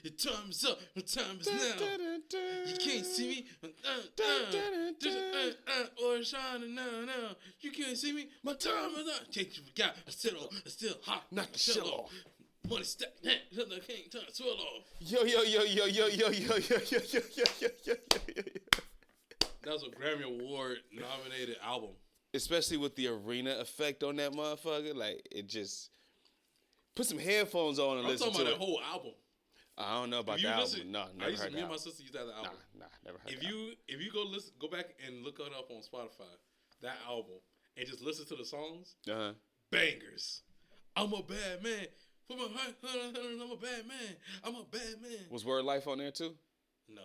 The time is up. The time is now. You can't see me. Or shining now. You can't see me. My time is up. Take you forgot. I still hot. Knock the shit off. Money stack. I can't turn the swell off. Yo. That was a Grammy Award nominated album. Especially with the arena effect on that motherfucker, like it just put some headphones on and listen to it. I'm talking about that whole album. I don't know about the album. No, never heard that. Me and my sister used to have the album. Nah, never heard that. If you go back and look it up on Spotify, that album, and just listen to the songs, bangers. I'm a bad man. I'm a bad man. I'm a bad man. Was Word Life on there too? No.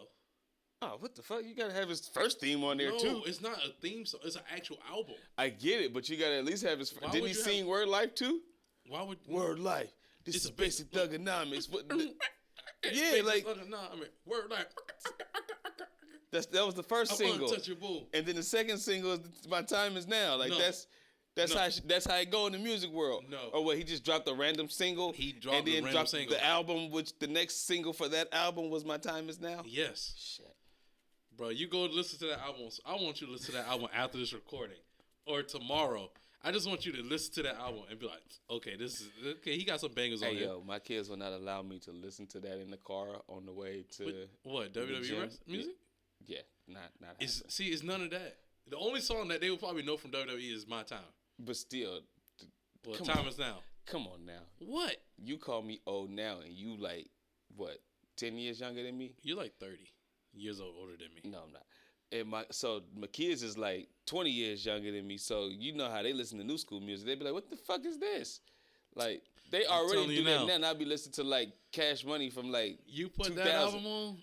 Oh, what the fuck? You gotta have his first theme on there too. No, it's not a theme song. It's an actual album. I get it, but you gotta at least have his. Didn't he sing Word Life too? Why would Word Life? This is basic thugonomics. Yeah, like Word Life. That was the first single. Untouchable. And then the second single is My Time Is Now. Like that's how it go in the music world. No. Or what? He just dropped a random single. He dropped and then a random dropped single. The album, which the next single for that album was My Time Is Now. Yes. Shit. Bro, you go listen to that album. I want you to listen to that album after this recording or tomorrow. I just want you to listen to that album and be like, okay, he got some bangers on Hey, here. yo, my kids will not allow me to listen to that in the car on the way to what WWE music? Yeah, not it's none of that. The only song that they will probably know from WWE is My Time. But still, Time Is Now. Come on now. What? You call me old now, and you like what? 10 years younger than me? You're like 30 years older than me. No, I'm not. And my kids is like 20 years younger than me. So you know how they listen to new school music. They be like, "What the fuck is this?" Like they already do that now. And I be listening to like Cash Money from like you put 2000. that album on.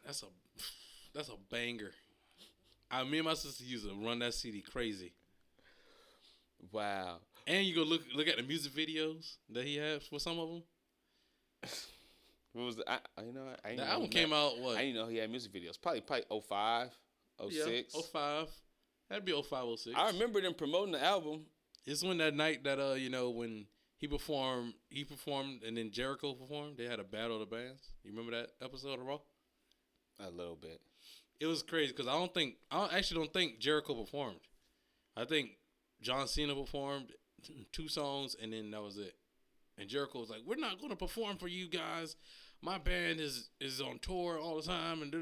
That's a banger. Me and my sister used to run that CD crazy. Wow. And you go look at the music videos that he has for some of them. What was the? The album came out what? I didn't know he had music videos. Probably 05, 06. 05. That'd be 05, 06. I remember them promoting the album. It's when that night that when he performed, and then Jericho performed. They had a battle of the bands. You remember that episode of Raw? A little bit. It was crazy because I actually don't think Jericho performed. I think John Cena performed 2 songs and then that was it. And Jericho was like, "We're not going to perform for you guys. My band is on tour all the time." And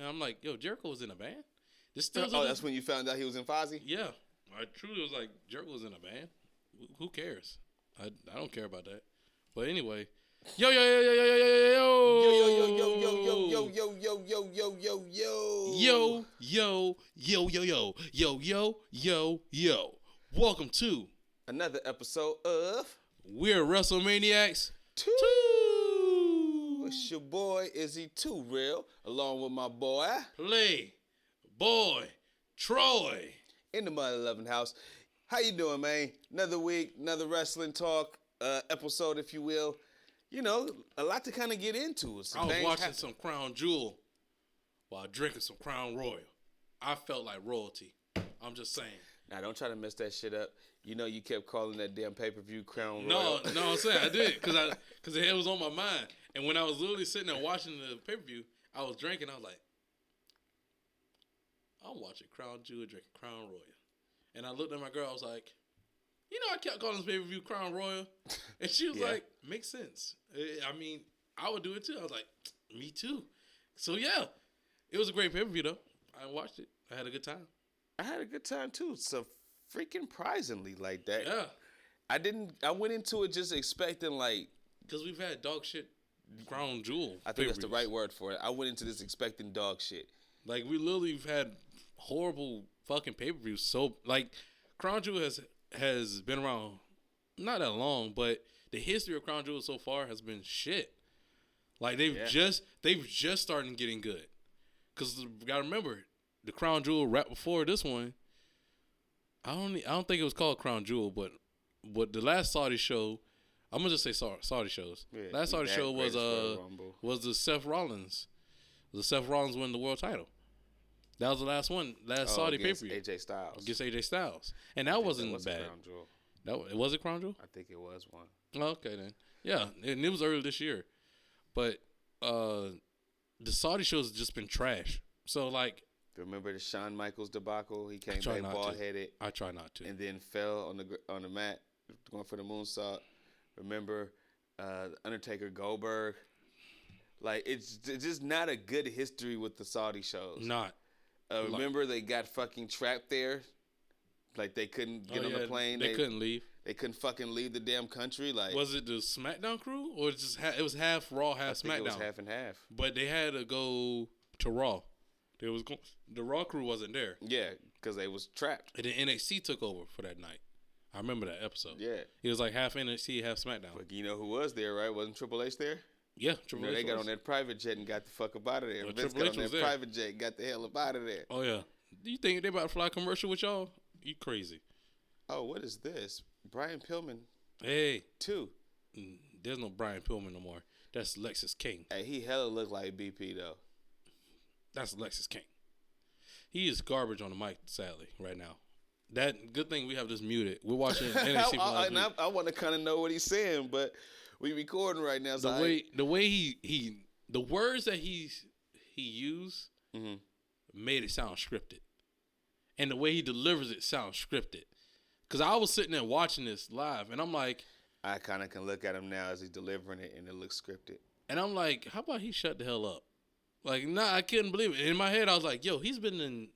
I'm like, "Yo, Jericho was in a band." That's when you found out he was in Fozzy? Yeah, I truly was like, Jericho was in a band. Who cares? I don't care about that. But anyway, yo. Welcome to another episode of We're Wrestlemaniacs 2. It's your boy Izzy Too Real, along with my boy Boy Troy in the Mother Loving House. How you doing, man? Another week, another wrestling talk episode, if you will. You know, a lot to kind of get into. I was watching some Crown Jewel while drinking some Crown Royal. I felt like royalty. I'm just saying. Now, don't try to mess that shit up. You know you kept calling that damn pay-per-view Crown Royal. No, I'm saying I did because the head was on my mind. And when I was literally sitting there watching the pay-per-view, I was drinking. I was like, I'm watching Crown Jewel drinking Crown Royal. And I looked at my girl. I was like, I kept calling this pay-per-view Crown Royal. And she was like, makes sense. I mean, I would do it too. I was like, me too. So, yeah, it was a great pay-per-view, though. I watched it. I had a good time. I had a good time, too. So, freaking surprisingly like that. Yeah. I went into it just expecting, like... Because we've had dog shit Crown Jewel. I think that's the right word for it. I went into this expecting dog shit. Like, we literally have had horrible fucking pay-per-views. So, like, Crown Jewel has been around not that long, but the history of Crown Jewel so far has been shit. Like, they've just started getting good. Because you gotta remember, the Crown Jewel right before this one, I don't think it was called Crown Jewel, but the last Saudi show, I'm gonna just say Saudi shows. Yeah, last Saudi show was the Seth Rollins. The Seth Rollins win the world title. That was the last one, Saudi pay-per-view. AJ Styles. Against AJ Styles. And that wasn't bad. Crown Jewel. Was it Crown Jewel? I think it was one. Oh, okay then. Yeah, and it was early this year. But the Saudi shows just been trash. So like, remember the Shawn Michaels debacle? He came back bald headed. I try not to. And then fell on the mat going for the moonsault. Remember Undertaker Goldberg? Like, it's just not a good history with the Saudi shows. Not. Remember they got fucking trapped there? Like, they couldn't get on the plane. They couldn't leave. They couldn't fucking leave the damn country. Like, was it the SmackDown crew or just it was half Raw, half SmackDown? It was half and half. But they had to go to Raw. The Raw crew wasn't there. Yeah, because they was trapped. And then NXT took over for that night. I remember that episode. Yeah, it was like half NXT, half SmackDown. But you know who was there, right? Wasn't Triple H there? Yeah, Triple H. They got on that private jet and got the fuck up out of there. Well, Vince got on that private jet and got the hell up out of there. Oh yeah. Do you think they about to fly a commercial with y'all? You crazy? Oh, what is this? Brian Pillman. Hey. 2. There's no Brian Pillman no more. That's Lexus King. Hey, he hella look like BP though. That's Lexus King. He is garbage on the mic, sadly, right now. That good thing we have this muted. We're watching NXT. I want to kind of know what he's saying, but we recording right now. So the way he the words that he used made it sound scripted, and the way he delivers it sounds scripted. Cause I was sitting there watching this live, and I'm like, I kind of can look at him now as he's delivering it, and it looks scripted. And I'm like, how about he shut the hell up? Like, nah, I couldn't believe it. In my head, I was like, yo, he's been in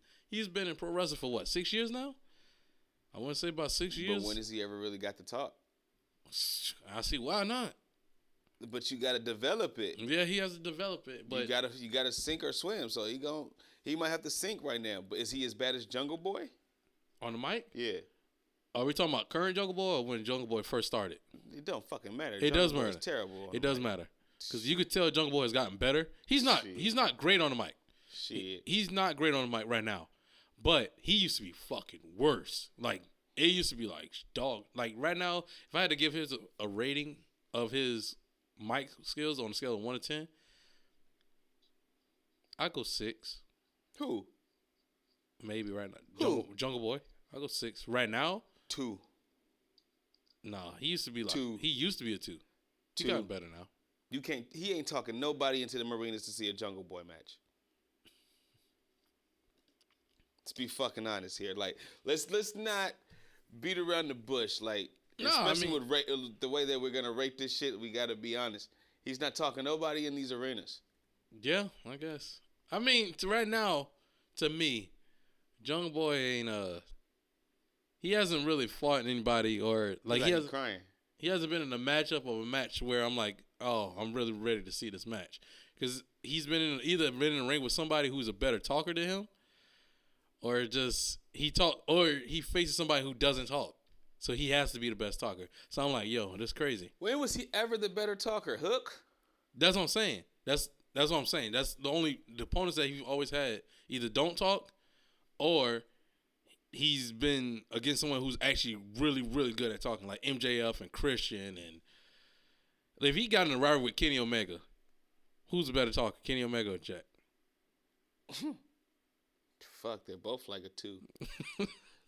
pro wrestling for what, 6 years now? I want to say about 6 years. But when has he ever really got to talk? I see why not. But you got to develop it. Yeah, he has to develop it. But you gotta sink or swim. So he might have to sink right now. But is he as bad as Jungle Boy? On the mic? Yeah. Are we talking about current Jungle Boy or when Jungle Boy first started? It don't fucking matter. It does matter. It's terrible. It does matter. Because you could tell Jungle Boy has gotten better. He's not great on the mic. Shit. He's not great on the mic right now. But he used to be fucking worse. Like, it used to be like, dog. Like, right now, if I had to give his a rating of his mic skills on a scale of 1 to 10, I'd go 6. Who? Maybe right now. Jungle Boy. I'll go 6. Right now? 2. Nah, he used to be like 2. He used to be a 2. He got better now. He ain't talking nobody into the arenas to see a Jungle Boy match. Let's be fucking honest here. Like, let's not beat around the bush. Like, especially with the way that we're gonna rate this shit, we gotta be honest. He's not talking nobody in these arenas. Yeah, I guess. I mean, right now, to me, Jungle Boy ain't he hasn't really fought anybody or like he hasn't crying. He hasn't been in a matchup of a match where I'm like, oh, I'm really ready to see this match, because he's either been in the ring with somebody who's a better talker than him, or just he faces somebody who doesn't talk, so he has to be the best talker. So I'm like, yo, this is crazy. When was he ever the better talker? Hook? That's what I'm saying. That's what I'm saying. That's the opponents that he's always had either don't talk, or he's been against someone who's actually really, really good at talking, like MJF and Christian. And if he got in a rivalry with Kenny Omega, who's the better talker, Kenny Omega or Jack? Fuck, they're both like a 2.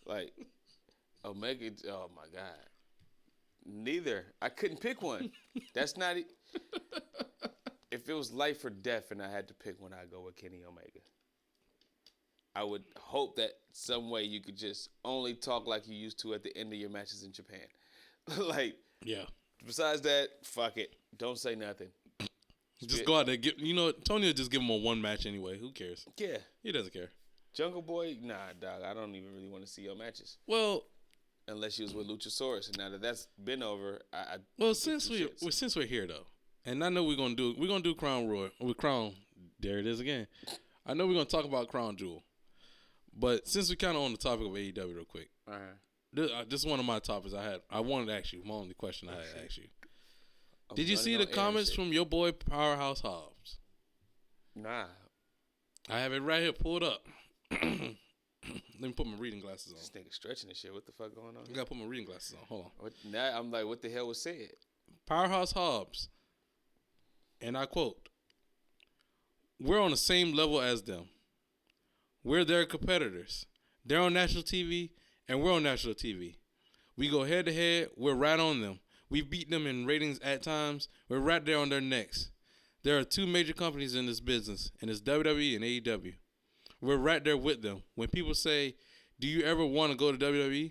Like, Omega, oh my God. Neither. I couldn't pick one. That's not it. If it was life or death and I had to pick one, I'd go with Kenny Omega. I would hope that some way you could just only talk like you used to at the end of your matches in Japan. Like, yeah. Besides that, fuck it. Don't say nothing. Just go out there. Tony will just give him a one match anyway. Who cares? Yeah. He doesn't care. Jungle Boy, nah, dog. I don't even really want to see your matches. Well, unless you was with Luchasaurus, and now that that's been over, since we're here though, and I know we're gonna do Crown Royal with Crown. There it is again. I know we're gonna talk about Crown Jewel. But since we're kind of on the topic of AEW real quick, this is one of my topics I wanted to ask you. My only question I had to ask you. Did you see the comments from your boy Powerhouse Hobbs? Nah. I have it right here pulled up. Let me put my reading glasses on. This nigga stretching and shit. What the fuck going on? I gotta put my reading glasses on. Hold on. Now I'm like, what the hell was said? Powerhouse Hobbs, and I quote, "We're on the same level as them. We're their competitors. They're on national TV, and we're on national TV. We go head to head. We're right on them. We beat them in ratings at times. We're right there on their necks. There are two major companies in this business, and it's WWE and AEW. We're right there with them. When people say, do you ever want to go to WWE?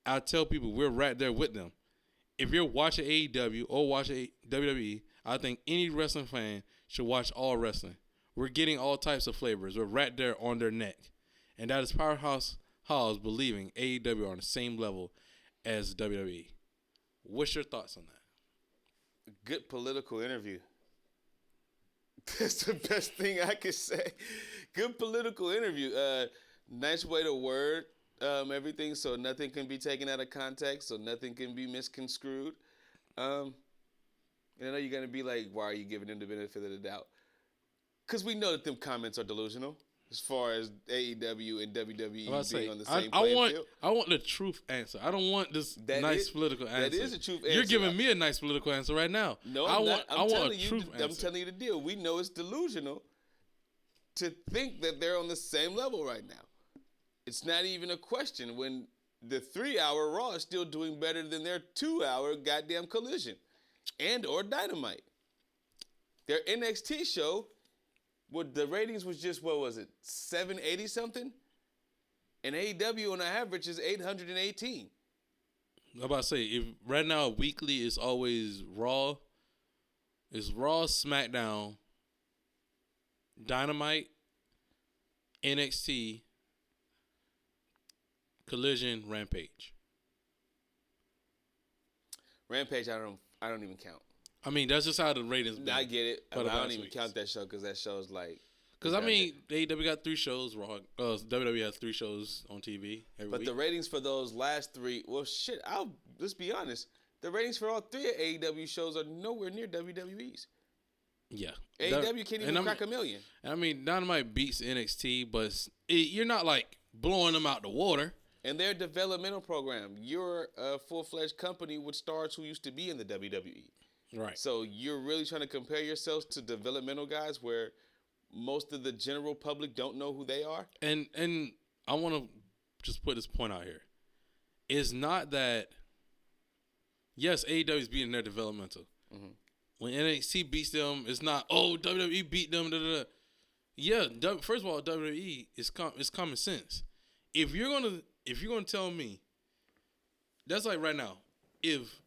I tell people we're right there with them. If you're watching AEW or watching WWE, I think any wrestling fan should watch all wrestling. We're getting all types of flavors. We're right there on their neck. And that is Powerhouse Hobbs believing AEW are on the same level as WWE. What's your thoughts on that? Good political interview. That's the best thing I could say. Good political interview. Nice way to word everything so nothing can be taken out of context, so nothing can be misconstrued. And I know you're going to be like, why are you giving them the benefit of the doubt? Because we know that them comments are delusional as far as AEW and WWE being on the same playing field. I want the truth answer. I don't want this political answer. That is a truth answer. You're giving me a nice political answer right now. No, I want a truth answer. I'm telling you the deal. We know it's delusional to think that they're on the same level right now. It's not even a question when the 3-hour Raw is still doing better than their 2-hour goddamn Collision and or Dynamite. Their NXT show, the ratings was just, 780 something? And AEW on average is 818. I'm about to say, if right now weekly is always Raw, it's Raw, SmackDown, Dynamite, NXT, Collision, Rampage. Rampage, I don't even count. I mean, that's just how the ratings been. I get it. I don't even count that show because that show's like. Because I mean, AEW got 3 shows. WWE has 3 shows on TV every week. But the ratings for those last 3, shit. Let's be honest. The ratings for all 3 of AEW shows are nowhere near WWE's. Yeah, AEW can't even crack a million. I mean, Dynamite beats NXT, but you're not like blowing them out the water. And their developmental program. You're a full-fledged company with stars who used to be in the WWE. Right. So you're really trying to compare yourselves to developmental guys where most of the general public don't know who they are? And I want to just put this point out here. It's not that, yes, AEW is beating their developmental. Mm-hmm. When NXT beats them, it's not, WWE beat them, da-da-da. Yeah, first of all, WWE is common sense. If you're gonna tell me, that's like right now, if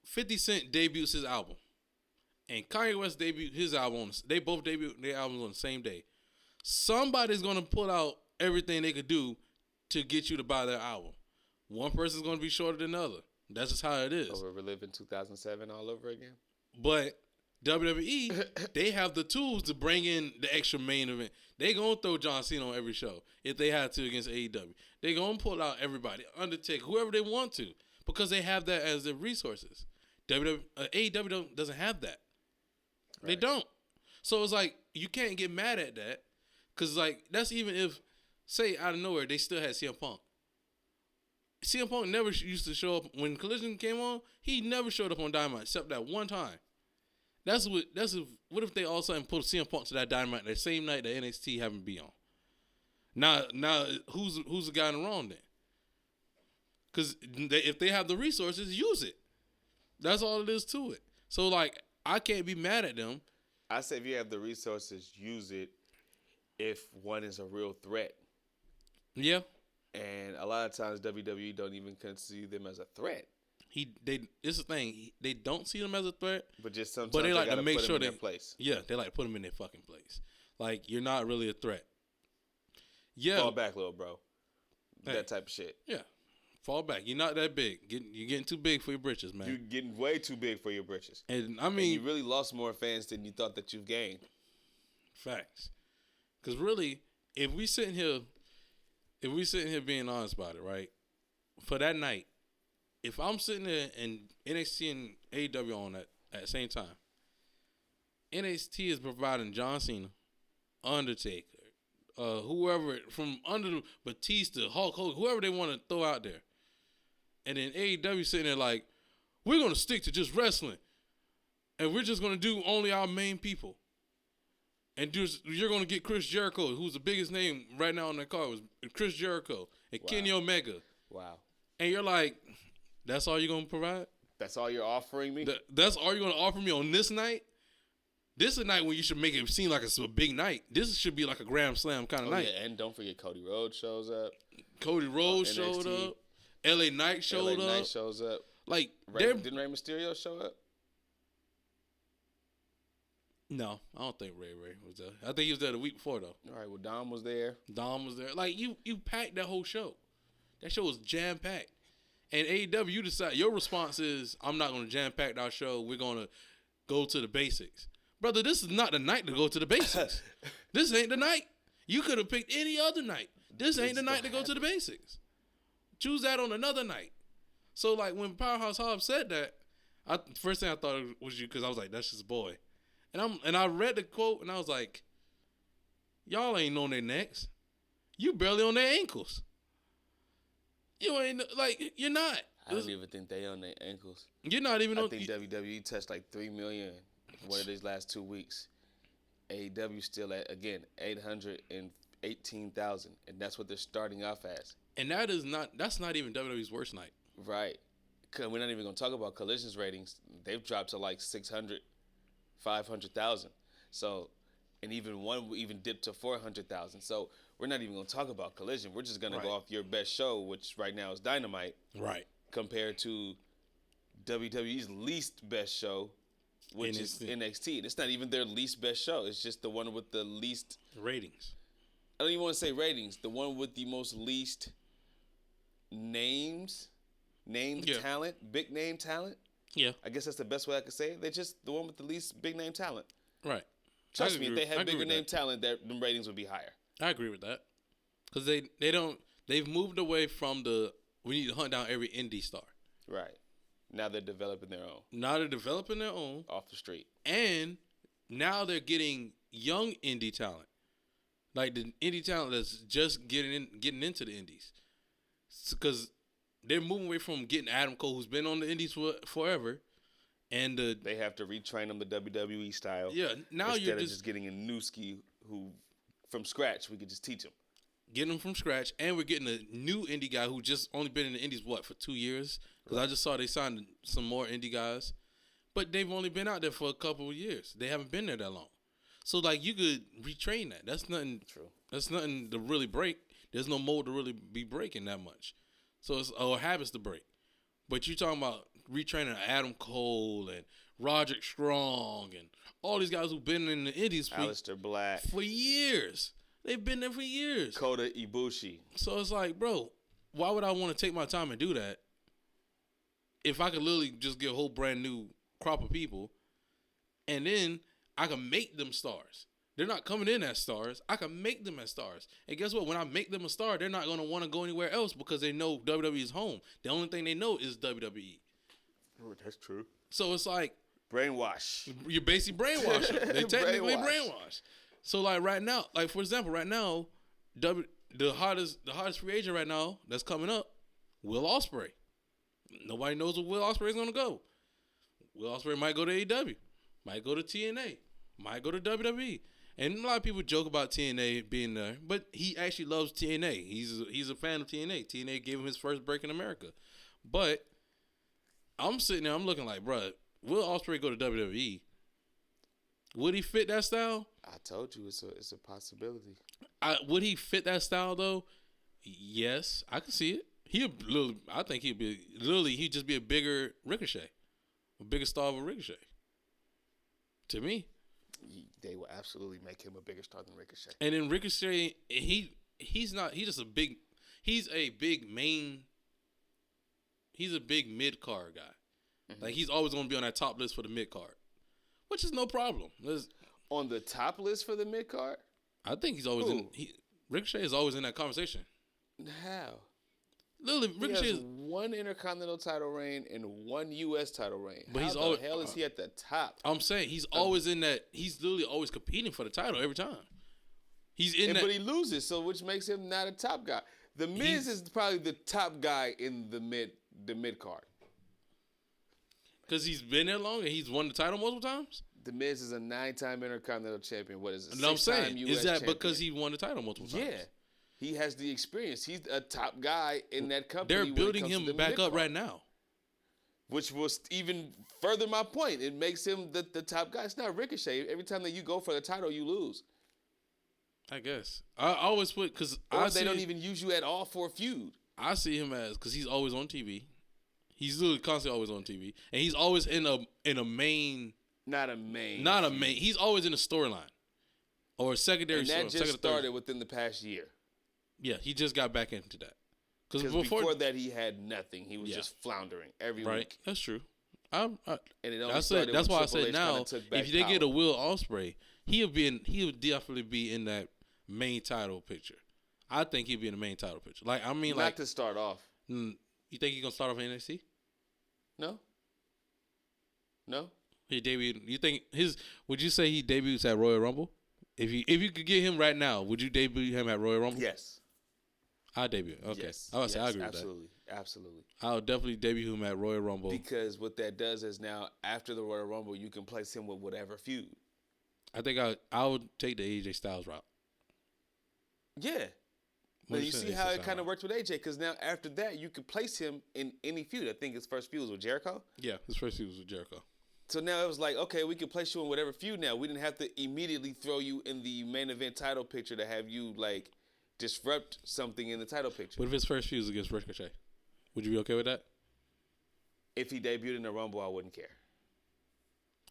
50 Cent debuts his album and Kanye West debuted his album, they both debuted their albums on the same day, somebody's gonna pull out everything they could do to get you to buy their album. One person's gonna be shorter than the other. That's just how it is. So we're reliving 2007 all over again? But WWE, they have the tools to bring in the extra main event. They gonna throw John Cena on every show if they have to against AEW. They gonna pull out everybody, Undertaker, whoever they want to, because they have that as their resources. AEW doesn't have that. Right. They don't. So it's like you can't get mad at that, because like that's even if, say out of nowhere they still had CM Punk. CM Punk never used to show up when Collision came on. He never showed up on Dynamite except that one time. What if they all of a sudden put CM Punk to that Dynamite the same night that NXT happened to be on? Now who's the guy in the wrong then? Because if they have the resources, use it. That's all it is to it. So like I can't be mad at them. I say if you have the resources, use it. If one is a real threat. Yeah. And a lot of times WWE don't even consider them as a threat. It's the thing. They don't see them as a threat, but just sometimes they like to make sure they place. Yeah, they like to put them in their fucking place. Like you're not really a threat. Yeah, fall back, little bro. That type of shit. Yeah, fall back. You're not that big. You're getting too big for your britches, man. You're getting way too big for your britches. And I mean, you really lost more fans than you thought that you've gained. Facts. Because really, if we sitting here being honest about it, right? For that night, if I'm sitting there and NXT and AEW on at the same time, NXT is providing John Cena, Undertaker, whoever from under Batista, Hulk Hogan, whoever they want to throw out there, and then AEW sitting there like, we're gonna stick to just wrestling, and we're just gonna do only our main people, and you're gonna get Chris Jericho, who's the biggest name right now on that card, was Chris Jericho and Kenny Omega. Wow. And you're like, that's all you're going to provide? That's all you're offering me? That's all you're going to offer me on this night? This is a night when you should make it seem like it's a big night. This should be like a Grand Slam kind of night. Yeah, and don't forget Cody Rhodes shows up. Cody Rhodes showed up. LA Knight showed up. LA Knight shows up. Like, didn't Rey Mysterio show up? No, I don't think Ray was there. I think he was there the week before, though. All right, well, Dom was there. Like, you packed that whole show. That show was jam-packed. And AEW, you decide, your response is, I'm not going to jam-pack our show. We're going to go to the basics. Brother, this is not the night to go to the basics. This ain't the night. You could have picked any other night. This ain't the night to go to the basics. Choose that on another night. So, like, when Powerhouse Hobbs said that, first thing I thought was you, because I was like, that's his boy. And I read the quote, and I was like, y'all ain't on their necks. You barely on their ankles. You ain't, like, you're not. I don't even think they on their ankles. You're not even on. I think WWE touched like 3 million one of these last 2 weeks. AEW still at, again, 818,000, and that's what they're starting off as. And that's not even WWE's worst night. Right. We're not even going to talk about Collision's ratings. They've dropped to like 600, 500,000. So, and even one even dipped to 400,000. So we're not even going to talk about Collision. We're just going to go off your best show, which right now is Dynamite. Right. Compared to WWE's least best show, which is NXT. And it's not even their least best show. It's just the one with the least ratings. I don't even want to say ratings. The one with the most least talent, big name talent. Yeah. I guess that's the best way I could say it. They're just the one with the least big name talent. Right. Trust me, if they had bigger name talent, the ratings would be higher. I agree with that. Because they've moved away from we need to hunt down every indie star. Right. Now they're developing their own. Off the street. And now they're getting young indie talent. Like the indie talent that's just getting into the indies. Because they're moving away from getting Adam Cole, who's been on the indies forever. And they have to retrain them the WWE style. Yeah, now you're just getting a new ski who, from scratch, we could just teach him. Getting them from scratch, and we're getting a new indie guy who just only been in the indies, for 2 years? Because I just saw they signed some more indie guys. But they've only been out there for a couple of years. They haven't been there that long. So, like, you could retrain that. That's nothing. True. That's nothing to really break. There's no mold to really be breaking that much. So it's habits to break. But you talking about retraining Adam Cole and Roderick Strong and all these guys who've been in the indies Aleister Black for years. They've been there for years. Kota Ibushi. So it's like, bro, why would I want to take my time and do that if I could literally just get a whole brand new crop of people and then I can make them stars? They're not coming in as stars. I can make them as stars. And guess what? When I make them a star, they're not going to want to go anywhere else because they know WWE is home. The only thing they know is WWE. Oh, that's true. So it's like... brainwash. You're basically brainwashed. They technically brainwashed. So, like, right now, like, for example, right now, the hottest free agent right now that's coming up, Will Ospreay. Nobody knows where Will Ospreay is going to go. Will Ospreay might go to AEW, might go to TNA, might go to WWE. And a lot of people joke about TNA being there, but he actually loves TNA. He's a fan of TNA. TNA gave him his first break in America. But I'm sitting there, I'm looking like, bruh, will Ospreay go to WWE? Would he fit that style? I told you it's a possibility. Would he fit that style though? Yes, I can see it. I think he'd just be a bigger Ricochet, a bigger star of a Ricochet. To me, they will absolutely make him a bigger star than Ricochet. And then Ricochet, he's a big mid card guy. Mm-hmm. Like he's always going to be on that top list for the mid card, which is no problem. On the top list for the mid card? I think he's always Ricochet is always in that conversation. How? Literally, Ricochet has one Intercontinental title reign and one U.S. title reign. But How the hell is he at the top? I'm saying he's always in that. He's literally always competing for the title every time. He's in that, but he loses, so which makes him not a top guy. The Miz is probably the top guy in the mid card. Because he's been there long and he's won the title multiple times? The Miz is a 9-time Intercontinental champion. What is it? No, I'm saying, US is that champion. because he won the title multiple times? Yeah. He has the experience. He's a top guy in that company. They're building him back up right now. which will even further my point. It makes him the top guy. It's not Ricochet. Every time that you go for the title, you lose. I guess. I always put, because they don't even use you at all for a feud. I see him as, because he's always on TV. He's literally constantly always on TV. And he's always in a main. Not a main. He's always in a storyline. Or a secondary storyline. And that just started within the past year. Yeah, he just got back into that. Because before that, he had nothing. He was just floundering every week. That's true. And it only that's why I said H now, if they get a Will Ospreay, he would definitely be in that main title picture. I think he'd be in the main title picture. Not to start off. You think he's gonna start off in NXT? No. He debuted. You think would you say he debuts at Royal Rumble? If you could get him right now, would you debut him at Royal Rumble? Yes. I'll debut. Okay. Yes. I agree with that. Absolutely. I'll definitely debut him at Royal Rumble. Because what that does is now, after the Royal Rumble, you can place him with whatever feud. I think I would take the AJ Styles route. Yeah. But you see how it kind of worked with AJ, because now after that, you could place him in any feud. I think his first feud was with Jericho. Yeah, his first feud was with Jericho. So now it was like, okay, we can place you in whatever feud now. We didn't have to immediately throw you in the main event title picture to have you, like, disrupt something in the title picture. What if his first feud was against Ricochet? Would you be okay with that? If he debuted in the Rumble, I wouldn't care.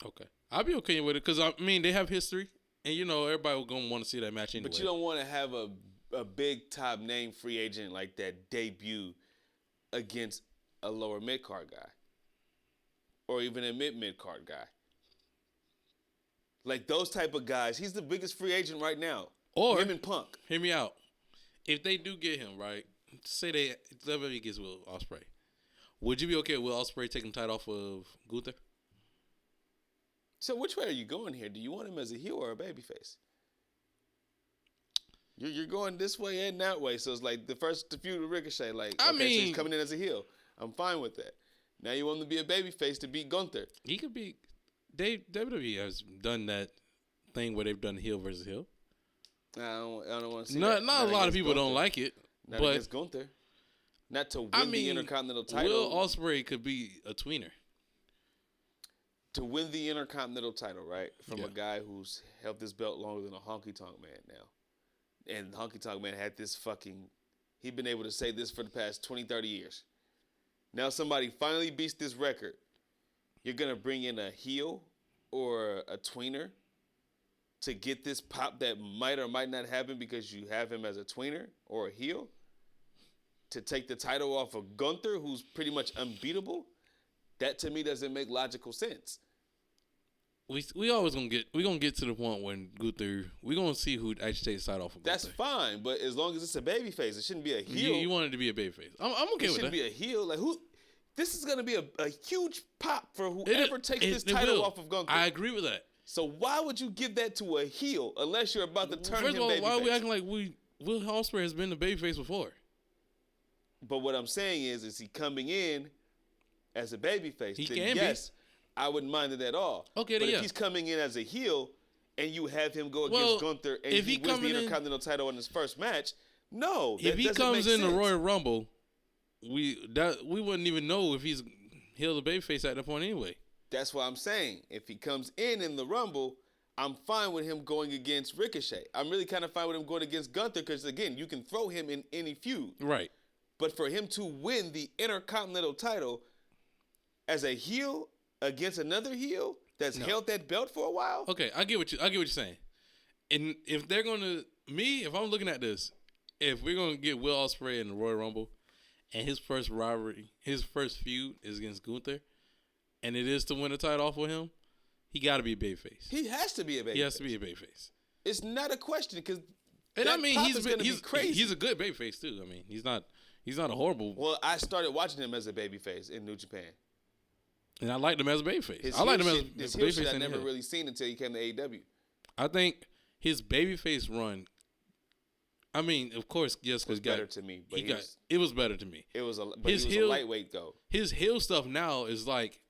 Okay. I'd be okay with it, because, I mean, they have history, and, everybody will going to want to see that match anyway. But you don't want to have a big top name free agent like that debut against a lower mid-card guy. Or even a mid-card guy. Like those type of guys. He's the biggest free agent right now. Or him and Punk. Hear me out. If they do get him, right? Say WWE gets Will Ospreay. Would you be okay with Will Ospreay taking the title off of Gunther? So which way are you going here? Do you want him as a heel or a babyface? You're going this way and that way. So it's like the feud with Ricochet. Like, so he's coming in as a heel. I'm fine with that. Now you want him to be a babyface to beat Gunther. He could be. WWE has done that thing where they've done heel versus heel. I don't want to see that. Not a lot of people Gunther. Don't like it. Not against Gunther. Not to win the Intercontinental title. Will Ospreay could be a tweener. To win the Intercontinental title, right? From a guy who's held this belt longer than a Honky Tonk Man now. And Honky Tonk Man had this he'd been able to say this for the past 20, 30 years. Now somebody finally beats this record. You're going to bring in a heel or a tweener to get this pop that might or might not happen because you have him as a tweener or a heel to take the title off of Gunther, who's pretty much unbeatable. That to me doesn't make logical sense. We always gonna get to the point when Gunther, we gonna see who actually takes the title off of Gunther. That's fine, but as long as it's a babyface, it shouldn't be a heel. You want it to be a babyface. I'm okay with that. It shouldn't be a heel. Like who? This is gonna be a huge pop for whoever takes this title off of Gunther. I agree with that. So why would you give that to a heel unless you're about to turn him babyface? First of all, why are we acting like Will Ospreay has been the babyface before? But what I'm saying is he coming in as a babyface? He can be. I wouldn't mind it at all. Okay, but if he's coming in as a heel and you have him go against Gunther and he wins the Intercontinental title in his first match, no. If he comes in the Royal Rumble, we wouldn't even know if he's heel or babyface at that point anyway. That's what I'm saying. If he comes in the Rumble, I'm fine with him going against Ricochet. I'm really kind of fine with him going against Gunther because, again, you can throw him in any feud. Right. But for him to win the Intercontinental title as a heel against another heel that's held that belt for a while? Okay, I get what you're saying. And if they're if I'm looking at this, if we're gonna get Will Ospreay in the Royal Rumble and his first feud is against Gunther, and it is to win the title off with him, he gotta be a babyface. He has to be a babyface. He has to be a babyface. It's not a question because he's crazy. He's a good babyface too. I mean, he's not a horrible. Well, I started watching him as a babyface in New Japan. And I liked him as a babyface. I liked him as a babyface. I never really seen until he came to AEW. I think his babyface run. I mean, of course, yes, because better to me. But it was better to me. It was a lightweight though. His heel stuff now is like,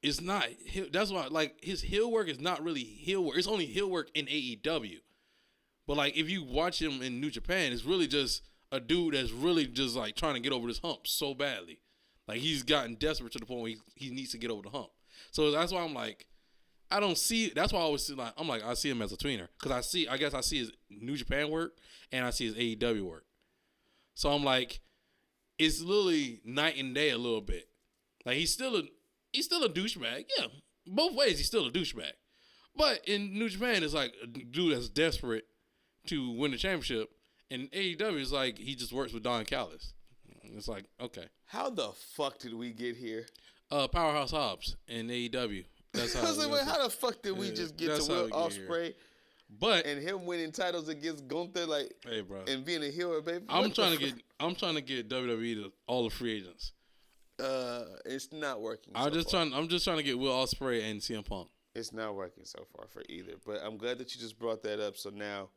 it's not. That's why, like, his heel work is not really heel work. It's only heel work in AEW. But like, if you watch him in New Japan, it's really just a dude that's really just like trying to get over this hump so badly. Like, he's gotten desperate to the point where he needs to get over the hump. So that's why I'm like, I don't see. That's why I always see, like, I'm like, I see him as a tweener because I guess I see his New Japan work and I see his AEW work. So I'm like, it's literally night and day a little bit. Like, he's still a douchebag. Yeah, both ways he's still a douchebag. But in New Japan, it's like a dude that's desperate to win the championship, and AEW is like he just works with Don Callis. It's like, okay, how the fuck did we get here? Powerhouse Hobbs in AEW. That's how. I was like, how the fuck did we just get to Will Ospreay? But and him winning titles against Gunther, like, hey, bro, and being a hero, baby. I'm trying to get WWE to all the free agents. It's not working. I'm just trying to get Will Ospreay and CM Punk. It's not working so far for either. But I'm glad that you just brought that up. So now,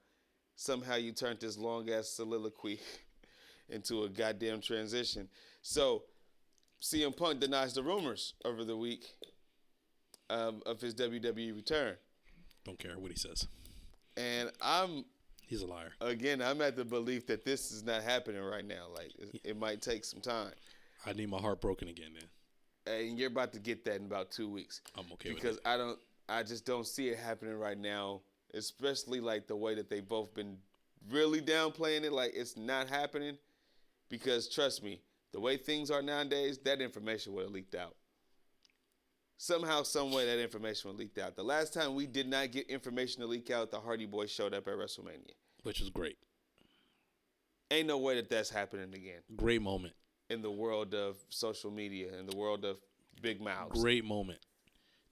somehow you turned this long ass soliloquy into a goddamn transition. So, CM Punk denies the rumors over the week of his WWE return. Don't care what he says. And he's a liar. Again, I'm at the belief that this is not happening right now. Like, it might take some time. I need my heart broken again, then. And you're about to get that in about 2 weeks. I'm okay because with it. I just don't see it happening right now, especially like the way that they've both been really downplaying it. Like, it's not happening because, trust me, the way things are nowadays, that information would have leaked out. Somehow, some way, that information was leaked out. The last time we did not get information to leak out, the Hardy Boys showed up at WrestleMania. Which is great. Ain't no way that that's happening again. Great moment. In the world of social media, in the world of big mouths. Great moment.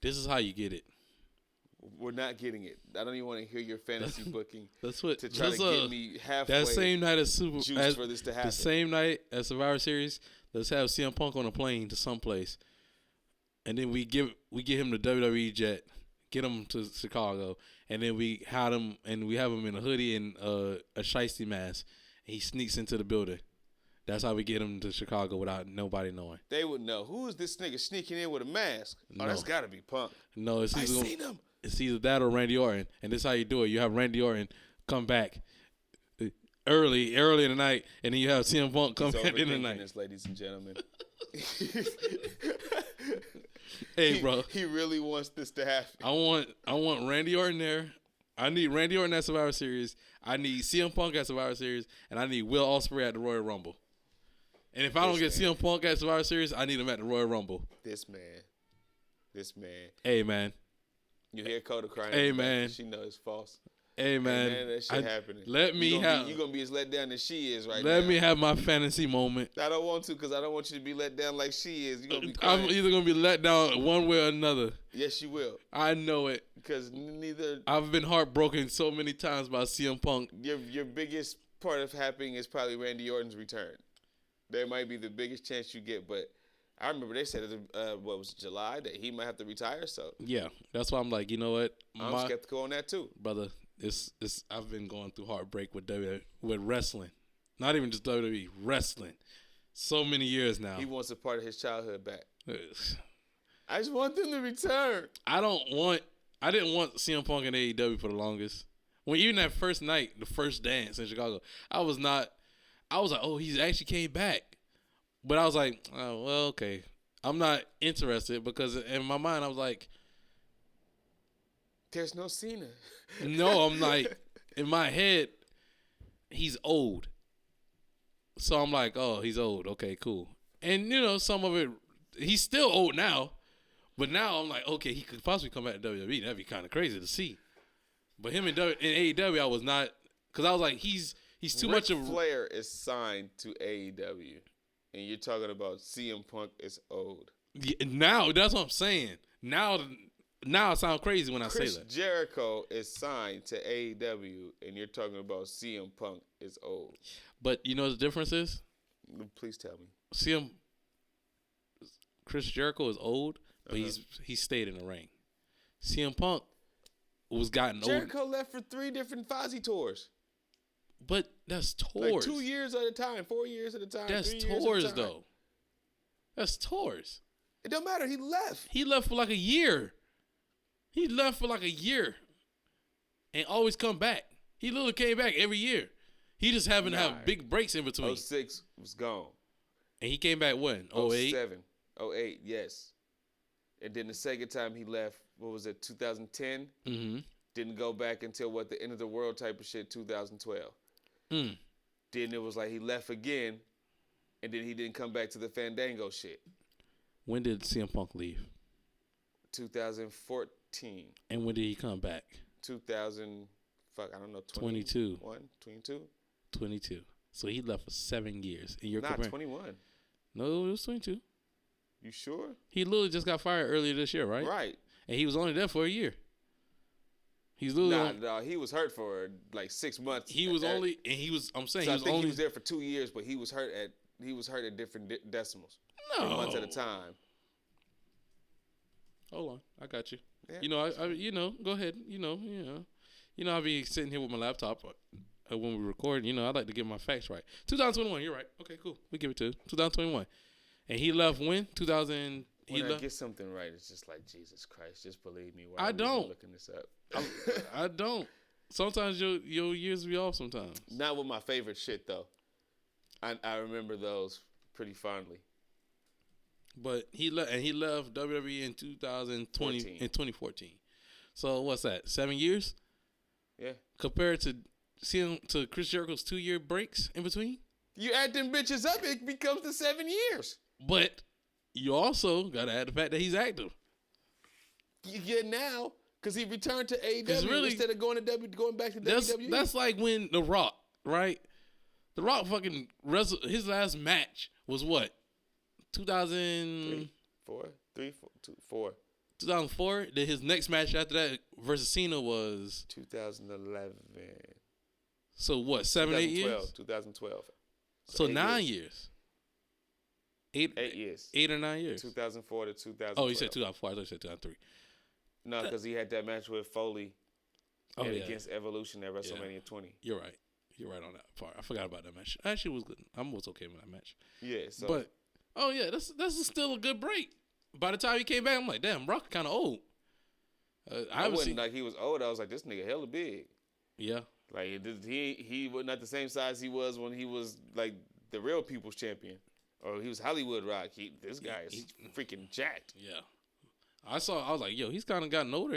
This is how you get it. We're not getting it. I don't even want to hear your fantasy booking. That's what to try to get me halfway. That same night as juice for this to happen. The same night as Survivor Series, let's have CM Punk on a plane to someplace, and then we get him the WWE jet, get him to Chicago, and then we have him in a hoodie and a shiesty mask, and he sneaks into the building. That's how we get him to Chicago without nobody knowing. They would know. Who is this nigga sneaking in with a mask? No. Oh, that's got to be Punk. No, I seen him. It's either that or Randy Orton, and this is how you do it. You have Randy Orton come back early in the night, and then you have CM Punk come back in the night. This, ladies and gentlemen. Hey, bro. He really wants this to happen. I want Randy Orton there. I need Randy Orton at Survivor Series. I need CM Punk at Survivor Series, and I need Will Ospreay at the Royal Rumble. And if I don't get CM Punk at Survivor Series, I need him at the Royal Rumble. This man. Hey, man. You hear Coda crying. Hey, man. She knows it's false. Hey, man. Hey, man, that shit happening. You're going to be as let down as she is right now. Let me have my fantasy moment. I don't want to because I don't want you to be let down like she is. You're going to be crying. I'm either going to be let down one way or another. Yes, you will. I know it. Because neither... I've been heartbroken so many times by CM Punk. Your biggest part of happening is probably Randy Orton's return. There might be the biggest chance you get, but I remember they said July that he might have to retire. So yeah, that's why I'm like, you know what? I'm skeptical on that too, brother. It's I've been going through heartbreak with wrestling, not even just WWE, wrestling. So many years now. He wants a part of his childhood back. I just want them to return. I didn't want CM Punk in AEW for the longest. When even that first night, the first dance in Chicago, I was like, oh, he's actually came back. But I was like, oh, well, okay. I'm not interested because in my mind, I was like, there's no Cena. No, I'm like, in my head, he's old. So I'm like, oh, he's old. Okay, cool. And, some of it, he's still old now. But now I'm like, okay, he could possibly come back to WWE. That'd be kind of crazy to see. But him in AEW, I was not, because I was like, he's too much of. Flair is signed to AEW, and you're talking about CM Punk is old. Yeah, now that's what I'm saying. Now it sounds crazy when I say that. Chris Jericho is signed to AEW, and you're talking about CM Punk is old. But you know what the difference is? Please tell me. Chris Jericho is old, but he stayed in the ring. CM Punk was gotten old. Jericho left for 3 different Fozzy tours. But that's tours. Like 2 years at a time, 4 years at a time. That's 3 years tours, at a time. though. That's tours. It don't matter. He left. He left for like a year. And always come back. He literally came back every year. He just happened to have big breaks in between. 06 was gone. And he came back when? 08? 07. 08, yes. And then the second time he left, what was it, 2010? Mm-hmm. Didn't go back until, the end of the world type of shit, 2012. Mm. Then it was like he left again, and then he didn't come back to the Fandango shit. When did CM Punk leave? 2014. And when did he come back? 22. 22. So he left for 7 years. And you're Not comparing. 21. No, it was 22. You sure? He literally just got fired earlier this year, right? Right. And he was only there for a year. He's literally Nah, he was hurt for like 6 months. He was only, and he was. I'm saying so he was I think only. he was there for 2 years, but he was hurt at different decimals. No. 3 months at a time. Hold on, I got you. Yeah. You know, go ahead. I'll be sitting here with my laptop when we record. I like to get my facts right. 2021, you're right. Okay, cool. We give it to 2021, and he left when 2000. When I get something right, it's just like, Jesus Christ, just believe me. I don't. Looking this up. I don't. Sometimes your years be off. Sometimes. Not with my favorite shit though. I remember those pretty fondly. But he left WWE in 2014. So what's that? 7 years? Yeah. Compared to Chris Jericho's 2-year breaks in between. You add them bitches up, it becomes the 7 years. But you also gotta add the fact that he's active. Yeah, now because he returned to AEW really, instead of going back to WWE. That's like when The Rock, right? The Rock fucking his last match was what? 2004. 2004. Then his next match after that versus Cena was 2011. So what? 7, 8 years. 2012. So 9 years. 8 years. 8 or 9 years. 2004 to 2012. Oh, you said 2004. I thought you said 2003. No, because he had that match with Foley against Evolution at WrestleMania 20. You're right. You're right on that part. I forgot about that match. Actually, it was good. I was okay with that match. Yeah. So. But that's still a good break. By the time he came back, I'm like, damn, Rock kind of old. I wasn't like he was old. I was like, this nigga hella big. Yeah. Like he was not the same size he was when he was like the real people's champion, or he was Hollywood Rock. This guy is freaking jacked. Yeah. I was like, yo, he's kind of gotten older.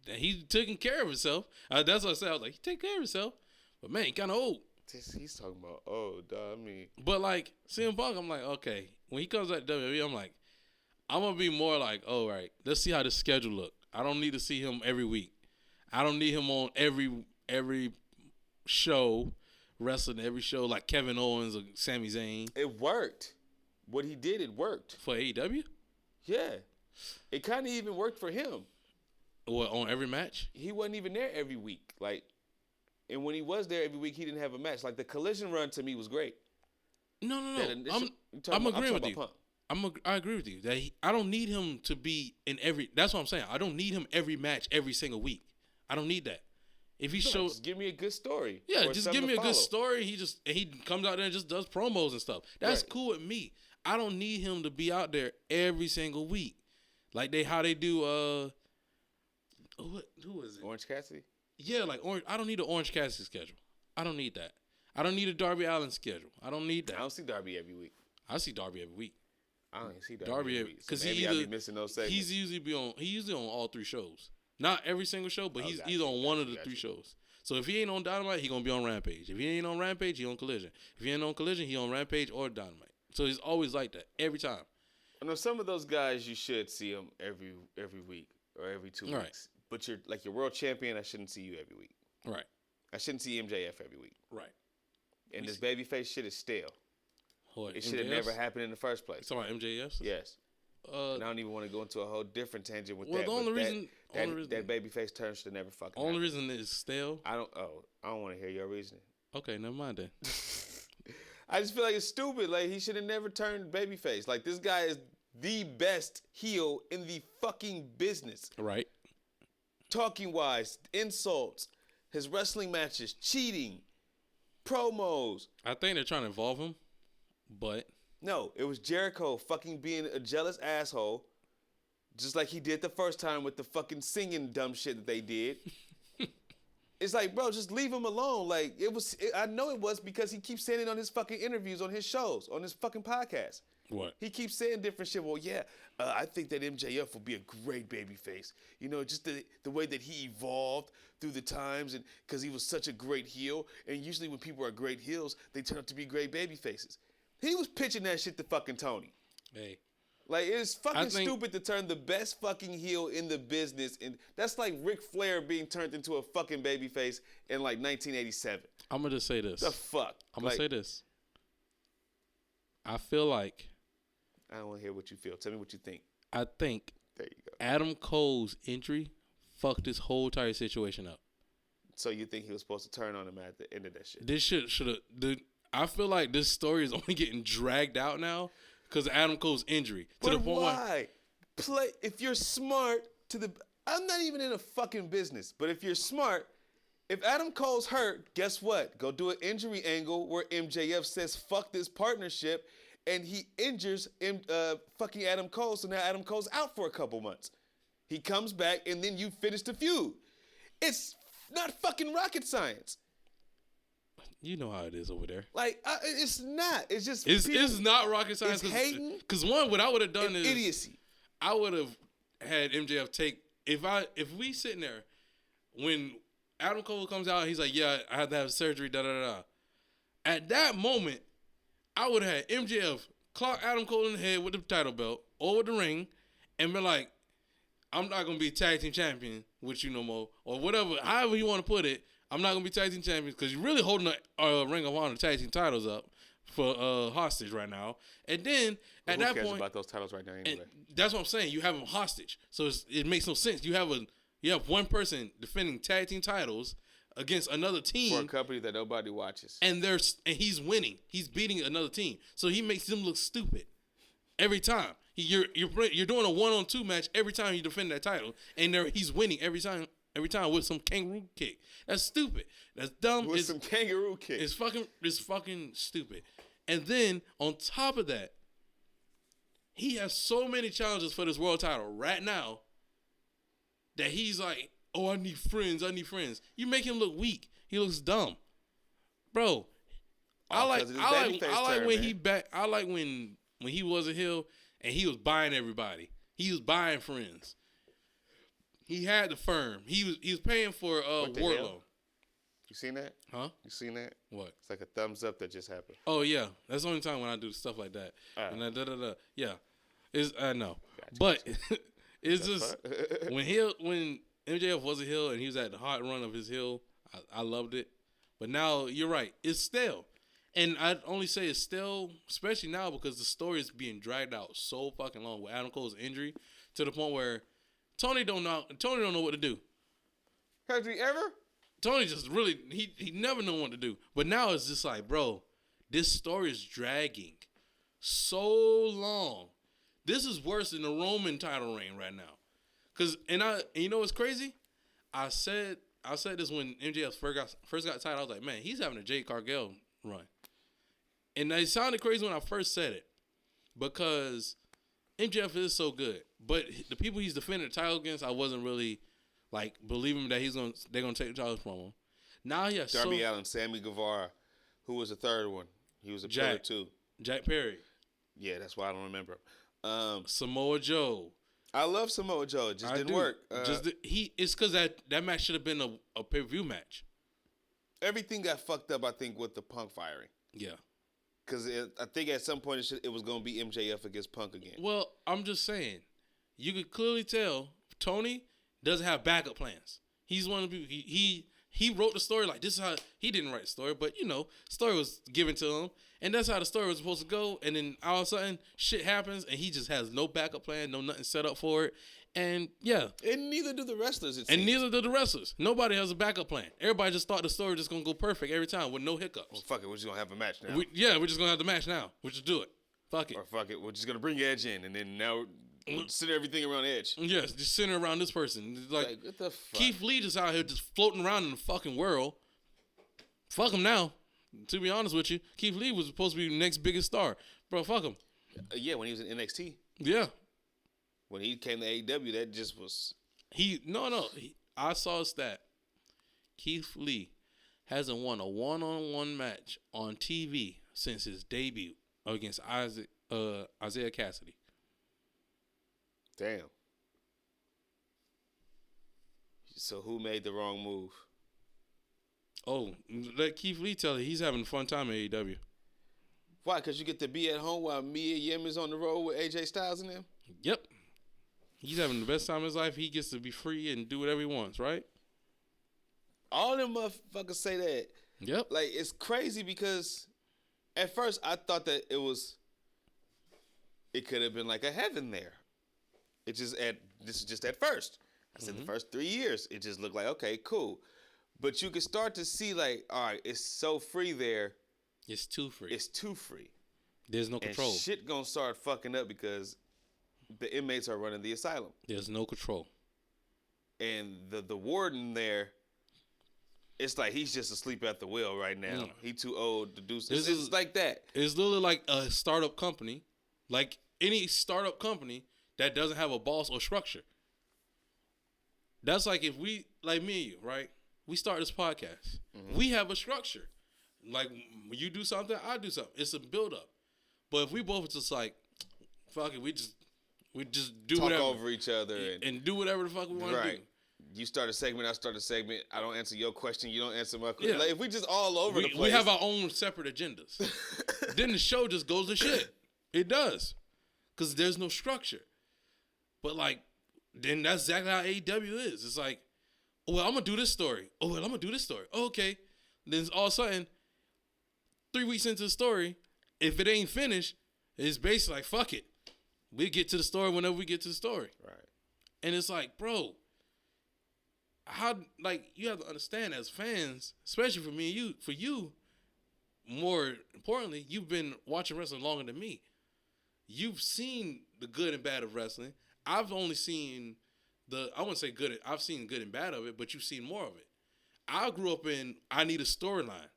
He's taking care of himself. That's what I said. I was like, he take care of himself. But man, he kind of old. He's talking about old, dog. I mean. But like, CM Punk, I'm like, okay. When he comes at WWE, I'm like, I'm going to be more like, all right, let's see how the schedule look. I don't need to see him every week. I don't need him on every show, wrestling every show like Kevin Owens or Sami Zayn. It worked. What he did, it worked. For AEW? Yeah. It kind of even worked for him. What, on every match? He wasn't even there every week. And when he was there every week, he didn't have a match. Like, the Collision run to me was great. No. I'm agreeing with you. Punk. I agree with you. That I don't need him to be in every. That's what I'm saying. I don't need him every match every single week. I don't need that. If he shows, just give me a good story. Yeah, just give me a good story. He comes out there and just does promos and stuff. That's cool with me. I don't need him to be out there every single week, like how they do. Who is it? Orange Cassidy. Yeah, like Orange. I don't need an Orange Cassidy schedule. I don't need that. I don't need a Darby Allin schedule. I don't need that. I don't see Darby every week. I see Darby every week. I don't even see Darby every week. Because maybe I be missing those segments. He's usually on all 3 shows. Not every single show, but he's either on one of the 3 shows. So if he ain't on Dynamite, he gonna be on Rampage. If he ain't on Rampage, he on Collision. If he ain't on Collision, he on Rampage or Dynamite. So he's always like that every time. I know some of those guys you should see them every week or every 2 Right. weeks. But you're like your world champion. I shouldn't see you every week. Right. I shouldn't see MJF every week. Right. And this babyface shit is stale. What, it should have never happened in the first place. Talking about MJF? Yes. And I don't even want to go into a whole different tangent with that. Well, the only reason that babyface turn should have never fucking. Only reason is stale. I don't want to hear your reasoning. Okay, never mind then. I just feel like it's stupid. Like, he should have never turned babyface. Like, this guy is the best heel in the fucking business. Right. Talking wise, insults, his wrestling matches, cheating, promos. I think they're trying to involve him, but no, it was Jericho fucking being a jealous asshole, just like he did the first time with the fucking singing dumb shit that they did. It's like, bro, just leave him alone. Like, I know it was because he keeps saying it on his fucking interviews, on his shows, on his fucking podcast. What? He keeps saying different shit. Well, yeah, I think that MJF will be a great babyface. You know, just the way that he evolved through the times, and because he was such a great heel. And usually when people are great heels, they turn out to be great babyfaces. He was pitching that shit to fucking Tony. Hey. Like, it's fucking stupid to turn the best fucking heel in the business. And that's like Ric Flair being turned into a fucking babyface in like 1987. I'm going to say this. The fuck? I'm going to say this. I feel like. I don't want to hear what you feel. Tell me what you think. I think. There you go. Adam Cole's injury fucked this whole entire situation up. So you think he was supposed to turn on him at the end of that shit? This shit should have. I feel like this story is only getting dragged out now. Because of Adam Cole's injury. But why? If you're smart I'm not even in a fucking business, but if you're smart, if Adam Cole's hurt, guess what? Go do an injury angle where MJF says, fuck this partnership, and he injures fucking Adam Cole, so now Adam Cole's out for a couple months. He comes back, and then you finish the feud. It's not fucking rocket science. You know how it is over there. Like, it's not. It's just it's not rocket science. It's hating. Because what I would have done is idiocy. I would have had MJF take if we sitting there when Adam Cole comes out, he's like, yeah, I had to have surgery. Da da da. At that moment, I would have had MJF clock Adam Cole in the head with the title belt over the ring, and be like, I'm not gonna be tag team champion with you no more, or whatever, however you want to put it. I'm not gonna be tag team champions because you're really holding the Ring of Honor tag team titles up for hostage right now. And then at that point, who cares about those titles right now anyway? That's what I'm saying. You have them hostage, so it makes no sense. You have one person defending tag team titles against another team for a company that nobody watches, and he's winning. He's beating another team, so he makes them look stupid every time. You're doing a 1-on-2 match every time you defend that title, and he's winning every time. Every time with some kangaroo kick. That's stupid. That's dumb. With some kangaroo kick. It's fucking stupid. And then on top of that, he has so many challenges for this world title right now that he's like, oh, I need friends. You make him look weak. He looks dumb. Bro, I like when he was a heel and he was buying everybody. He was buying friends. He had the firm. He was paying for Wardlow. You seen that? Huh? You seen that? What? It's like a thumbs up that just happened. Oh yeah, that's the only time when I do stuff like that. And yeah, I know, gotcha. But it's just when MJF was a heel and he was at the hot run of his heel, I loved it. But now you're right, it's stale, and I'd only say it's stale, especially now because the story is being dragged out so fucking long with Adam Cole's injury to the point where. Tony don't know what to do. Has he ever? Tony just really he never know what to do. But now it's just like, bro, this story is dragging so long. This is worse than the Roman title reign right now. And you know what's crazy? I said this when MJF first got title. I was like, man, he's having a Jade Cargill run. And it sounded crazy when I first said it because MJF is so good. But the people he's defending the title against, I wasn't really like believing that they're gonna take the titles from him. Now he has Darby Allin, Sammy Guevara, who was the third one? He was a pillar too. Jack Perry. Yeah, that's why I don't remember. Samoa Joe. I love Samoa Joe. It just didn't work. It's because that match should have been a pay-per-view match. Everything got fucked up, I think, with the Punk firing. Yeah. Because I think at some point it was going to be MJF against Punk again. Well, I'm just saying. You could clearly tell Tony doesn't have backup plans. He's one of the people. He wrote the story like this is how he didn't write the story, but story was given to him, and that's how the story was supposed to go. And then all of a sudden, shit happens, and he just has no backup plan, nothing set up for it. And yeah, and neither do the wrestlers. Neither do the wrestlers. Nobody has a backup plan. Everybody just thought the story was just gonna go perfect every time with no hiccups. Well, fuck it, we're just gonna have a match now. We're just gonna have the match now. We'll just do it. Fuck it. Or fuck it, we're just gonna bring Edge in, and then now. Center everything around Edge. Yes, just center around this person. Like what the fuck? Keith Lee just out here just floating around in the fucking world. Fuck him now. To be honest with you, Keith Lee was supposed to be the next biggest star. Bro, fuck him. Yeah, when he was in NXT. Yeah. When he came to AEW, that just was... I saw a stat. Keith Lee hasn't won a one-on-one match on TV since his debut against Isaiah Cassidy. Damn. So who made the wrong move? Oh, let Keith Lee tell you he's having a fun time at AEW. Why? Because you get to be at home while Mia Yim is on the road with AJ Styles and them? Yep. He's having the best time of his life. He gets to be free and do whatever he wants, right? All them motherfuckers say that. Yep. Like, it's crazy because at first I thought that it could have been like a heaven there. This is just at first. I said the first 3 years, it just looked like, okay, cool. But you can start to see like, all right, it's so free there. It's too free. It's too free. There's no control. And shit gonna start fucking up because the inmates are running the asylum. There's no control. And the warden there, it's like he's just asleep at the wheel right now. He too old to do something. It's like that. It's literally like a startup company. Like any startup company that doesn't have a boss or structure. That's like if we, like me and you, right? We start this podcast. We have a structure. Like when you do something, I do something. It's a build-up. But if we both just like, fuck it, we just do Talk whatever. over each other. And do whatever the fuck we want to do. You start a segment, I start a segment. I don't answer your question, you don't answer my question. Yeah. Like, if we just all over the place. We have our own separate agendas. Then the show just goes to shit. It does. Because there's no structure. But like, then that's exactly how AEW is. It's like, oh, well, I'm going to do this story. Oh, well, I'm going to do this story. Oh, okay. Then all of a sudden, 3 weeks into the story, if it ain't finished, it's basically like, fuck it. We get to the story whenever we get to the story. Right. And it's like, bro, how, like, you have to understand as fans, especially for me and you, for you, more importantly, you've been watching wrestling longer than me. You've seen the good and bad of wrestling. I've only seen I wouldn't say good, I've seen good and bad of it, but you've seen more of it. I grew up I need a storyline.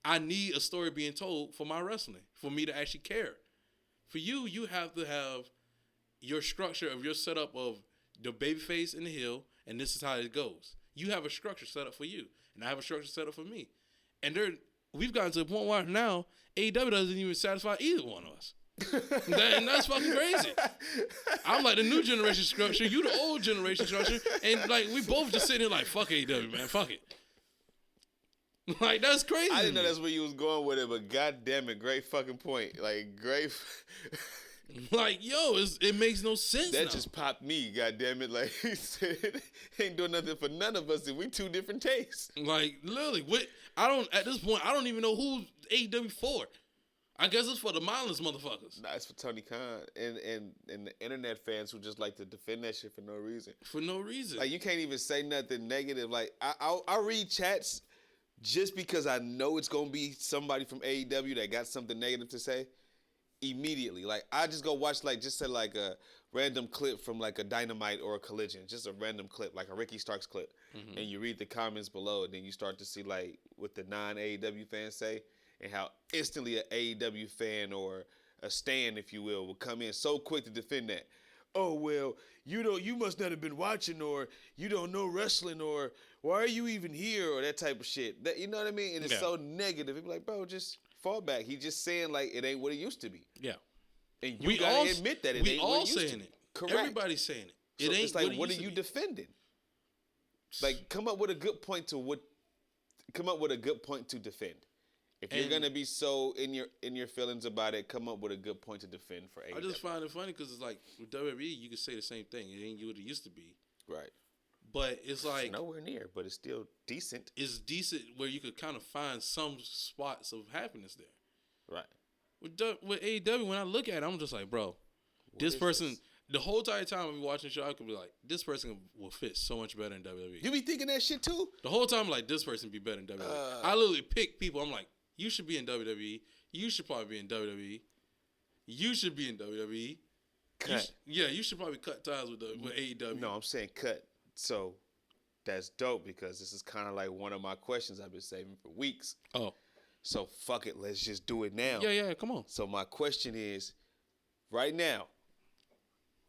I need a story being told for my wrestling, for me to actually care. For you, you have to have your structure of your setup of the babyface and the heel, and this is how it goes. You have a structure set up for you, and I have a structure set up for me. And we've gotten to the point where now AEW doesn't even satisfy either one of us. And that's fucking crazy. I'm like the new generation structure, you the old generation structure, and like we both just sitting here like, fuck AEW, man, fuck it. Like, that's crazy. I didn't know that's where you was going with it, but god damn it, great fucking point. Like, great. Like, yo, it makes no sense. That now. just popped me, god damn it. Like, he said, ain't doing nothing for none of us, and we two different tastes. Like, literally, at this point, I don't even know who AEW for. I guess it's for the mindless motherfuckers. Nah, it's for Tony Khan and the internet fans who just like to defend that shit for no reason. For no reason. Like, you can't even say nothing negative. Like, I'll read chats just because I know it's going to be somebody from AEW that got something negative to say immediately. Like, I just go watch, like, just say, like, a random clip from, like, a Dynamite or a Collision. Just a random clip, like a Ricky Starks clip. Mm-hmm. And you read the comments below, and then you start to see, like, what the non-AEW fans say and how instantly an AEW fan or a stan, if you will come in so quick to defend that. Oh, well, you must not have been watching, or you don't know wrestling, or why are you even here, or that type of shit. That, you know what I mean? And it's so negative. It's like, bro, just fall back. He's just saying, like, it ain't what it used to be. Yeah. And you gotta admit that it ain't what it used to be. We all saying it. Correct. Everybody's saying it. It ain't. It's like, what are you defending? Like, come up with a good point to defend. If you're gonna be so in your feelings about it, come up with a good point to defend for AEW. I just find it funny because it's like with WWE, you can say the same thing. It ain't what it used to be, right? But it's like it's nowhere near, but it's still decent. It's decent where you could kind of find some spots of happiness there, right? With AEW, when I look at it, I'm just like, bro, this person. The whole entire time I be watching the show, I could be like, this person will fit so much better in WWE. You be thinking that shit too? The whole time, like, this person be better in WWE. I literally pick people. I'm like, you should be in WWE. You should probably be in WWE. You should be in WWE. Cut. You should probably cut ties with AEW. No, I'm saying cut. So that's dope because this is kind of like one of my questions I've been saving for weeks. Oh. So fuck it. Let's just do it now. Yeah, come on. So my question is, right now,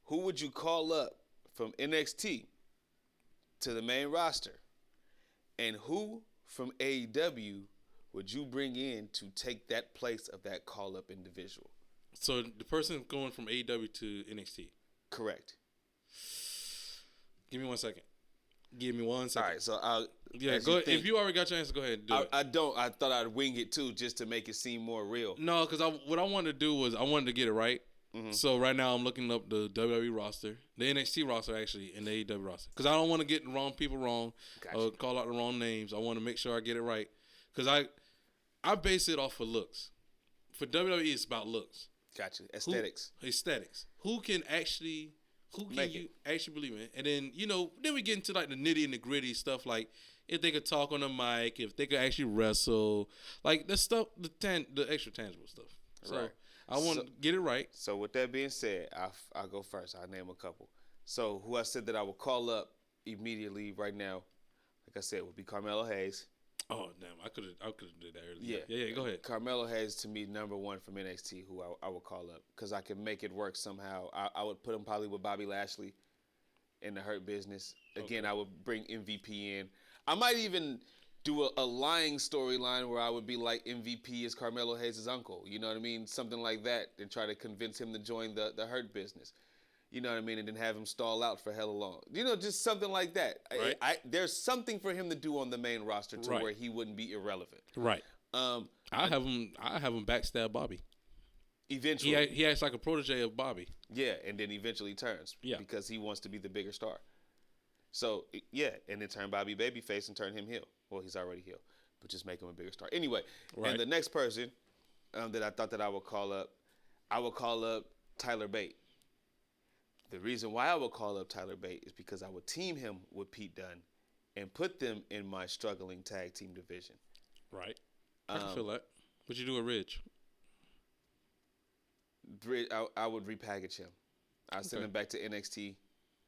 who would you call up from NXT to the main roster And who from AEW would you bring in to take that place of that call-up individual? So the person going from AEW to NXT. Correct. Give me 1 second. All right, so I'll... Yeah, go ahead. If you already got your answer, go ahead and do it. I don't. I thought I'd wing it, too, just to make it seem more real. No, because what I wanted to do was I wanted to get it right. Mm-hmm. So right now I'm looking up the WWE roster, the NXT roster actually, and the AEW roster. Because I don't want to get the wrong people wrong, gotcha. Call out the wrong names. I want to make sure I get it right. Because I base it off of looks. For WWE, it's about looks. Gotcha. Aesthetics. Who can you actually believe in? And then, then we get into like the nitty and the gritty stuff, like if they could talk on the mic, if they could actually wrestle, like the stuff, the extra tangible stuff. So right. I want to get it right. So with that being said, I'll go first. I'll name a couple. So who I said that I would call up immediately right now, like I said, would be Carmelo Hayes. Oh damn! I could have did that earlier. Yeah. Go ahead. Carmelo Hayes to me #1 from NXT, who I would call up because I can make it work somehow. I would put him probably with Bobby Lashley in the Hurt Business. Again, I would bring MVP in. I might even do a lying storyline where I would be like MVP is Carmelo Hayes' uncle. You know what I mean? Something like that, and try to convince him to join the Hurt Business. You know what I mean? And then have him stall out for hella long. Just something like that. Right. There's something for him to do on the main roster to where he wouldn't be irrelevant. Right. I have him backstab Bobby. Eventually. He acts like a protege of Bobby. Yeah, and then eventually turns. Yeah. Because he wants to be the bigger star. So, yeah, and then turn Bobby babyface and turn him heel. Well, he's already heel, but just make him a bigger star. Anyway, and the next person that I thought that I would call up Tyler Bate. The reason why I would call up Tyler Bate is because I would team him with Pete Dunne and put them in my struggling tag team division. Right. I can feel that. What'd you do with Ridge? I would repackage him. I'll send him back to NXT,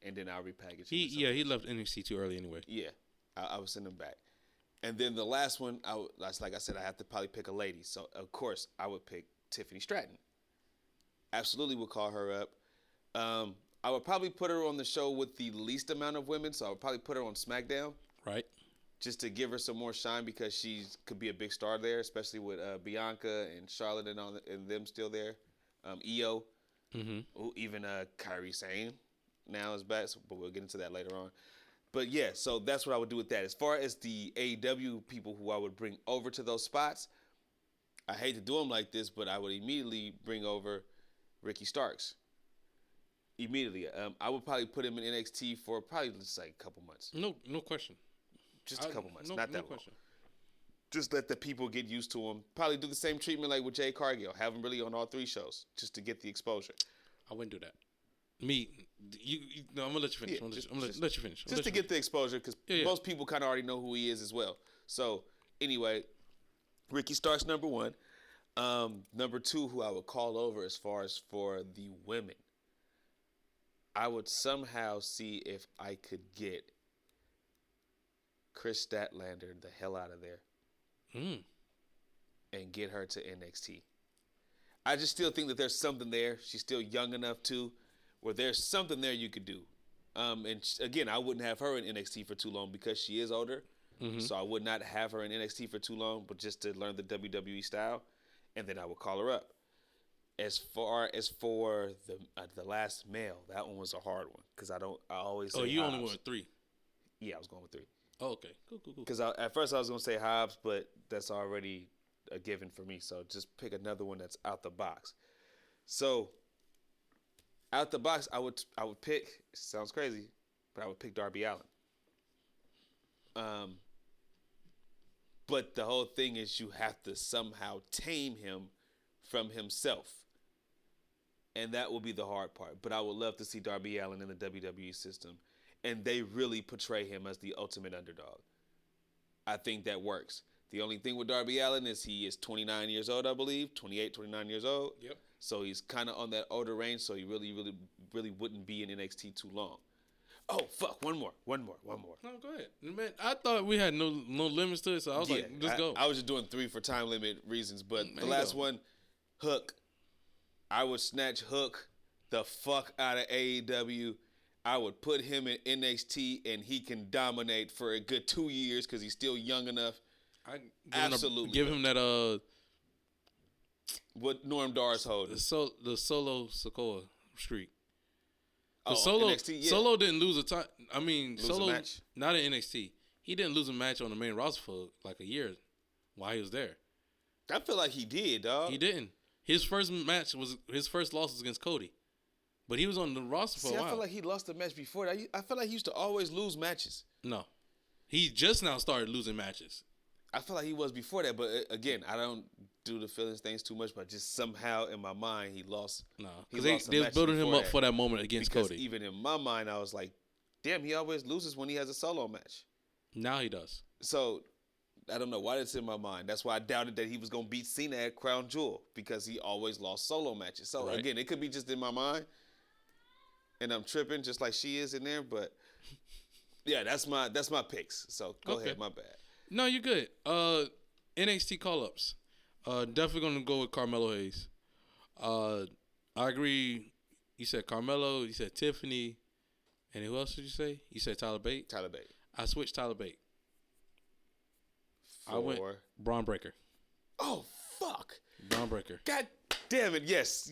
and then I'll repackage him. He left NXT too early anyway. Yeah, I would send him back. And then the last one, like I said, I have to probably pick a lady. So, of course, I would pick Tiffany Stratton. Absolutely would call her up. I would probably put her on the show with the least amount of women, so I would probably put her on SmackDown. Right. Just to give her some more shine because she could be a big star there, especially with Bianca and Charlotte and them still there. Io. Mm-hmm. Even Kairi Sane now is back, but we'll get into that later on. But yeah, so that's what I would do with that. As far as the AEW people who I would bring over to those spots, I hate to do them like this, but I would immediately bring over Ricky Starks. Immediately. I would probably put him in NXT for probably just like a couple months. No question. Just a couple months, not that long. Question. Just let the people get used to him. Probably do the same treatment like with Jay Cargill. Have him really on all 3 shows just to get the exposure. I wouldn't do that. I'm gonna let you finish. Yeah, I'm gonna let you finish. Just to get the exposure, because most people kind of already know who he is as well. So anyway, Ricky Starks #1. #2, who I would call over as far as for the women. I would somehow see if I could get Chris Statlander the hell out of there and get her to NXT. I just still think that there's something there. She's still young enough too, where there's something there you could do. And again, I wouldn't have her in NXT for too long because she is older. Mm-hmm. So I would not have her in NXT for too long, but just to learn the WWE style, and then I would call her up. As far as for the last male, that one was a hard one because I always say you Hobbs. only went with 3. Yeah, I was going with 3. Oh, okay. Cool. Because at first I was going to say Hobbs, but that's already a given for me. So just pick another one that's out the box. So out the box, I would pick. It sounds crazy, but I would pick Darby Allin. But the whole thing is you have to somehow tame him from himself. And that will be the hard part. But I would love to see Darby Allin in the WWE system. And they really portray him as the ultimate underdog. I think that works. The only thing with Darby Allin is he is 29 years old, I believe. 28, 29 years old. Yep. So he's kind of on that older range, so he really wouldn't be in NXT too long. Oh, fuck. One more. No, go ahead. Man, I thought we had no limits to it, so I was like, let's go. I was just doing 3 for time limit reasons, but the last one, Hook. I would snatch Hook the fuck out of AEW. I would put him in NXT and he can dominate for a good 2 years because he's still young enough. Absolutely. Give him that what Norm Dar's holding. The Solo Sikoa streak. NXT, yeah. Solo didn't lose a time. I mean, Lose Solo a match? Not in NXT. He didn't lose a match on the main roster for like a year while he was there. I feel like he did, dog. He didn't. His first loss was against Cody, but he was on the roster for a while. I feel like he lost a match before. I feel like he used to always lose matches. No, he just now started losing matches. I feel like he was before that, but again, I don't do the feelings things too much, but just somehow in my mind he lost. No, because they was building him up for that moment against because Cody. Even in my mind, I was like, damn, he always loses when he has a solo match. Now he does. So I don't know why that's in my mind. That's why I doubted that he was gonna beat Cena at Crown Jewel because he always lost solo matches. So again, it could be just in my mind, and I'm tripping just like she is in there. But yeah, that's my picks. So go ahead, my bad. No, you're good. NXT call-ups. Definitely going to go with Carmelo Hayes. I agree. You said Carmelo. You said Tiffany. And who else did you say? You said Tyler Bate? Tyler Bate. I switched Tyler Bate. I went Braun Breaker. Oh, fuck. Braun Breaker. God damn it. Yes.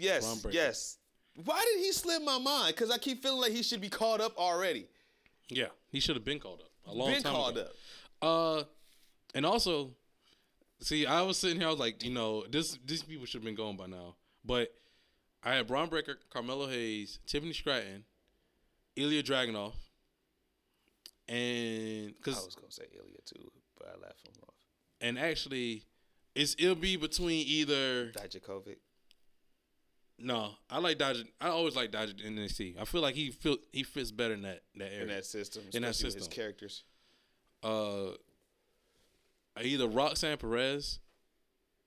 Why did he slip my mind? Because I keep feeling like he should be called up already. Yeah, he should have been called up a long time ago. Up. And also, see, I was sitting here, I was like, these people should have been going by now. But I had Braun Breaker, Carmelo Hayes, Tiffany Stratton, Ilya Dragunov, and I was gonna say Ilya too, but I laughed him off. And actually, it'll be between either Dijakovic. No, I always like Dodger in NXT. I feel like he fits better in that area. In that system. His characters. Either Roxanne Perez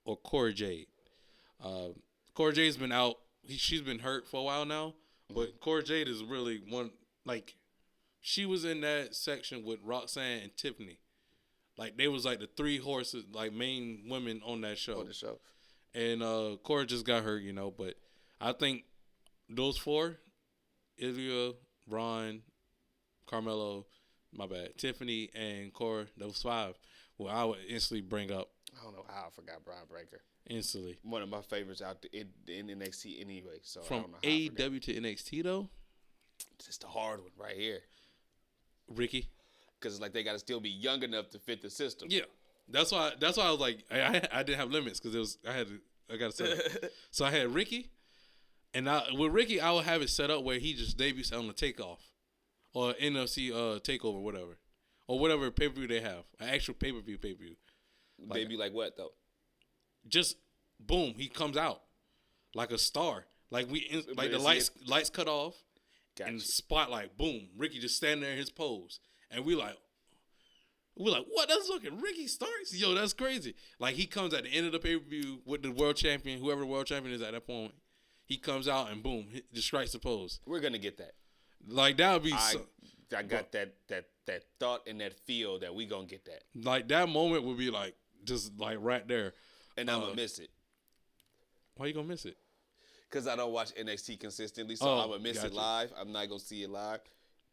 or Cora Jade. Cora Jade's been out. She's been hurt for a while now. But Cora Jade is really one, like, she was in that section with Roxanne and Tiffany. Like, they was like the three horses, like, main women on that show. On the show. And Cora just got hurt, but I think those four, Ilya, Braun, Carmelo, Tiffany, and Cora, those five, well, I would instantly bring up. I don't know how I forgot Braun Breaker. Instantly. One of my favorites out in NXT anyway. So from I don't know how AEW to NXT, though? It's the hard one right here. Ricky. Because it's like they got to still be young enough to fit the system. Yeah. That's why I was like, I didn't have limits because I got to set up. So I had Ricky. And with Ricky, I would have it set up where he just debuts on the takeoff or NFC takeover, whatever. Or whatever pay-per-view they have. An actual pay-per-view. Debut like what, though? Just, boom, he comes out like a star. Like the lights cut off and the spotlight, boom. Ricky just standing there in his pose. And we're like, what? That's fucking Ricky Starks? Yo, that's crazy. Like, he comes at the end of the pay-per-view with the world champion, whoever the world champion is at that point. He comes out and boom, just strikes the pose. We're gonna get that. Like, that would be. I got that thought and that feel that we gonna get that. Like, that moment would be like just like right there. And I'm gonna miss it. Why you gonna miss it? Because I don't watch NXT consistently, so I'm gonna miss it live. I'm not gonna see it live.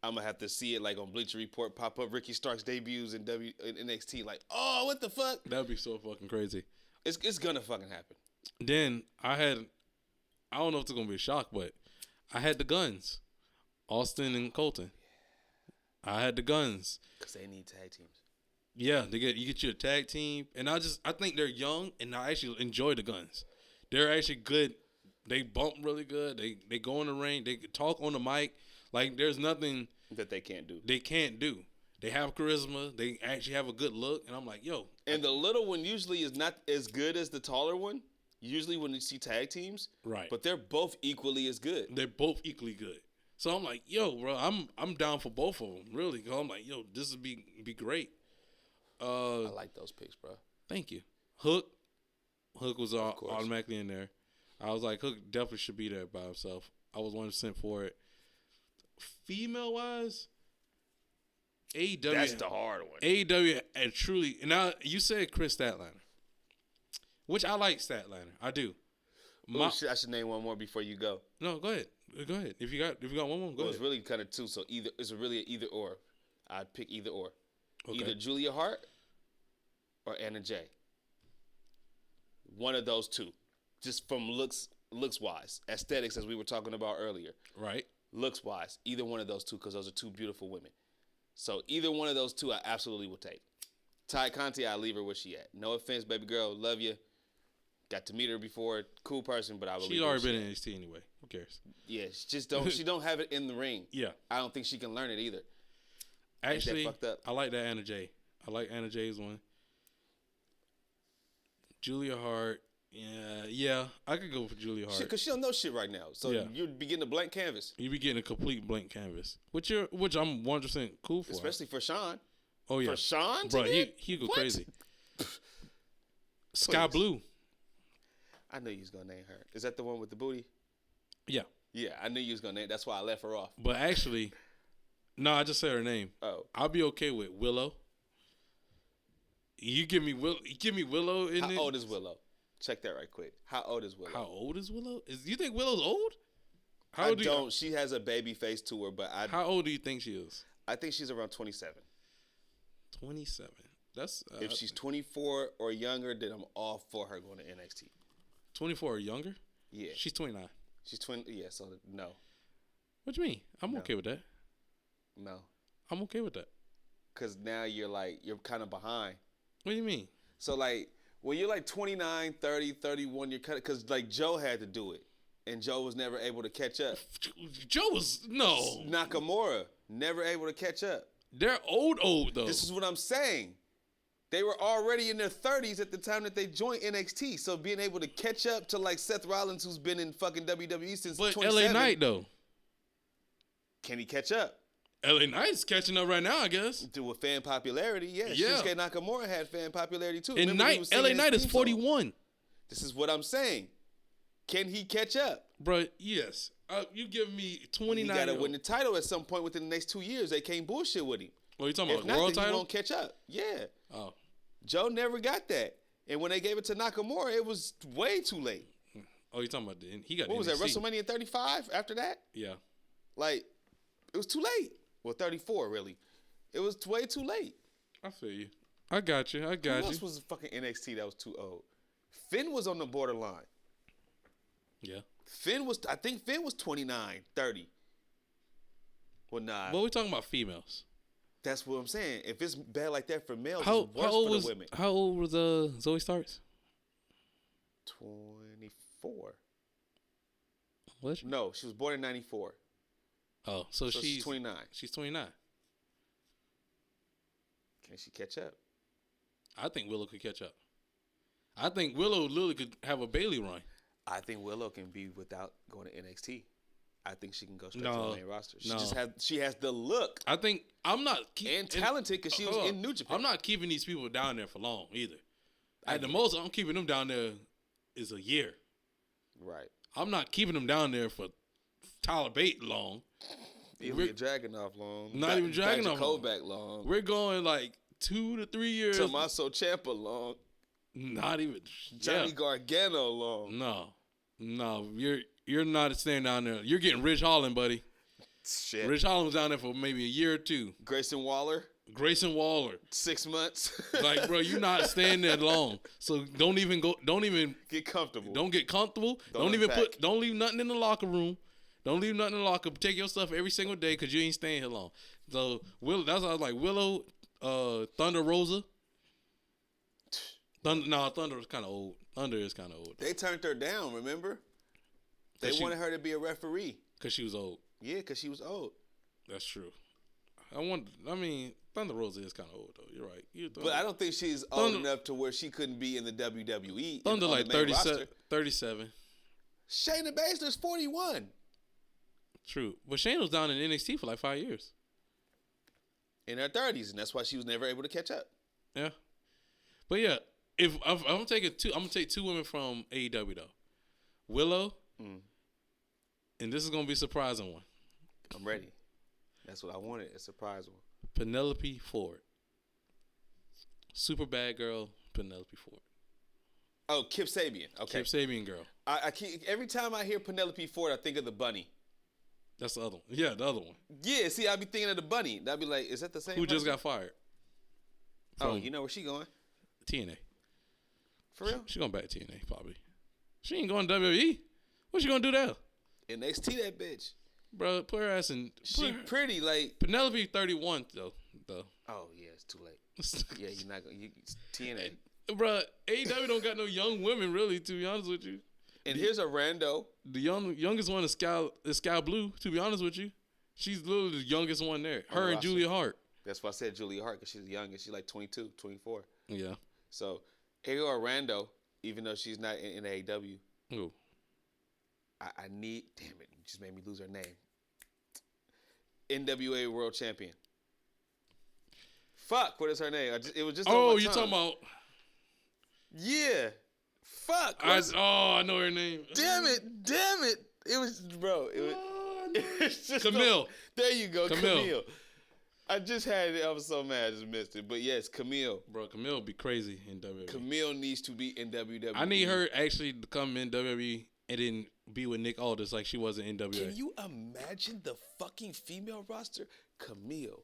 I'm gonna have to see it like on Bleacher Report pop up. Ricky Starks debuts in NXT. Like, oh, what the fuck? That'd be so fucking crazy. It's gonna fucking happen. Then I don't know if it's gonna be a shock, but I had the Guns, Austin and Colton. I had the Guns because they need tag teams. Yeah, you get you a tag team, and I think they're young, and I actually enjoy the Guns. They're actually good. They bump really good. They go in the ring. They talk on the mic. Like, there's nothing that they can't do. They have charisma. They actually have a good look, and I'm like, yo. And the little one usually is not as good as the taller one. Usually when you see tag teams, right? But they're both equally as good. They're both equally good. So I'm like, yo, bro, I'm down for both of them, really. Cause I'm like, yo, this would be great. I like those picks, bro. Thank you. Hook was automatically in there. I was like, Hook definitely should be there by himself. I was 100% for it. Female wise, AEW. That's the hard one. AEW and truly. Now you said Chris Statlander, which I like Statlander. I do. I should name one more before you go. No, go ahead. Go ahead. If you got one more, go ahead. It's really kind of two. So it's really an either or. I'd pick either or. Okay. Either Julia Hart or Anna Jay. One of those two. Just from looks wise. Aesthetics, as we were talking about earlier. Right. Looks wise. Either one of those two, because those are two beautiful women. So either one of those two I absolutely would take. Ty Conti, I leave her where she at. No offense, baby girl. Love you. Got to meet her before. Cool person, but I will. She's already been in NXT anyway. Who cares? Yeah, she don't have it in the ring. Yeah. I don't think she can learn it either. Actually, fucked up? I like that Anna Jay. I like Anna Jay's one. Julia Hart. Yeah, I could go for Julia Hart. Because she don't know shit right now. So you'd be getting a blank canvas. You'd be getting a complete blank canvas, which I'm 100% cool for. Especially for Sean. Oh, yeah. For Sean? Bro, he go crazy. Sky Blue. I knew you was going to name her. Is that the one with the booty? Yeah. Yeah, I knew you was going to name. That's why I left her off. But actually, no, I just said her name. Oh. I'll be okay with Willow. You give me Willow in it. How old is Willow? Check that right quick. How old is Willow? How old is Willow? You think Willow's old? I don't. She has a baby face to her, but How old do you think she is? I think she's around 27. 27. That's if she's 24 or younger, then I'm all for her going to NXT. 24 or younger? Yeah. She's 29. She's 20. Yeah. So no. What do you mean? I'm okay with that. No. I'm okay with that. Cause now you're kind of behind. What do you mean? So like when you're like 29, 30, 31, you're kind of, cause like Joe had to do it, and Joe was never able to catch up. Joe was no. Nakamura never able to catch up. They're old though. This is what I'm saying. They were already in their 30s at the time that they joined NXT. So being able to catch up to like Seth Rollins, who's been in fucking WWE since 27. LA Knight though. Can he catch up? LA Knight's catching up right now, I guess. With fan popularity, yeah. Shinsuke Nakamura had fan popularity too. And LA Knight is 41. This is what I'm saying. Can he catch up? Bro, yes. You give me 29. He got to win the title at some point within the next 2 years. They can't bullshit with him. Oh, you talking about not, world then title? He won't catch up. Yeah. Oh. Joe never got that. And when they gave it to Nakamura, it was way too late. Oh, you talking about he got what was that, WrestleMania 35 after that? Yeah. Like, it was too late. Well, 34, really. It was way too late. I feel you. I got you. Who else was fucking NXT that was too old? Finn was on the borderline. Yeah. I think Finn was 29, 30. Well, nah. Well, we're talking about females. That's what I'm saying. If it's bad like that for males, it's worse for the women. How old was Zoe Starks? 24. What? No, she was born in 94. Oh, so she's 29. She's 29. Can she catch up? I think Willow could catch up. I think Willow literally could have a Bailey run. I think Willow can be without going to NXT. I think she can go straight to the main roster. She has the look. I think I'm not and talented because she was in New Japan. I'm not keeping these people down there for long either. At the most, I'm keeping them down there is a year. Right. I'm not keeping them down there for Tyler Bate long. Ilya Dragunov long. Not even Dragunov long. We're going like 2 to 3 years. Tommaso Ciampa long. Not even. Johnny Gargano long. No. You're not staying down there. You're getting Rich Holland, buddy. Shit. Rich Holland was down there for maybe a year or two. Grayson Waller. 6 months. Like, bro, you're not staying there long. So don't even get comfortable. Don't get comfortable. Don't leave nothing in the locker room. Don't leave nothing in the locker. Take your stuff every single day because you ain't staying here long. So that's why I was like Willow, Thunder Rosa. Thunder is kind of old. Thunder is kind of old. They turned her down, remember? They wanted her to be a referee. Because she was old. Yeah, because she was old. That's true. Thunder Rosa is kind of old, though. You're right. But I don't think she's old enough to where she couldn't be in the WWE. Thunder like 37. Shayna Baszler's 41. True. But Shayna was down in NXT for like 5 years. In her 30s, and that's why she was never able to catch up. Yeah. But yeah, if I'm gonna take two women from AEW though. Willow, and this is gonna be a surprising one. I'm ready. That's what I wanted, a surprise one. Penelope Ford. Super bad girl, Penelope Ford. Oh, Kip Sabian. Okay. Kip Sabian girl. I keep, every time I hear Penelope Ford, I think of the bunny. That's the other one. Yeah, the other one. Yeah, see, I be thinking of the bunny. I'd be like, is that the same? Who just got fired? Oh, you know where she going? TNA. For real? She going back to TNA probably. She ain't going to WWE. What she gonna do there? NXT that bitch. Bro, put her ass in. She pretty like Penelope 31 though. Oh yeah, it's too late. Yeah, you're not gonna TNA. Bro, AEW don't got no young women really. To be honest with you. And here's a rando. The youngest one is Sky Blue. To be honest with you, she's literally the youngest one there. Her and Julia Hart. That's why I said Julia Hart because she's the youngest. She's like 22, 24. Yeah. So here go a rando, even though she's not in AEW. Who? I need. Damn it! You just made me lose her name. NWA World Champion. Fuck! What is her name? It was just. Oh, you talking about? Yeah. Fuck. I know her name. Damn it! It was, bro. It's just Camille. There you go, Camille. I just had it. I was so mad I just missed it. But yes, Camille. Bro, Camille be crazy in WWE. Camille needs to be in WWE. I need her actually to come in WWE and then be with Nick Aldis like she was in NWA. Can you imagine the fucking female roster? Camille.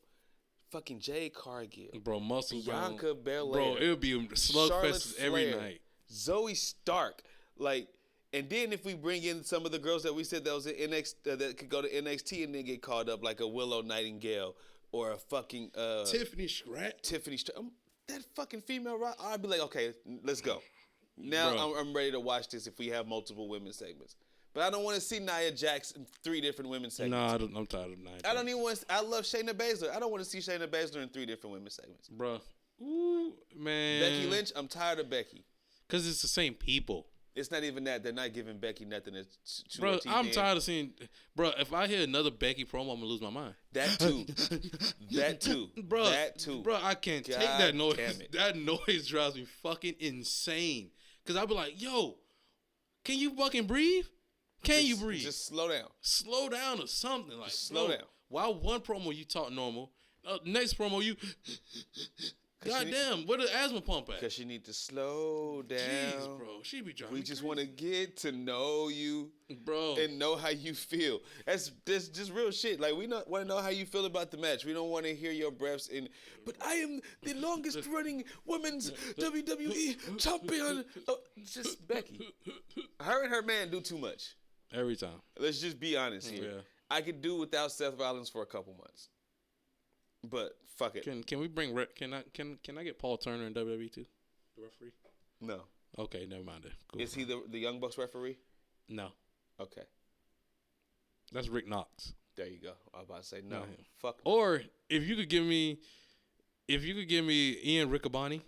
Fucking Jade Cargill. Bro, muscles. Bianca Belair. Bro, it would be slugfest every night. Zoe Stark. Like, and then if we bring in some of the girls that we said that was in NXT, that could go to NXT and then get called up, like a Willow Nightingale or a fucking Tiffany Stratton. That fucking female roster. I'd be like, okay, let's go. Now I'm ready to watch this if we have multiple women segments. But I don't want to see Nia Jax in 3 different women segments. No, I'm tired of Nia Jax. I don't even want. I love Shayna Baszler. I don't want to see Shayna Baszler in 3 different women segments. Bro, ooh man. Becky Lynch. I'm tired of Becky. Cause it's the same people. It's not even that. They're not giving Becky nothing to bro, I'm tired of seeing. Bro, if I hear another Becky promo, I'm gonna lose my mind. That too. That too. Bro, that too. Bro, I can't take that noise. That noise drives me fucking insane. Cause I'll be like, yo, can you fucking breathe? Can you breathe? Just slow down. Slow down or something. Like just slow down. While one promo you talk normal, next promo you. Goddamn, where the asthma pump at? Because she need to slow down. Jeez, bro, she be driving. We just want to get to know you, bro, and know how you feel. That's just real shit. Like we want to know how you feel about the match. We don't want to hear your breaths in. But I am the longest running women's WWE champion. Oh, just Becky. Her and her man do too much. Every time. Let's just be honest here. Yeah. I could do without Seth Rollins for a couple months. But fuck it. Can we bring can I get Paul Turner in WWE too? The referee? No. Okay, never mind it. Cool. Is he the Young Bucks referee? No. Okay. That's Rick Knox. There you go. I was about to say no. Fuck. Or if you could give me Ian Riccaboni,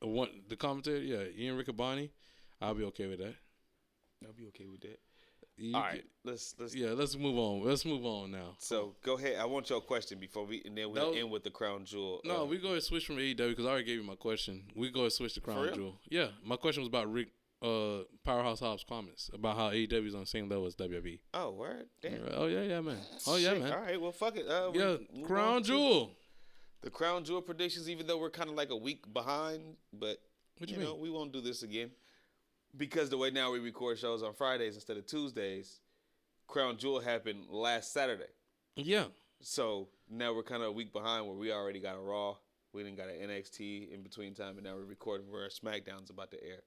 the commentator, Ian Riccaboni, I'll be okay with that. I'll be okay with that. All right, let's move on. Let's move on now. So go ahead. I want your question before we end with the crown jewel. No, we go ahead and switch from AEW because I already gave you my question. We go ahead and switch to crown jewel. Yeah, my question was about Rick Powerhouse Hobbs' comments about how AEW is on the same level as WWE. Oh, word. Damn. Oh yeah, man. Oh yeah, man. All right, well, fuck it. Crown jewel. The crown jewel predictions. Even though we're kind of like a week behind, but you know we won't do this again. Because the way now we record shows on Fridays instead of Tuesdays, Crown Jewel happened last Saturday. Yeah. So now we're kind of a week behind where we already got a Raw. We didn't got an NXT in between time, and now we're recording where our SmackDown's about to air.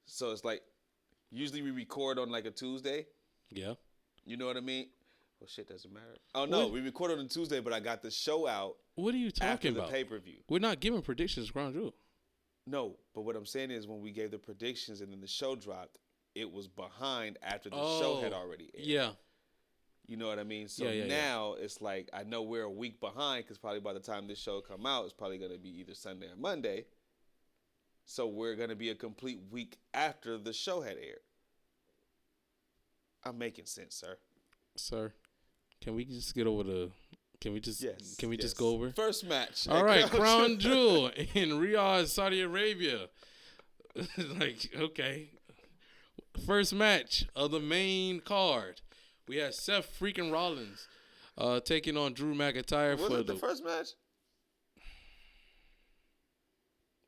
So it's like, usually we record on like a Tuesday. Yeah. You know what I mean? Well, shit doesn't matter. Oh, no, we recorded on a Tuesday, but I got the show out. What are you talking about? After the pay-per-view. We're not giving predictions to Crown Jewel. No, but what I'm saying is when we gave the predictions and then the show dropped, it was behind after the show had already aired. Yeah. You know what I mean? So now it's like I know we're a week behind because probably by the time this show come out, it's probably going to be either Sunday or Monday. So we're going to be a complete week after the show had aired. I'm making sense, sir. Sir, can we just get over the... Can we just go over first match? All right, Crown Jewel in Riyadh, Saudi Arabia. Like, okay, first match of the main card. We had Seth freaking Rollins taking on Drew McIntyre for the first match.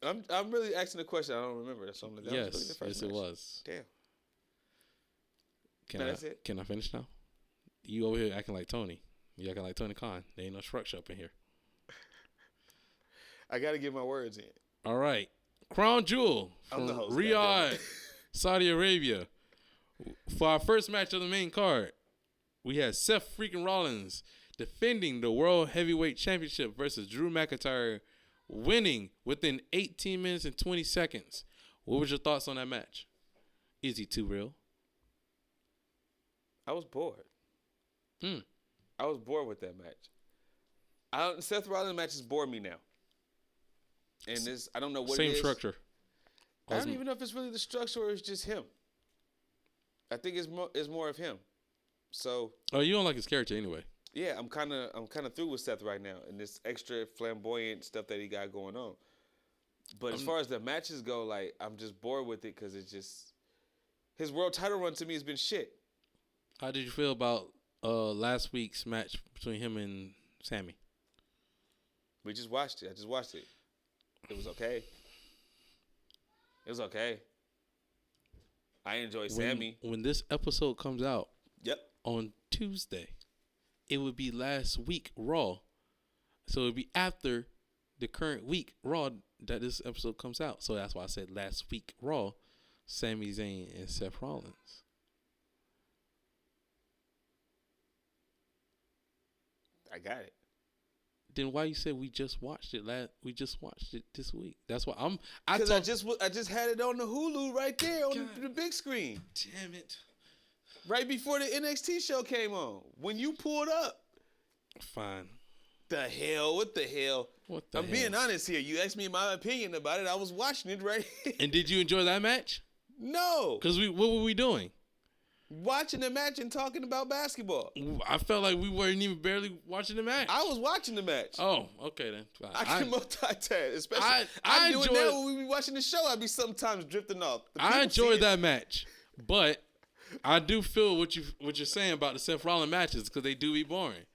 I'm really asking the question. I don't remember. That's something. Yes, it was. Damn. Can I finish now? You over here acting like Tony. You acting like Tony Khan. There ain't no structure up in here. I got to get my words in. All right. Crown Jewel from Riyadh, Saudi Arabia. For our first match of the main card, we had Seth freaking Rollins defending the World Heavyweight Championship versus Drew McIntyre, winning within 18 minutes and 20 seconds. What was your thoughts on that match? Is he too real? I was bored. I was bored with that match. Seth Rollins matches bore me now. And this, I don't know what it is. Same structure. I don't even know if it's really the structure or it's just him. I think it's more of him. So. Oh, you don't like his character anyway. Yeah, I'm kind of through with Seth right now and this extra flamboyant stuff that he got going on. But as far as the matches go, like I'm just bored with it because it's just his world title run to me has been shit. How did you feel about last week's match between him and Sammy? We just watched it. I just watched it. It was okay. It was okay. I enjoy Sammy. When this episode comes out, yep, on Tuesday, it would be last week Raw. So it would be after the current week Raw that this episode comes out. So that's why I said last week Raw, Sami Zayn and Seth Rollins. I got it. Then why you said we just watched it we just watched it this week? That's why I just had it on the Hulu right there on the big screen. Damn it! Right before the NXT show came on, when you pulled up. Fine. The hell? What the hell? I'm being honest here. You asked me my opinion about it. I was watching it right here. And did you enjoy that match? No. Because what were we doing? Watching the match and talking about basketball. I felt like we weren't even barely watching the match. I was watching the match. Oh, okay then. I can multitask, especially I do it now when we be watching the show. I'd be sometimes drifting off. I enjoyed that match, but I do feel what you're saying about the Seth Rollins matches because they do be boring.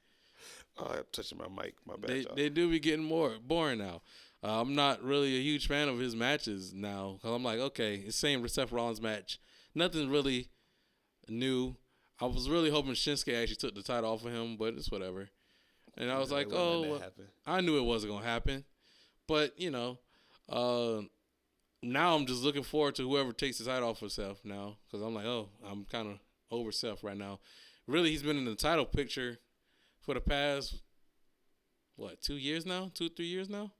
Oh, I'm touching my mic. My bad. They do be getting more boring now. I'm not really a huge fan of his matches now because I'm like, okay, it's same with Seth Rollins match. Nothing really new. I was really hoping Shinsuke actually took the title off of him, but it's whatever. And I was like, oh, I knew it wasn't going to happen. But, now I'm just looking forward to whoever takes the title off of Seth now because I'm like, oh, I'm kind of over Seth right now. Really, he's been in the title picture for the past, 2 years now? 2-3 years now?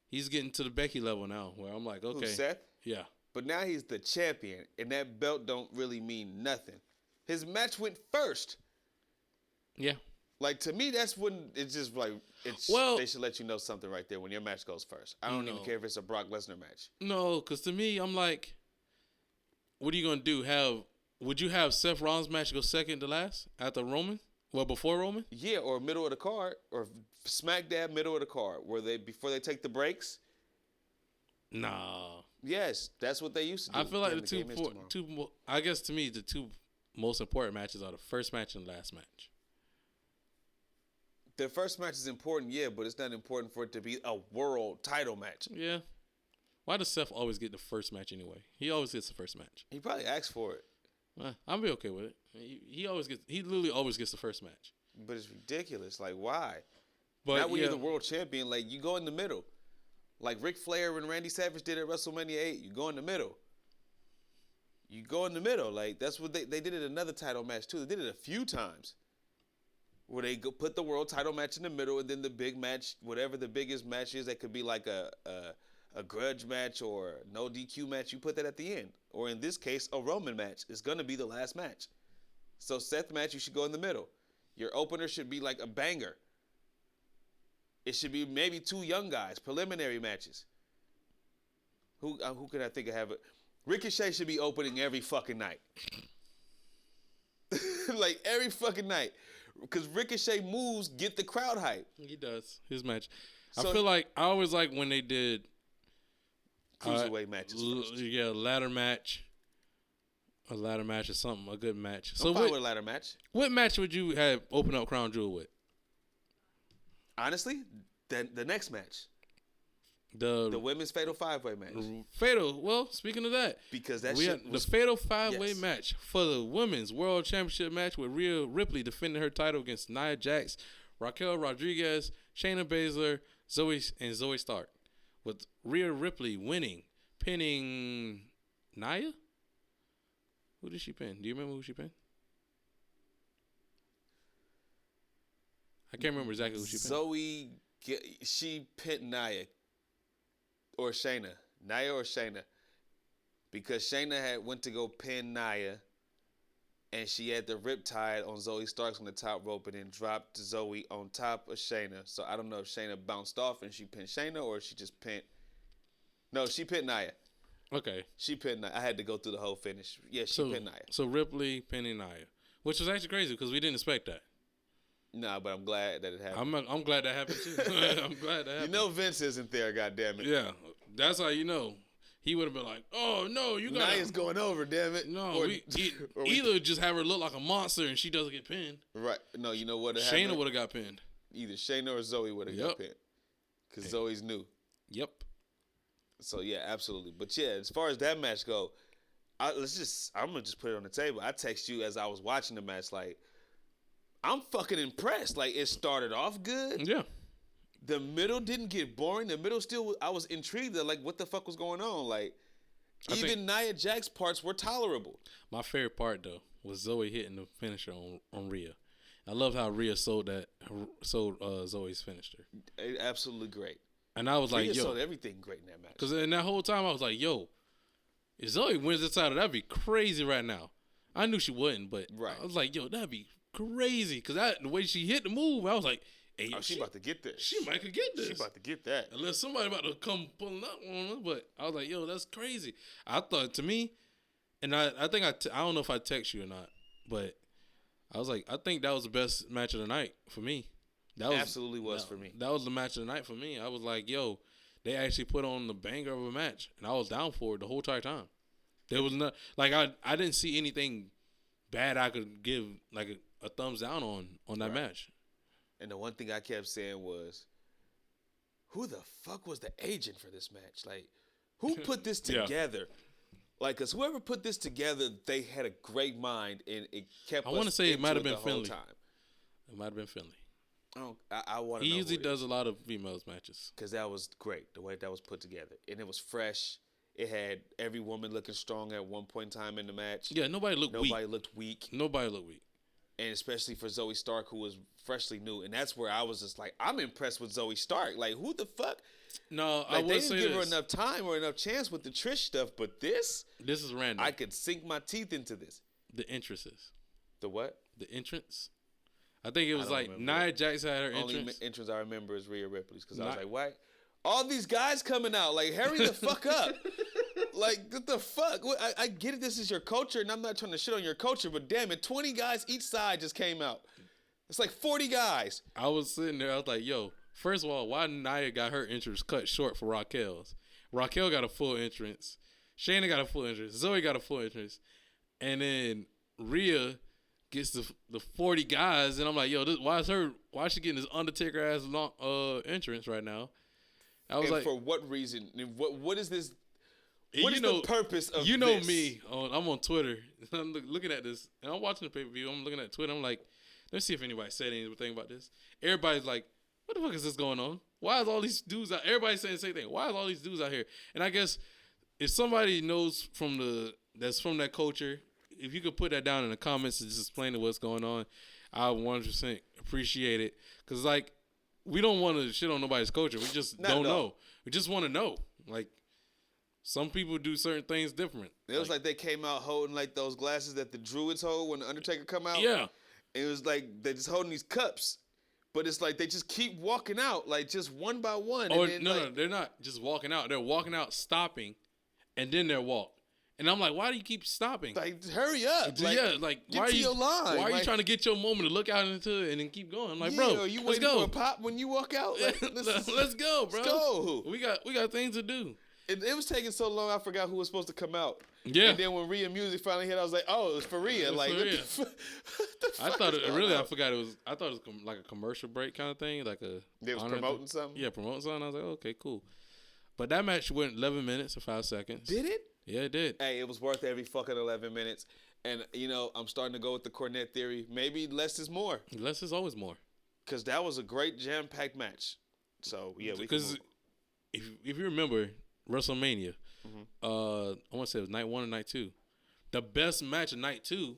He's getting to the Becky level now where I'm like, okay. Who, Seth? Yeah. But now he's the champion, and that belt don't really mean nothing. His match went first. Yeah. Like, to me, that's when it's just like, they should let you know something right there when your match goes first. I don't even care if it's a Brock Lesnar match. No, because to me, I'm like, what are you going to do? Would you have Seth Rollins' match go second to last after Roman? Well, before Roman? Yeah, or middle of the card, or smack dab middle of the card, before they take the breaks. Nah. Yes, that's what they used to do. I feel like I guess to me, the two most important matches are the first match and the last match. The first match is important, yeah, but it's not important for it to be a world title match. Yeah. Why does Seth always get the first match anyway? He always gets the first match. He probably asked for it. I'll be okay with it. He literally always gets the first match. But it's ridiculous. Like, why? But not when you're the world champion. Like, you go in the middle. Like Ric Flair and Randy Savage did at WrestleMania 8. You go in the middle. You go in the middle. Like, that's what they did at another title match, too. They did it a few times. Where they put the world title match in the middle and then the big match, whatever the biggest match is, that could be like a grudge match or no DQ match, you put that at the end. Or in this case, a Roman match is going to be the last match. So Seth match, you should go in the middle. Your opener should be like a banger. It should be maybe two young guys, preliminary matches. Who could I think of have it? Ricochet should be opening every fucking night. Like every fucking night. Because Ricochet moves get the crowd hype. He does. His match. So, I feel like I always like when they did cruiserweight matches first. Yeah, ladder match. A ladder match or something. A good match. I'm fine with a ladder match. What match would you have open up Crown Jewel with? Honestly, the next match. The women's Fatal 5-Way match. Fatal. Well, speaking of that, because that we shit had was the Fatal 5-Way match for the women's World Championship match with Rhea Ripley defending her title against Nia Jax, Raquel Rodriguez, Shayna Baszler, Zoe Stark, with Rhea Ripley pinning Nia. Who did she pin? Do you remember who she pinned? I can't remember exactly who she pinned. She pinned Nia. Or Shayna. Nia or Shayna. Because Shayna went to go pin Nia, and she had the riptide on Zoe Starks on the top rope and then dropped Zoe on top of Shayna. So I don't know if Shayna bounced off and she pinned Shayna or she just pinned... No, she pinned Nia. Okay. She pinned Nia. I had to go through the whole finish. Yeah, she pinned Nia. So Ripley pinning Nia, which was actually crazy because we didn't expect that. Nah, but I'm glad that it happened. I'm glad that happened too. I'm glad that happened. You know Vince isn't there, goddammit. Yeah, that's how you know. He would have been like, "Oh no, you got Nia's going over, damn it." No, either just have her look like a monster and she doesn't get pinned. Right? No, you know what? Shayna would have got pinned. Either Shayna or Zoe would have got pinned because Zoe's new. Yep. So yeah, absolutely. But yeah, as far as that match go, I'm gonna just put it on the table. I text you as I was watching the match, like, I'm fucking impressed. Like, it started off good. Yeah. The middle didn't get boring. The middle still, I was intrigued at, like, what the fuck was going on. Like, even Nia Jax parts were tolerable. My favorite part, though, was Zoe hitting the finisher on Rhea. I love how Rhea sold Zoe's finisher. Absolutely great. And I was Rhea like, yo. sold everything great in that match. Because in that whole time, I was like, yo, if Zoe wins this title, that'd be crazy right now. I knew she wouldn't, but I was like, yo, that'd be crazy. Because the way she hit the move, I was like, hey, she about to get this. She might could get this. She about to get that. Unless somebody about to come pulling up on her. But I was like, yo, that's crazy. I thought, to me, and I think I don't know if I text you or not, but I was like, I think that was the best match of the night for me. That absolutely was for me. That was the match of the night for me. I was like, yo, they actually put on the banger of a match, and I was down for it the whole entire time. There was not like I didn't see anything bad I could give like a thumbs down on that match. And the one thing I kept saying was, who the fuck was the agent for this match? Like, who put this together? Like, because whoever put this together, they had a great mind, and it kept. I want to say it might have been Finley. It might have been Finley. I want to know. He usually does a lot of females matches. Because that was great, the way that was put together. And it was fresh. It had every woman looking strong at one point in time in the match. Yeah, nobody looked weak. Nobody looked weak. And especially for Zoe Stark, who was freshly new. And that's where I was just like, I'm impressed with Zoe Stark. Like, who the fuck? No, like, I would say they didn't give her enough time or enough chance with the Trish stuff. But this is random. I could sink my teeth into this. The entrances. The what? The entrance. I think it was like Nia Jax had her entrance. Only entrance I remember is Rhea Ripley's because I was like, why? All these guys coming out. Like, hurry the fuck up. Like, what the fuck? I get it, this is your culture, and I'm not trying to shit on your culture, but damn it, 20 guys each side just came out. It's like 40 guys. I was sitting there, I was like, yo, first of all, why Nia got her entrance cut short for Raquel's? Raquel got a full entrance. Shayna got a full entrance. Zoe got a full entrance. And then Rhea gets the 40 guys, and I'm like, yo, why is she getting this Undertaker-ass long entrance right now? I was like, for what reason? What is this? What is the purpose of this? You know me. I'm on Twitter. I'm looking at this, and I'm watching the pay-per-view. I'm looking at Twitter. I'm like, let's see if anybody said anything about this. Everybody's like, what the fuck is this going on? Why is all these dudes out? Everybody's saying the same thing. Why is all these dudes out here? And I guess if somebody knows that's from that culture, if you could put that down in the comments and just explain what's going on, I 100% appreciate it. Because, like, we don't want to shit on nobody's culture. We just don't know. We just want to know. Like, some people do certain things different. It was like they came out holding, like, those glasses that the Druids hold when the Undertaker come out. Yeah. It was like they're just holding these cups. But it's like they just keep walking out, like, just one by one. Oh, and then, no, they're not just walking out. They're walking out, stopping, and then they're walk. And I'm like, why do you keep stopping? Like, hurry up. Like, yeah, like, get to your line. Why are you trying to get your moment to look out into it and then keep going? I'm like, bro, you let's waiting go. for a pop when you walk out? Like, let's go, bro. Let's go. We got things to do. It was taking so long, I forgot who was supposed to come out. Yeah. And then when Rhea music finally hit, I was like, oh, it was for Rhea. Like, for Rhea. What the fuck I thought it was like a commercial break kind of thing, like they was promoting something. Yeah, promoting something. I was like, okay, cool. But that match went 11 minutes and 5 seconds. Did it? Yeah, it did. Hey, it was worth every fucking 11 minutes. And, I'm starting to go with the Cornette theory. Maybe less is more. Less is always more. Because that was a great jam-packed match. So, yeah, we can move. If you remember WrestleMania, I want to say it was night 1 and night 2. The best match of night 2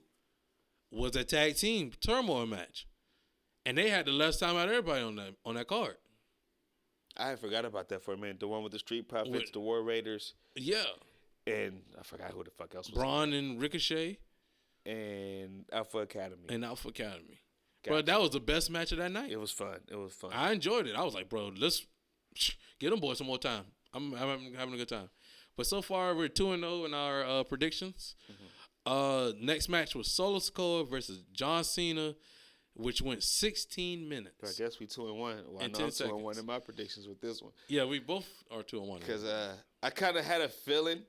was a tag team turmoil match. And they had the less time out of everybody on that card. I forgot about that for a minute. The one with the Street Profits, the War Raiders. Yeah. And I forgot who the fuck else was. Braun and Ricochet. And Alpha Academy. Gotcha. Bro, that was the best match of that night. It was fun. I enjoyed it. I was like, bro, let's get them boys some more time. I'm having a good time. But so far, we're 2-0 in our predictions. Next match was Solo Sikoa versus John Cena, which went 16 minutes. I guess we 2-1. Well, I know I'm 2-1 in my predictions with this one. Yeah, we both are 2-1. Because I kind of had a feeling,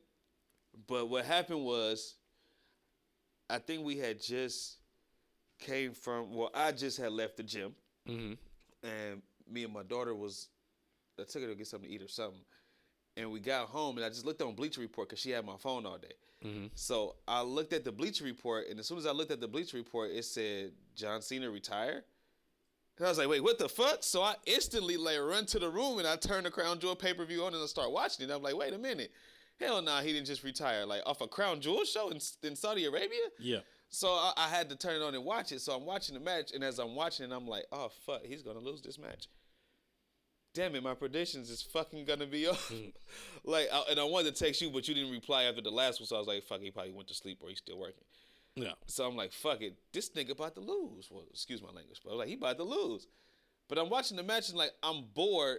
but what happened was, I think we had just came from. Well, I just had left the gym, and me and my daughter I took her to get something to eat or something, and we got home, and I just looked on Bleacher Report because she had my phone all day. So I looked at the Bleacher Report, and as soon as I looked at the Bleacher Report, it said John Cena retired. And I was like, wait, what the fuck? So I instantly run to the room, and I turned the Crown Jewel pay-per-view on and I start watching it. I'm like, wait a minute. Hell nah, he didn't just retire. Like, off a Crown Jewel show in Saudi Arabia? Yeah. So I had to turn it on and watch it. So I'm watching the match, and as I'm watching it, I'm like, oh, fuck, he's going to lose this match. Damn it, my predictions is fucking going to be off. And I wanted to text you, but you didn't reply after the last one, so I was like, fuck, he probably went to sleep or he's still working. Yeah. So I'm like, fuck it, this nigga about to lose. Well, excuse my language, but I was like, he about to lose. But I'm watching the match, and like, I'm bored,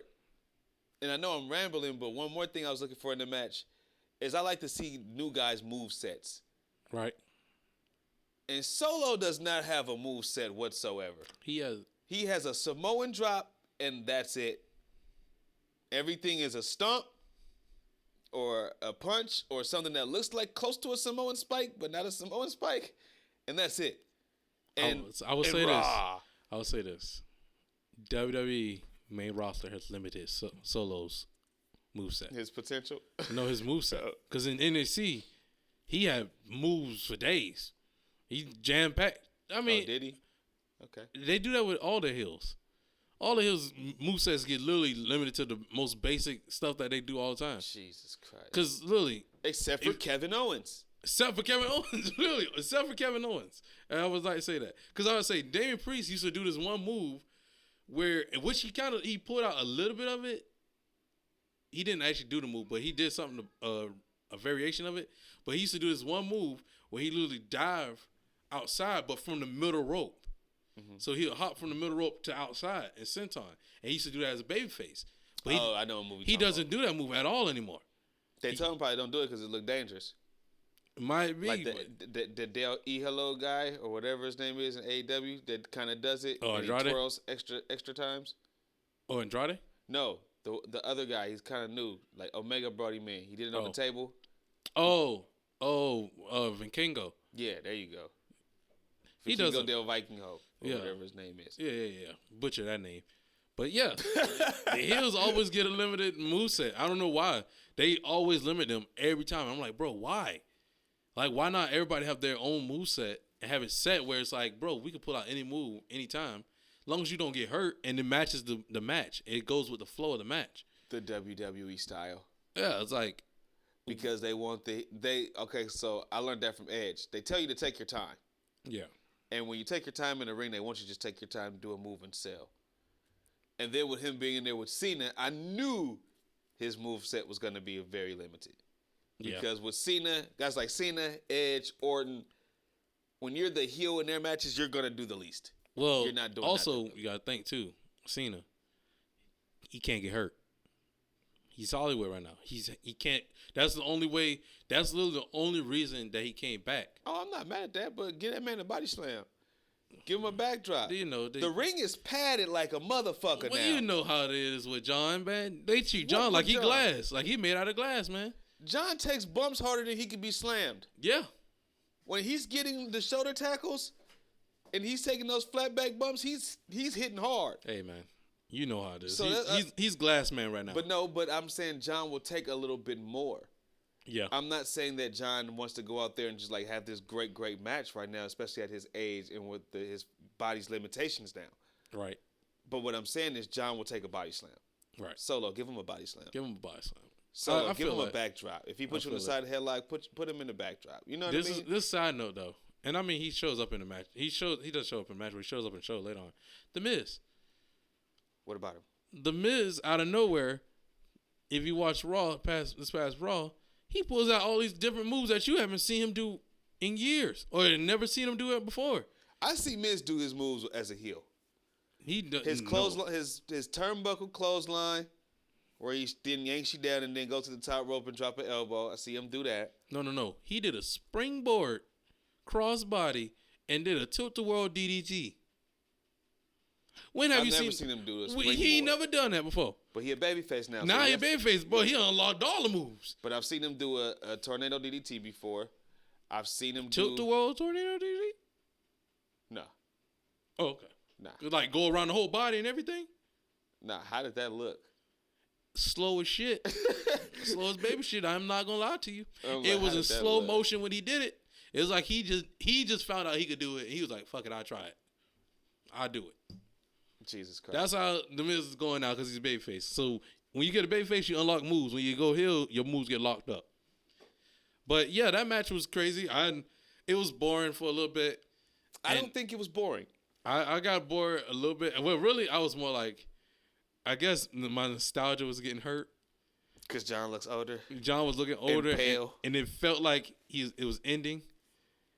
and I know I'm rambling, but one more thing I was looking for in the match is I like to see new guys' move sets. Right. And Solo does not have a move set whatsoever. He has a Samoan drop, and that's it. Everything is a stomp or a punch or something that looks like close to a Samoan spike, but not a Samoan spike, and that's it. And I will say this. WWE main roster has limited Solo's moveset. His potential? No, his moveset. Because in NXT, he had moves for days. He jam-packed. I mean, did he? Okay. They do that with all the heels. All the heels movesets get literally limited to the most basic stuff that they do all the time. Jesus Christ. Because literally. Except for Kevin Owens. Except for Kevin Owens. Literally. Except for Kevin Owens. And I would like to say that. Because I would say Damian Priest used to do this one move which he pulled out a little bit of it. He didn't actually do the move, but he did something, a variation of it. But he used to do this one move where he literally dive outside, but from the middle rope. So he'll hop from the middle rope to outside and senton. And he used to do that as a babyface. But I know a movie. He doesn't do that move at all anymore. They tell him probably don't do it because it looked dangerous. Might be. Like the Dale Hello guy or whatever his name is in AEW that kind of does it. Oh, and Andrade? He twirls extra times. Oh, Andrade? No, the other guy. He's kind of new. Like Omega brought him in. He did it on the table. Vikingo. Yeah, there you go. He does Del Vikingo, or whatever his name is. Yeah. Butcher that name. But yeah, the heels always get a limited moveset. I don't know why. They always limit them every time. I'm like, bro, why? Like, why not everybody have their own moveset and have it set where it's like, bro, we can pull out any move anytime. As long as you don't get hurt and it matches the match. It goes with the flow of the match. The WWE style. Yeah, it's like. Because they want okay, so I learned that from Edge. They tell you to take your time. Yeah. And when you take your time in the ring, they want you to just take your time to do a move and sell. And then with him being in there with Cena, I knew his moveset was going to be very limited. Because with Cena, guys like Cena, Edge, Orton, when you're the heel in their matches, you're going to do the least. Well, you're not doing also, you got to think, too, Cena, he can't get hurt. He's Hollywood right now. He can't. That's the only way. That's literally the only reason that he came back. Oh, I'm not mad at that, but get that man a body slam. Give him a backdrop. You know, the ring is padded like a motherfucker now. You know how it is with John, man. They treat John like he glass. Like he made out of glass, man. John takes bumps harder than he can be slammed. Yeah. When he's getting the shoulder tackles and he's taking those flat back bumps, he's hitting hard. Hey, man. You know how it is. So He's glass man right now. But I'm saying John will take a little bit more. Yeah. I'm not saying that John wants to go out there and just like have this great match right now, especially at his age and with his body's limitations now. Right. But what I'm saying is John will take a body slam. Right. Solo, give him a body slam. Give him a body slam. Solo, give him a backdrop. If he puts you on the side of the headlock, put him in the backdrop. You know what I mean? This side note though, and I mean he shows up in the match. He does show up in the match, but he shows up in the show later on. The Miz. What about him? The Miz out of nowhere, if you watch Raw past Raw, he pulls out all these different moves that you haven't seen him do in years or never seen him do it before. I see Miz do his moves as a heel. He does his clothesline, his turnbuckle clothesline, where he then yanks you down and then go to the top rope and drop an elbow. I see him do that. No. He did a springboard crossbody and did a tilt-the-world DDT. When have I've you never seen him do a springboard. He ain't never done that before. But he a babyface now. Now he a babyface, boy. He unlocked all the moves. But I've seen him do a tornado DDT before. I've seen him tilt the world tornado DDT. No. Oh, okay. Nah. Like go around the whole body and everything. Nah. How did that look? Slow as shit. Slow as baby shit. I'm not gonna lie to you. It was in slow motion when he did it. It was like he just found out he could do it. And he was like, "Fuck it, I'll try it. I'll do it." Jesus Christ. That's how the Miz is going now because he's a babyface. So when you get a babyface, you unlock moves. When you go heel, your moves get locked up. But yeah, that match was crazy. It was boring for a little bit. I don't think it was boring. I got bored a little bit. Well, really, I was more like, I guess my nostalgia was getting hurt. Because John looks older. John was looking older. And pale. And it felt like it was ending.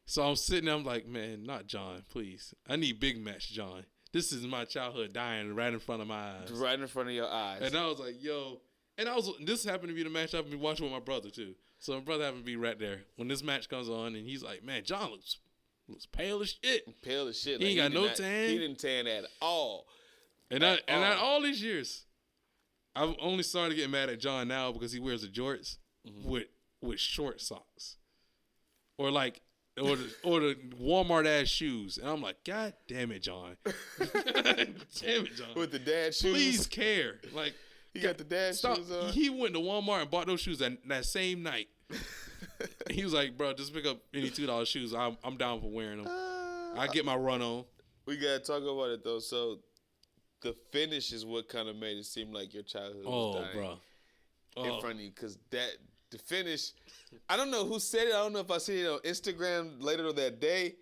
So I'm sitting there, I'm like, man, not John, please. I need big match John. This is my childhood dying right in front of my eyes. Right in front of your eyes. And I was like, yo. And this happened to be the match I've been watching with my brother, too. So my brother happened to be right there when this match comes on. And he's like, man, John looks pale as shit. Pale as shit. He ain't got no tan. He didn't tan at all. And all these years, I've only started getting mad at John now because he wears the jorts with short socks. Or the Walmart ass shoes. And I'm like, God damn it, John. Damn it, John. With the dad shoes. Please care. Like, he got the dad shoes on. He went to Walmart and bought those shoes that same night. He was like, bro, just pick up any $2 shoes. I'm down for wearing them. I get my run on. We got to talk about it, though. So, the finish is what kind of made it seem like your childhood was dying in front of you. Because the finish, I don't know who said it. I don't know if I seen it on Instagram later that day.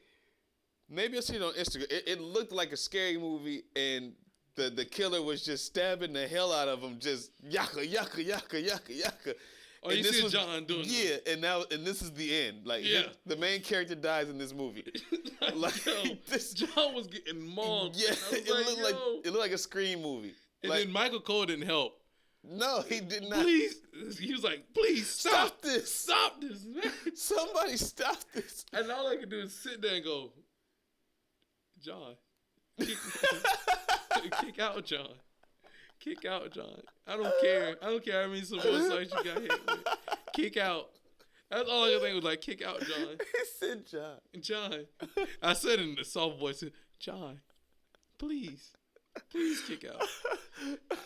Maybe I seen it on Instagram. It looked like a scary movie, and the killer was just stabbing the hell out of him, just yaka, yaka, yaka, yaka, yaka. Oh, you see John doing that? Yeah, and this is the end. Like, the main character dies in this movie. Like, John was getting mauled. Yeah, it looked like a Scream movie. And then Michael Cole didn't help. No, he did not. Please, he was like, please stop this. Stop this, man. Somebody stop this. And all I could do is sit there and go, John, kick out, John. Kick out, John. I don't care. I don't care how many support sites you got hit with. Kick out. That's all I could think was like, kick out, John. He said John. John. I said in the soft voice, John, please kick out.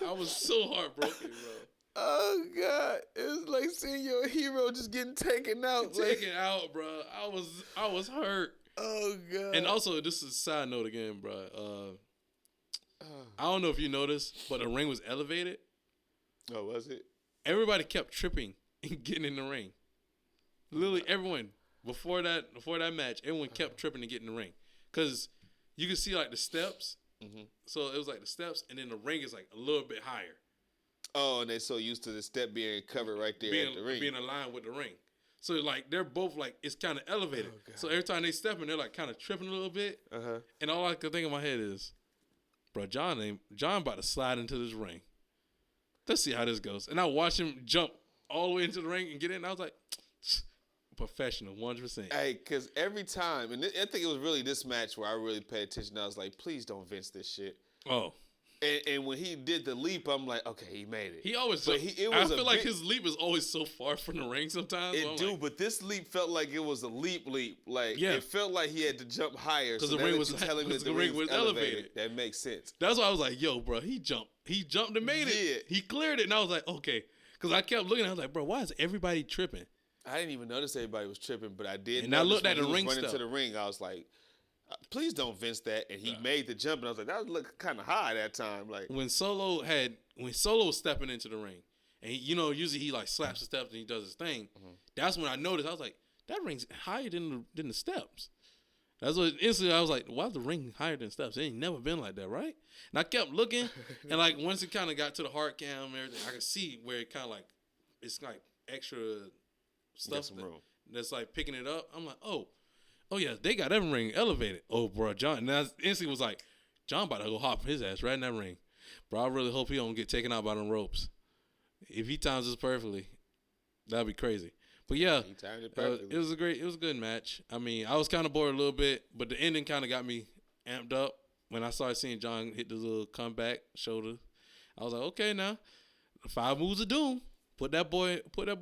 I was so heartbroken, bro. Oh, God. It was like seeing your hero just getting taken out. Taken out, bro. I was hurt. Oh, God. And also, this is a side note again, bro. I don't know if you noticed, but the ring was elevated. Oh, was it? Everybody kept tripping and getting in the ring. Literally everyone before that match, everyone kept tripping and getting in the ring because you could see like the steps. Mm-hmm. So it was like the steps, and then the ring is like a little bit higher. Oh, and they're so used to the step being covered right there at the ring, being aligned with the ring. So like they're both like it's kind of elevated. Oh, so every time they step in, they're like kind of tripping a little bit. And all I could think in my head is, bro, John about to slide into this ring. Let's see how this goes. And I watched him jump all the way into the ring and get in. And I was like, professional, 100%. Hey, because every time, and I think it was really this match where I really paid attention. I was like, please don't Vince this shit. Oh. And when he did the leap, I'm like, okay, he made it. He always. But I feel like his leap is always so far from the ring sometimes. But this leap felt like it was a leap. Like it felt like he had to jump higher. Because the ring was telling me the ring was elevated. That makes sense. That's why I was like, yo, bro, he jumped and made it. Yeah. He cleared it, and I was like, okay. Because I kept looking, I was like, bro, why is everybody tripping? I didn't even notice everybody was tripping, but I did. And I looked at the ring running to the ring. I was like, please don't Vince that. And he made the jump, and I was like, that looked kind of high that time. Like when Solo was stepping into the ring, and usually he like slaps the steps and he does his thing. Mm-hmm. That's when I noticed. I was like, that ring's higher than the steps. That's what instantly I was like, why is the ring higher than steps? It ain't never been like that, right? And I kept looking, and like once it kind of got to the hard cam and everything, I could see where it kind of like it's like extra stuff that's like picking it up. I'm like, oh yeah, they got that ring elevated. Oh, bro, John. And I instantly was like, John about to go hop his ass right in that ring. Bro, I really hope he don't get taken out by them ropes. If he times this perfectly, that'd be crazy. But yeah, he timed it perfectly. It was a good match. I mean, I was kind of bored a little bit, but the ending kind of got me amped up when I started seeing John hit the little comeback shoulder. I was like, okay, now 5 moves of doom. Put that boy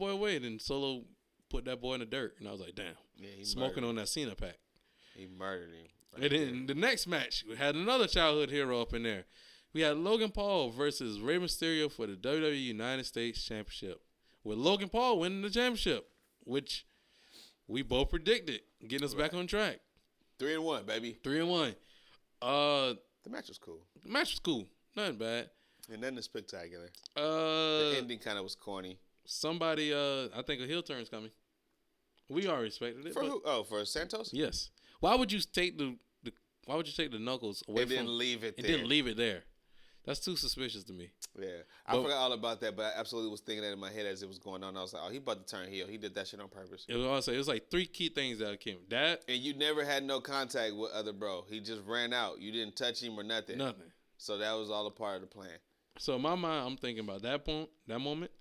away. And then Solo put that boy in the dirt, and I was like, damn. Yeah, smoking on that Cena pack. He murdered him. Right, and then the next match, we had another childhood hero up in there. We had Logan Paul versus Rey Mysterio for the WWE United States Championship, with Logan Paul winning the championship, which we both predicted, getting us back on track. 3-1, baby. 3-1. The match was cool. Nothing bad. And nothing spectacular. The ending kind of was corny. Somebody, I think a heel turn's coming. We already expected it. For who? Oh, for Santos? Yes. Why would you take the knuckles away from? Didn't leave it there. That's too suspicious to me. Yeah, I forgot all about that, but I absolutely was thinking that in my head as it was going on. I was like, oh, he about to turn heel. He did that shit on purpose. It was like 3 key things that came. That and you never had no contact with other bro. He just ran out. You didn't touch him or nothing. Nothing. So that was all a part of the plan. So in my mind, I'm thinking about that moment.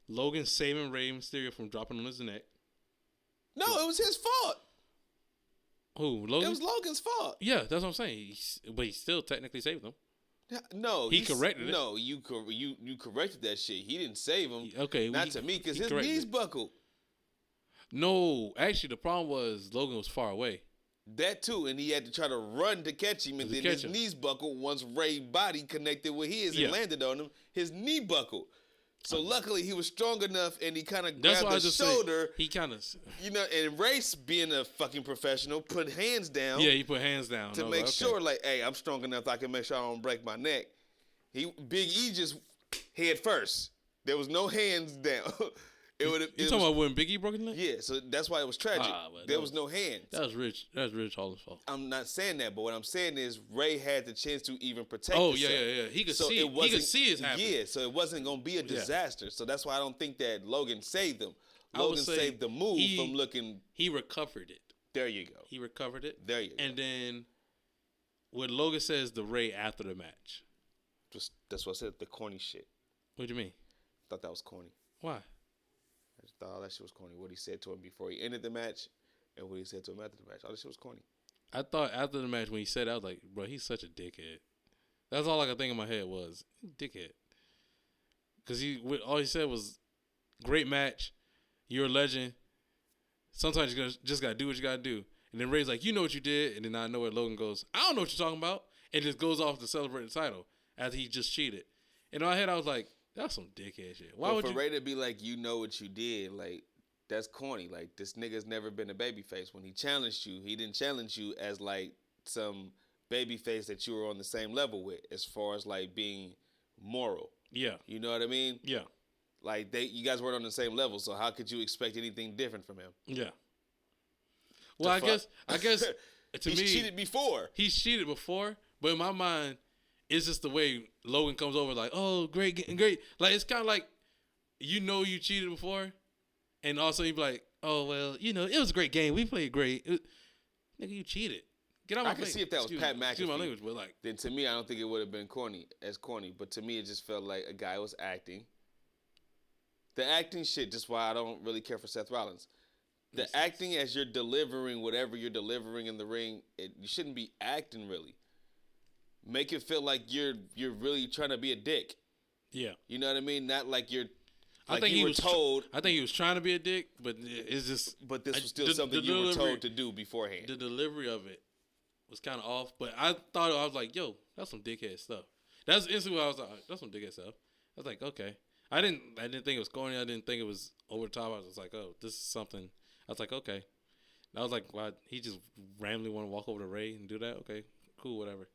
Logan saving Rey Mysterio from dropping on his neck. No, it was his fault. Who, Logan? It was Logan's fault. Yeah, that's what I'm saying. But he still technically saved him. No, he corrected it. No, you corrected that shit. He didn't save him. Okay, not to me because his knees buckled. No, actually, the problem was Logan was far away. That too, and he had to try to run to catch him, and then his knees buckled once Ray's body connected with his and landed on him. His knee buckled. So luckily he was strong enough, and he kind of grabbed the shoulder. He kind of, and Race being a fucking professional, put hands down. Yeah, he put hands down to make sure, like, hey, I'm strong enough. I can make sure I don't break my neck. Big E just head first. There was no hands down. You talking about when Big E broke his neck? Yeah, so that's why it was tragic. There was no hands. That was Rich Holland's fault. I'm not saying that, but what I'm saying is Ray had the chance to even protect himself. Yeah. He could see it. He could see it happening. Yeah, so it wasn't going to be a disaster. So that's why I don't think that Logan saved him. Logan saved the move from looking. He recovered it. There you go. He recovered it. There you go. And then what Logan says to Ray after the match. That's what I said, the corny shit. What do you mean? I thought that was corny. Why? I just thought all that shit was corny. What he said to him before he ended the match and what he said to him after the match. All that shit was corny. I thought after the match when he said that, I was like, bro, he's such a dickhead. That's all I could think in my head was, dickhead. Because all he said was, great match. You're a legend. Sometimes you just got to do what you got to do. And then Ray's like, you know what you did. And then I know where Logan goes, I don't know what you're talking about. And just goes off to celebrate the title after he just cheated. In my head, I was like, that's some dickhead shit. Why would Ray to be like, you know what you did, like, that's corny. Like, this nigga's never been a babyface. When he challenged you, he didn't challenge you as, like, some babyface that you were on the same level with as far as, like, being moral. Yeah. You know what I mean? Yeah. Like, you guys weren't on the same level, so how could you expect anything different from him? Yeah. Well, I guess to me, he's cheated before. He's cheated before, but in my mind, it's just the way Logan comes over, like, oh, great. Like, it's kind of like, you cheated before, and also you be like, oh, well, it was a great game. We played great. Nigga, you cheated. Get out my face. I can see if that was Pat McAfee. Excuse my language, but like, then to me, I don't think it would have been corny. But to me, it just felt like a guy was acting. The acting shit, just why I don't really care for Seth Rollins. The acting as you're delivering whatever you're delivering in the ring, you shouldn't be acting really. make it feel like you're really trying to be a dick. Yeah. You know what I mean? Not like you're. I think he was told. I think he was trying to be a dick, but it's just. But this was still something you were told to do beforehand. The delivery of it was kind of off, but I was like, "Yo, that's some dickhead stuff." That's instantly what I was like, "That's some dickhead stuff." I was like, "Okay." I didn't think it was corny. I didn't think it was over the top. I was like, "Oh, this is something." I was like, "Okay." And I was like, "Why he just randomly want to walk over to Ray and do that?" Okay, cool, whatever.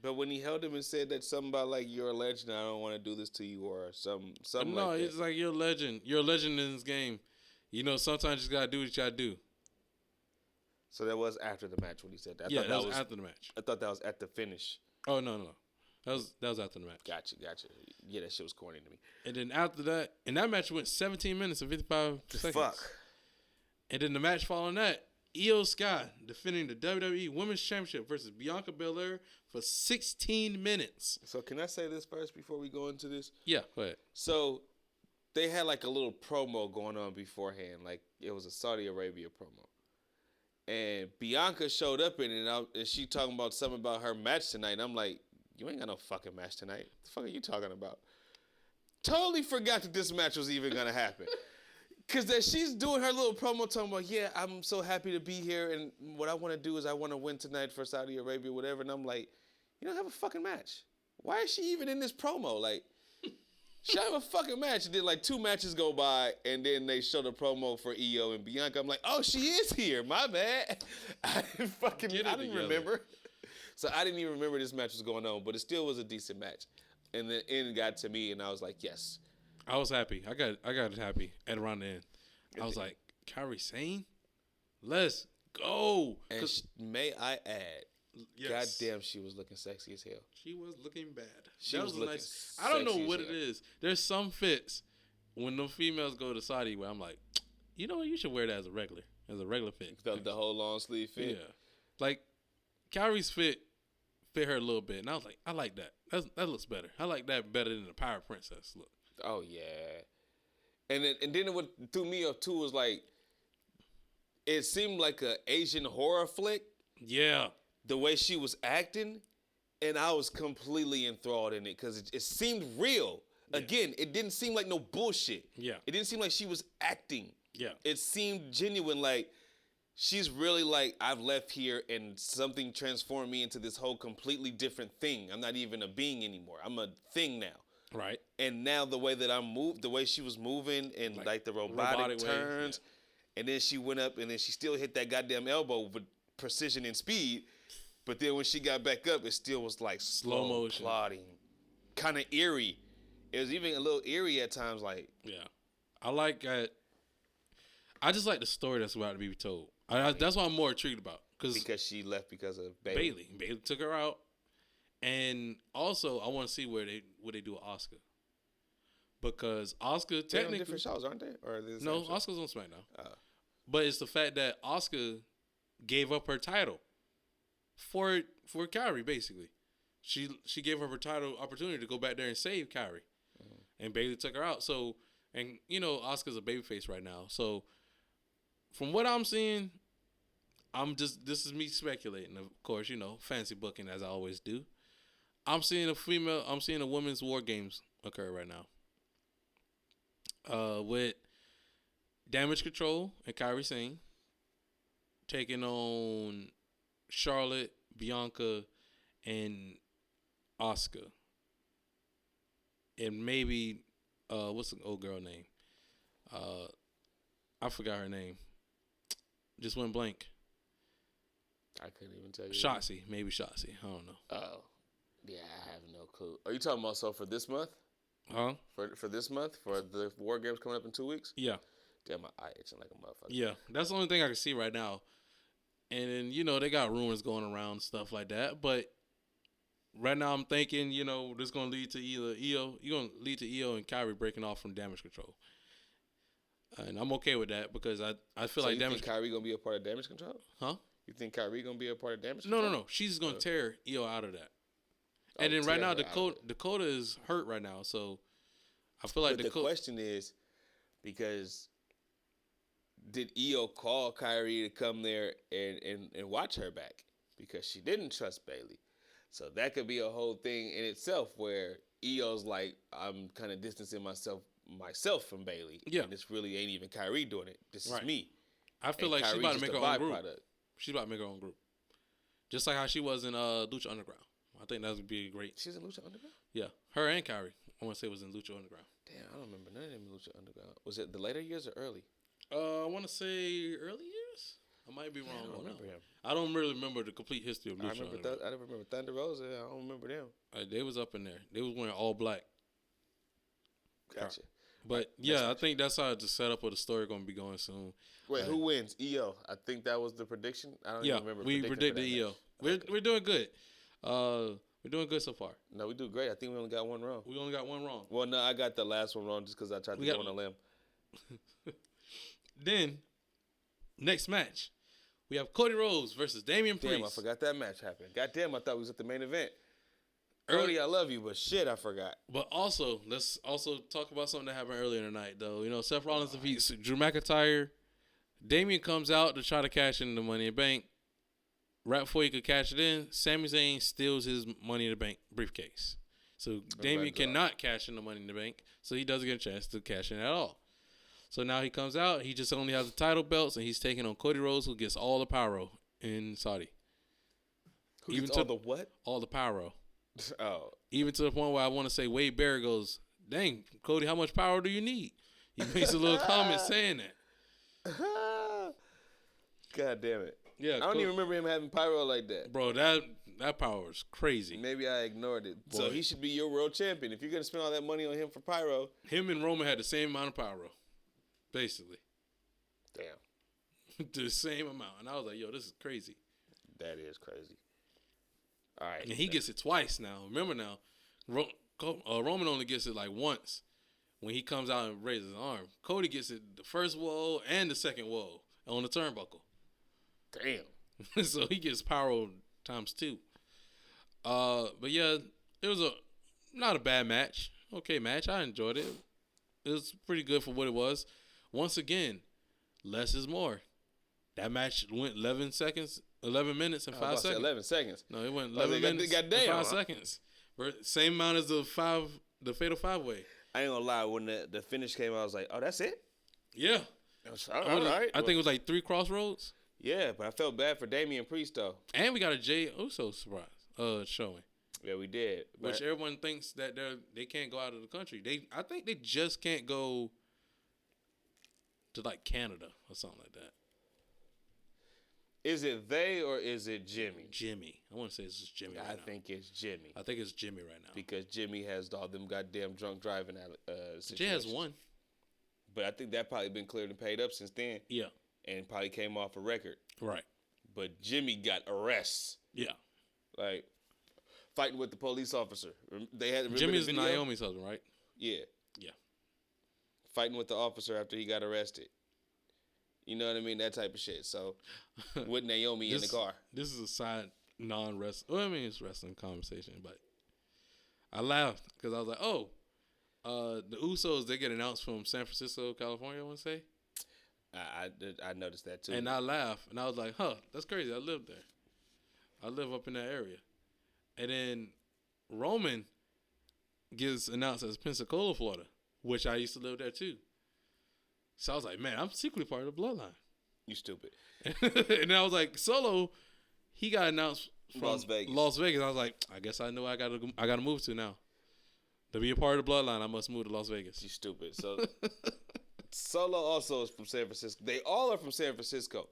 But when he held him and said that something about like you're a legend, I don't want to do this to you or something no, like that. It's like you're a legend. You're a legend in this game. You know, sometimes you just gotta do what you gotta do. So that was after the match when he said that. That was after the match. I thought that was at the finish. Oh no. That was after the match. Gotcha. Yeah, that shit was corny to me. And then after that, and that match went 17 minutes and 55 seconds. Fuck. And then the match following that, Io Sky defending the WWE Women's Championship versus Bianca Belair for 16 minutes. So can I say this first before we go into this? Yeah, go ahead. So they had like a little promo going on beforehand. Like it was a Saudi Arabia promo. And Bianca showed up in it and she talking about something about her match tonight. And I'm like, you ain't got no fucking match tonight. What the fuck are you talking about? Totally forgot that this match was even going to happen. Because that she's doing her little promo talking about, yeah, I'm so happy to be here. And what I want to do is I want to win tonight for Saudi Arabia, whatever. And I'm like, you don't have a fucking match. Why is she even in this promo? Like, she don't have a fucking match. And then like 2 matches go by and then they show the promo for Io and Bianca. I'm like, oh, she is here. My bad. I didn't remember. So I didn't even remember this match was going on, but it still was a decent match. And the end got to me and I was like, yes. I was happy. I got happy at around the end. I was like, Kairi Sane? Let's go. And may I add, yes. Goddamn, she was looking sexy as hell. She was looking bad. She was looking nice. I don't know what it is. There's some fits when the females go to Saudi where I'm like, you know what? You should wear that as a regular fit. The whole long sleeve fit? Yeah. Like, Kairi's fit her a little bit. And I was like, I like that. That looks better. I like that better than the Pirate Princess look. Oh, yeah. And then what threw me off, too, was like, it seemed like an Asian horror flick. Yeah. The way she was acting, and I was completely enthralled in it because it seemed real. Yeah. Again, it didn't seem like no bullshit. Yeah. It didn't seem like she was acting. Yeah. It seemed genuine, like she's really like, I've left here and something transformed me into this whole completely different thing. I'm not even a being anymore. I'm a thing now. Right. And now the way that I moved, the way she was moving and like the robotic turns, and then she went up and then she still hit that goddamn elbow with precision and speed. But then when she got back up, it still was like slow motion, plodding, kind of eerie. It was even a little eerie at times. Like, yeah, I like that. I just like the story that's about to be told. That's what I'm more intrigued about because she left because of Bayley. Bayley took her out, and also I want to see what they do with Asuka. Because Asuka technically on different shows, aren't they? Or no, Asuka's on SmackDown. But it's the fact that Asuka gave up her title for Kairi, basically. She gave her title opportunity to go back there and save Kairi. Mm-hmm. And Bayley took her out. So, and you know, Asuka's a babyface right now. So, from what I'm seeing, this is me speculating. Of course, you know, fancy booking as I always do. I'm seeing a women's war games occur right now. With Damage Control and Kairi Sane taking on Charlotte, Bianca, and Asuka. And maybe what's the old girl name? I forgot her name. Just went blank. I couldn't even tell you. Shotzi. Maybe Shotzi. I don't know. Oh. Yeah, I have no clue. Are you talking about for this month? Huh? For this month? For the War Games coming up in 2 weeks? Yeah. Damn, my eye itching like a motherfucker. Yeah. That's the only thing I can see right now. And then, you know, they got rumors going around and stuff like that. But right now I'm thinking, you know, this is going to lead to either Io and Kairi breaking off from Damage Control. And I'm okay with that because I feel like Damage Control. You think Kairi going to be a part of Damage Control? Huh? You think Kairi going to be a part of Damage Control? No. She's going to tear Io out of that. And then right now Dakota is hurt right now. So I feel like the question is, because did Io call Kairi to come there and watch her back? Because she didn't trust Bayley. So that could be a whole thing in itself where EO's like, I'm kind of distancing myself from Bayley. Yeah. And this really ain't even Kyrie doing it. This is me. I feel and like she's Kyrie's about to make her own group. byproduct. She's about to make her own group. Just like how she was in Lucha Underground. I think that would be great. She's in Lucha Underground? Yeah. Her and Kyrie, I want to say, was in Lucha Underground. Damn, I don't remember none of them in Lucha Underground. Was it the later years or early? I want to say early years. I might be wrong. I don't remember him. I don't really remember the complete history of Lucha I remember Underground. I don't remember Thunder Rosa. I don't remember them. They was up in there. They was wearing all black. Gotcha. But yeah, I think that's how the setup of the story going to be going soon. Wait, who wins? EO. I think that was the prediction. I don't even remember. We predicted EO. We're doing good. We're doing good so far. No, we do great. I think we only got one wrong. We only got one wrong. Well, no, I got the last one wrong just because I tried to go on a limb. Then, next match, we have Cody Rhodes versus Damian Priest. Damn, I forgot that match happened. Goddamn, I thought we was at the main event. Cody, I love you, but shit, I forgot. But also, let's also talk about something that happened earlier tonight, though. You know, Seth Rollins defeats Drew McIntyre. Damian comes out to try to cash in the Money in the Bank. Right before he could cash it in, Sami Zayn steals his Money in the Bank briefcase. So Damian cannot cash in the Money in the Bank, so he doesn't get a chance to cash in at all. So now he comes out. He just only has the title belts, and he's taking on Cody Rhodes, who gets all the pyro in Saudi. Who gets all the what? All the pyro. Oh. Even to the point where I want to say Wade Barrett goes, dang, Cody, how much power do you need? He makes a little comment saying that. God damn it. Yeah, I don't even remember him having pyro like that. Bro, that power is crazy. Maybe I ignored it. Boy. So he should be your world champion. If you're going to spend all that money on him for pyro. Him and Roman had the same amount of pyro, basically. Damn. The same amount. And I was like, yo, this is crazy. That is crazy. All right. And he gets it twice now. Remember now, Roman only gets it like once when he comes out and raises his arm. Cody gets it the first whoa and the second whoa on the turnbuckle. Damn. So he gets pyro times 2. But yeah, it was not a bad match. Okay match. I enjoyed it. It was pretty good for what it was. Once again, less is more. That match went 11 minutes and 5 seconds. 11 seconds. No, it went 11 minutes and 5 seconds. Same amount as the Fatal 5-Way. I ain't gonna lie. When the finish came out, I was like, oh, that's it? Yeah. All right. I think it was like 3 crossroads. Yeah, but I felt bad for Damian Priest, though. And we got a Jay Uso surprise showing. Yeah, we did. Which everyone thinks that they can't go out of the country. I think they just can't go to like Canada or something like that. Is it they or is it Jimmy? Jimmy. I want to say it's just Jimmy right now. I think it's Jimmy. I think it's Jimmy right now. Because Jimmy has all them goddamn drunk driving situations. Jay has one. But I think that probably been cleared and paid up since then. Yeah. And probably came off a record. Right. But Jimmy got arrests. Yeah. Like, fighting with the police officer. Jimmy's Naomi's husband, right? Yeah. Yeah. Fighting with the officer after he got arrested. You know what I mean? That type of shit. So, with Naomi in the car. This is a side non-wrestling. Well, I mean, it's wrestling conversation, but I laughed because I was like, oh, the Usos, they get announced from San Francisco, California, I want to say. I noticed that too. And I laughed, and I was like, huh, that's crazy. I live there. I live up in that area. And then Roman gets announced as Pensacola, Florida, which I used to live there too. So I was like, man, I'm secretly part of the bloodline. You stupid. And I was like, Solo, he got announced from Las Vegas. I was like, I guess I know I gotta move to now. To be a part of the bloodline, I must move to Las Vegas. You stupid. So Solo also is from San Francisco. They all are from San Francisco.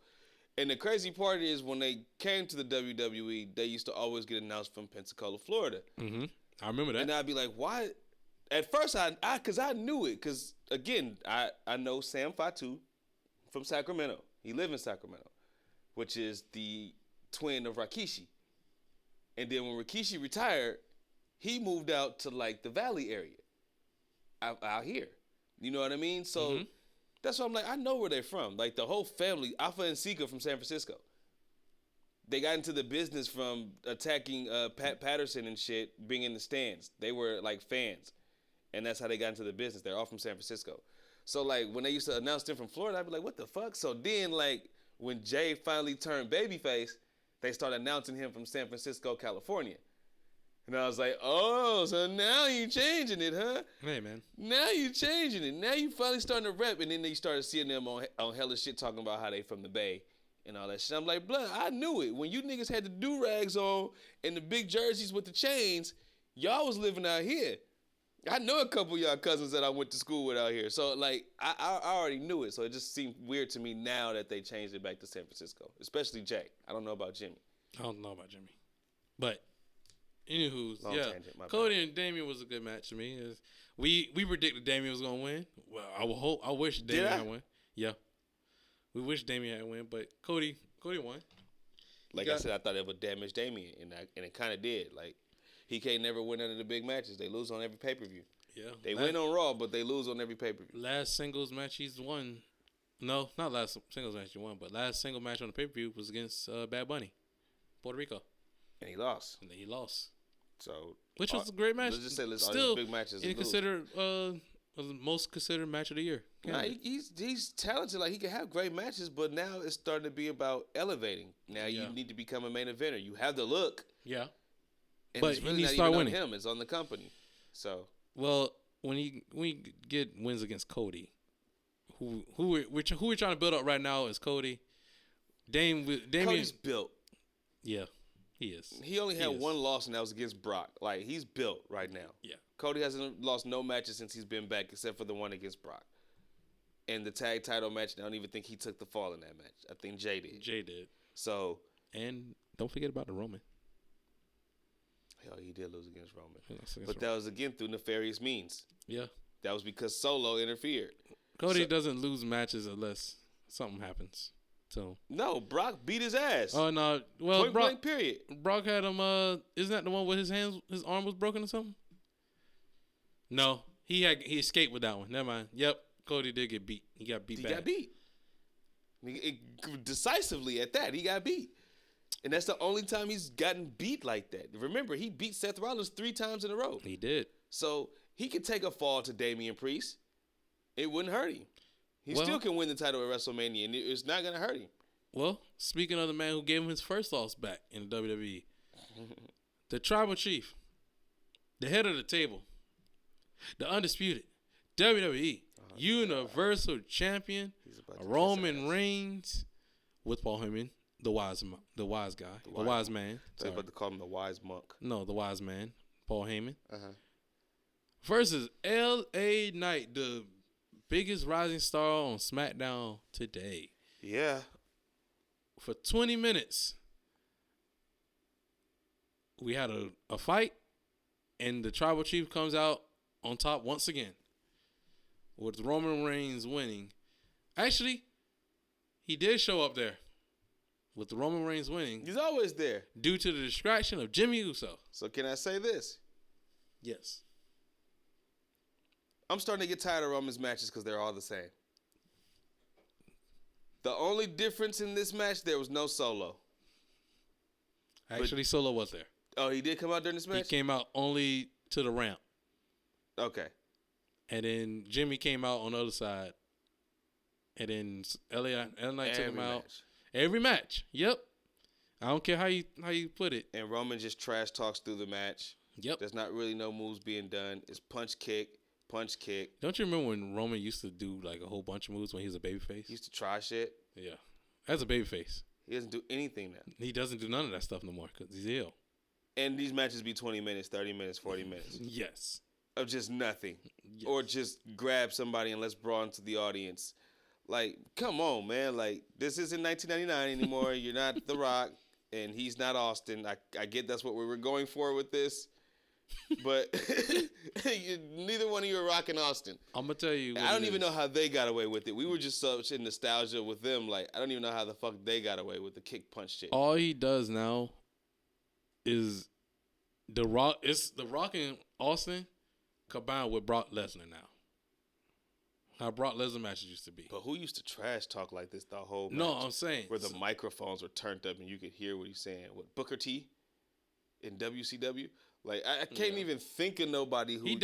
And the crazy part is when they came to the WWE, they used to always get announced from Pensacola, Florida. Mm-hmm. I remember that. And I'd be like, why? At first, because I knew it. Because, again, I know Sam Fatu from Sacramento. He lived in Sacramento, which is the twin of Rikishi. And then when Rikishi retired, he moved out to, like, the Valley area out here. You know what I mean? So that's why I'm like, I know where they're from. Like, the whole family, Alpha and Sika from San Francisco. They got into the business from attacking Pat Patterson and shit, being in the stands. They were, like, fans. And that's how they got into the business. They're all from San Francisco. So, like, when they used to announce them from Florida, I'd be like, what the fuck? So then, like, when Jay finally turned babyface, they started announcing him from San Francisco, California. And I was like, oh, so now you changing it, huh? Hey, man. Now you changing it. Now you finally starting to rep. And then they started seeing them on hella shit talking about how they from the Bay and all that shit. I'm like, blood, I knew it. When you niggas had the do-rags on and the big jerseys with the chains, y'all was living out here. I know a couple of y'all cousins that I went to school with out here. So, like, I already knew it. So it just seemed weird to me now that they changed it back to San Francisco. Especially Jay. I don't know about Jimmy. I don't know about Jimmy. But, anywho, Long yeah. tangent, my Cody bad. and Damian was a good match to me. We predicted Damian was going to win. Well, I wish Damian had won. Yeah. We wish Damian had won, but Cody won. Like I said, I thought it would damage Damian, and it kind of did. Like, he can't never win none of the big matches. They lose on every pay-per-view. Yeah. They win on Raw, but they lose on every pay-per-view. Last singles match he's won. No, not last singles match he won, but last single match on the pay-per-view was against Bad Bunny, Puerto Rico. And he lost. And then he lost. So, which was a great match. Let's just say all still these big matches. considered the most considered match of the year. Nah, he's talented. Like, he can have great matches, but now it's starting to be about elevating. Now you need to become a main eventer. You have the look. Yeah. And but it's really he needs not to start even winning. on him. It's on the company. So, well, when you get wins against Cody, who we're trying to build up right now is Cody. Damian. Cody's built. Yeah, he is. He only had one loss, and that was against Brock. Like, he's built right now. Yeah. Cody hasn't lost no matches since he's been back, except for the one against Brock. And the tag title match, I don't even think he took the fall in that match. I think Jay did. Jay did. So. And don't forget about the Roman. Hell, he did lose against Roman. But that was, again, through nefarious means. Yeah. That was because Solo interfered. Cody doesn't lose matches unless something happens to him. No, Brock beat his ass. Oh, no. Well, Point blank, period. Brock had him, isn't that the one where his arm was broken or something? No. He escaped with that one. Never mind. Yep. Cody did get beat. He got beat bad. He got beat. Decisively at that. He got beat. And that's the only time he's gotten beat like that. Remember, he beat Seth Rollins 3 times in a row. He did. So he could take a fall to Damian Priest. It wouldn't hurt him. He still can win the title at WrestleMania, and it's not going to hurt him. Well, speaking of the man who gave him his first loss back in the WWE, the Tribal Chief, the head of the table, the undisputed WWE Universal Champion, Roman Reigns, with Paul Heyman. The wise man. They're about to call him the wise monk. No, the wise man, Paul Heyman. Versus L.A. Knight, the biggest rising star on SmackDown today. Yeah. For 20 minutes, we had a fight, and the Tribal Chief comes out on top once again, with Roman Reigns winning. Actually, he did show up there. With the Roman Reigns winning. He's always there. Due to the distraction of Jimmy Uso. So can I say this? Yes. I'm starting to get tired of Roman's matches because they're all the same. The only difference in this match, there was no Solo. Actually, Solo was there. Oh, he did come out during this match? He came out only to the ramp. Okay. And then Jimmy came out on the other side. And then LA Knight took him out. Every match. Yep. I don't care how you put it. And Roman just trash talks through the match. Yep. There's not really no moves being done. It's punch, kick. Don't you remember when Roman used to do like a whole bunch of moves when he was a babyface? He used to try shit. Yeah. As a babyface. He doesn't do anything now. He doesn't do none of that stuff no more because he's ill. And these matches be 20 minutes, 30 minutes, 40 minutes. Yes. Of just nothing. Yes. Or just grab somebody and let's brawl into the audience. Like, come on, man. Like, this isn't 1999 anymore. You're not The Rock, and he's not Austin. I get that's what we were going for with this. But neither one of you are rocking Austin. I'm going to tell you. I don't even know how they got away with it. We were just such in nostalgia with them. Like, I don't even know how the fuck they got away with the kick punch shit. All he does now is The Rock. It's The Rock and Austin combined with Brock Lesnar now. How Brock Lesnar matches used to be. But who used to trash talk like this the whole match? No, I'm saying. Where the microphones were turned up and you could hear what he's saying. What, Booker T in WCW? Like, I can't even think of nobody who...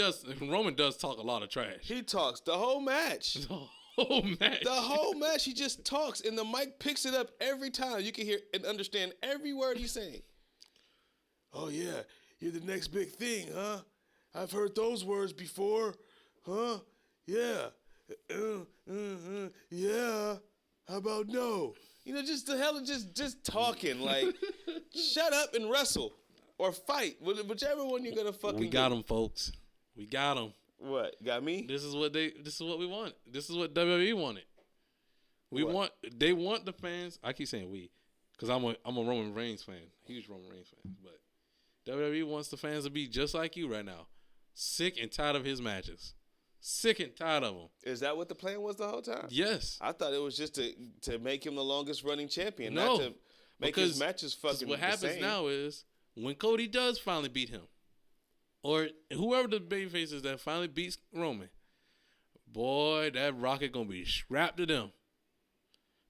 Roman does talk a lot of trash. He talks the whole match. The whole match. The whole match, he just talks, and the mic picks it up every time. You can hear and understand every word he's saying. Oh, yeah. you're the next big thing, huh? I've heard those words before, huh? Yeah. Yeah. How about no? You know, just the hell of just talking. Like, shut up and wrestle or fight, whichever one you're gonna fucking. We got them, folks. We got them. What? Got me? This is what we want. This is what WWE wanted. They want the fans. I keep saying we, because I'm a Roman Reigns fan, huge Roman Reigns fan. But WWE wants the fans to be just like you right now, sick and tired of his matches. Sick and tired of him. Is that what the plan was the whole time? Yes. I thought it was just to make him the longest running champion, no, not to make his matches fucking what happens same. now is when Cody does finally beat him, or whoever the babyface is that finally beats Roman, boy, that rocket gonna be strapped to them.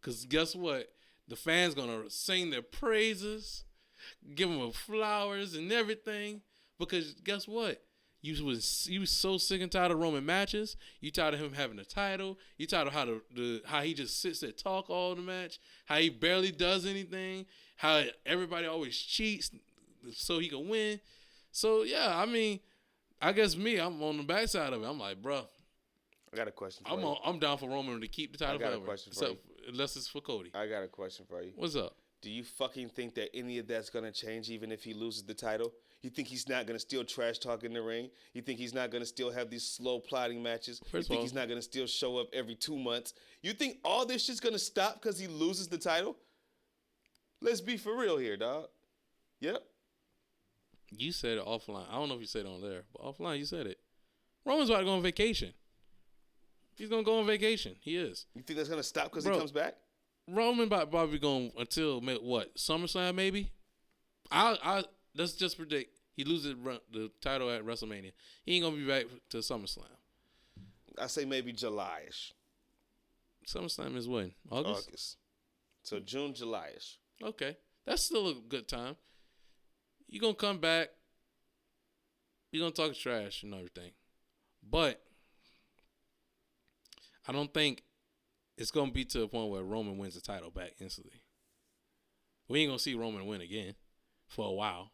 Cause guess what? The fans gonna sing their praises, give him flowers and everything. Because guess what? You was so sick and tired of Roman matches. You tired of him having a title. You tired of how he just sits there talk all the match. How he barely does anything. How everybody always cheats so he can win. So yeah, I mean, I guess I'm on the backside of it. I'm like, bro, I got a question for you. I'm down for Roman to keep the title forever. I got a question for you. Unless it's for Cody. I got a question for you. What's up? Do you fucking think that any of that's going to change even if he loses the title? You think he's not going to still trash talk in the ring? You think he's not going to still have these slow plotting matches? You think he's not going to still show up every 2 months? You think all this shit's going to stop because he loses the title? Let's be for real here, dog. Yep. You said it offline. I don't know if you said it on there, but offline you said it. Roman's about to go on vacation. He's going to go on vacation. He is. You think that's going to stop because he comes back? Roman probably going until, what, SummerSlam maybe? Let's just predict he loses the title at WrestleMania. He ain't going to be back to SummerSlam. I say maybe July-ish. SummerSlam is when? August? So June, July-ish. Okay. That's still a good time. You're going to come back. You're going to talk trash and everything. But I don't think it's going to be to a point where Roman wins the title back instantly. We ain't going to see Roman win again for a while.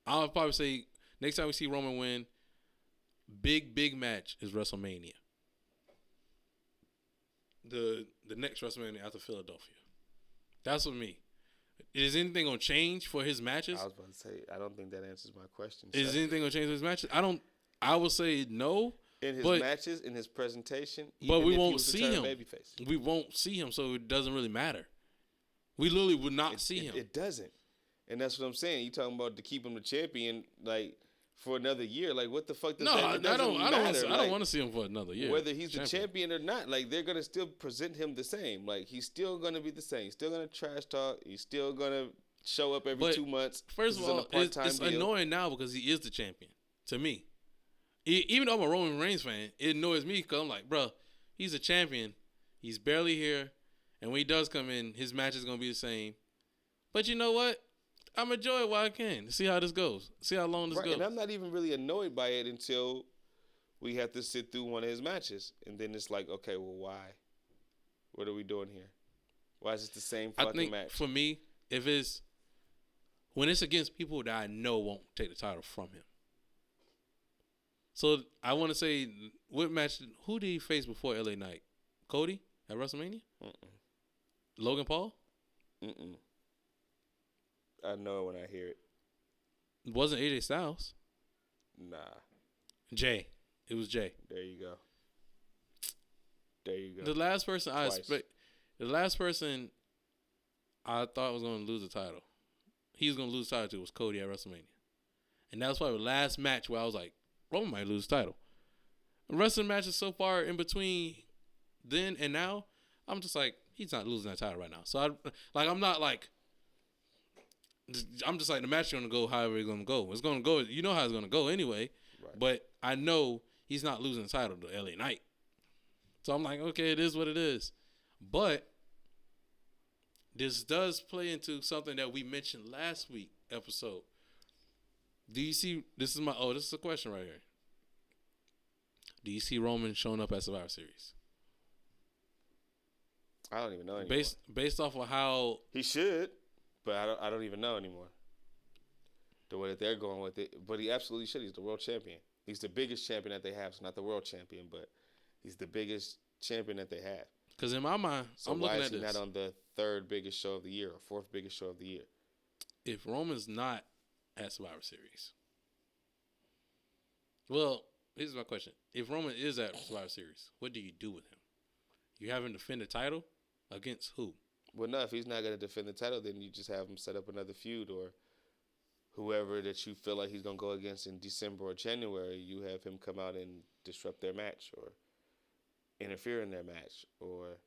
I'll probably say next time we see Roman win, big match is WrestleMania. The next WrestleMania after Philadelphia. That's what me. Is anything going to change for his matches? I was about to say, I don't think that answers my question. Is anything going to change for his matches? I would say no. In his matches, in his presentation, but we won't see him. We won't see him, so it doesn't really matter. We literally would not see him. It doesn't, and that's what I'm saying. You talking about to keep him the champion, like for another year? Like what the fuck does that? I don't want to see him for another year. Whether he's the champion or not, like they're gonna still present him the same. Like he's still gonna be the same. He's still gonna trash talk. He's still gonna show up every 2 months. First of all, it's annoying now because he is the champion to me. Even though I'm a Roman Reigns fan, it annoys me because I'm like, bro, he's a champion. He's barely here. And when he does come in, his match is going to be the same. But you know what? I'm enjoy it while I can. See how this goes. See how long this goes. And I'm not even really annoyed by it until we have to sit through one of his matches. And then it's like, okay, well, why? What are we doing here? Why is it the same fucking match? For me, when it's against people that I know won't take the title from him. So I want to say, what match? Who did he face before LA Knight? Cody at WrestleMania? Logan Paul? I know it when I hear it. It wasn't AJ Styles. Nah. Jay. It was Jay. There you go. The last person I thought was going to lose the title, he was going to lose the title to was Cody at WrestleMania, and that was probably the last match where I was like, Roman might lose the title. The rest of the matches so far in between then and now, I'm just like, he's not losing that title right now. So I'm just like, the match is gonna go however it's gonna go. It's gonna go. You know how it's gonna go anyway. Right. But I know he's not losing the title to LA Knight. So I'm like, okay, it is what it is. But this does play into something that we mentioned last week episode. Do you see? This is a question right here. Do you see Roman showing up at Survivor Series? I don't even know anymore. Based off of how he should, but I don't even know anymore. the way that they're going with it. But he absolutely should. He's the world champion. He's the biggest champion that they have. So not the world champion, but he's the biggest champion that they have. Because in my mind, so I'm looking at this. Why is he not on the third biggest show of the year or fourth biggest show of the year? If Roman's not at Survivor Series, well, here's my question. If Roman is at Survivor Series, what do you do with him? You have him defend the title against who? Well, no, if he's not going to defend the title, then you just have him set up another feud or whoever that you feel like he's going to go against in December or January, you have him come out and disrupt their match or interfere in their match. Or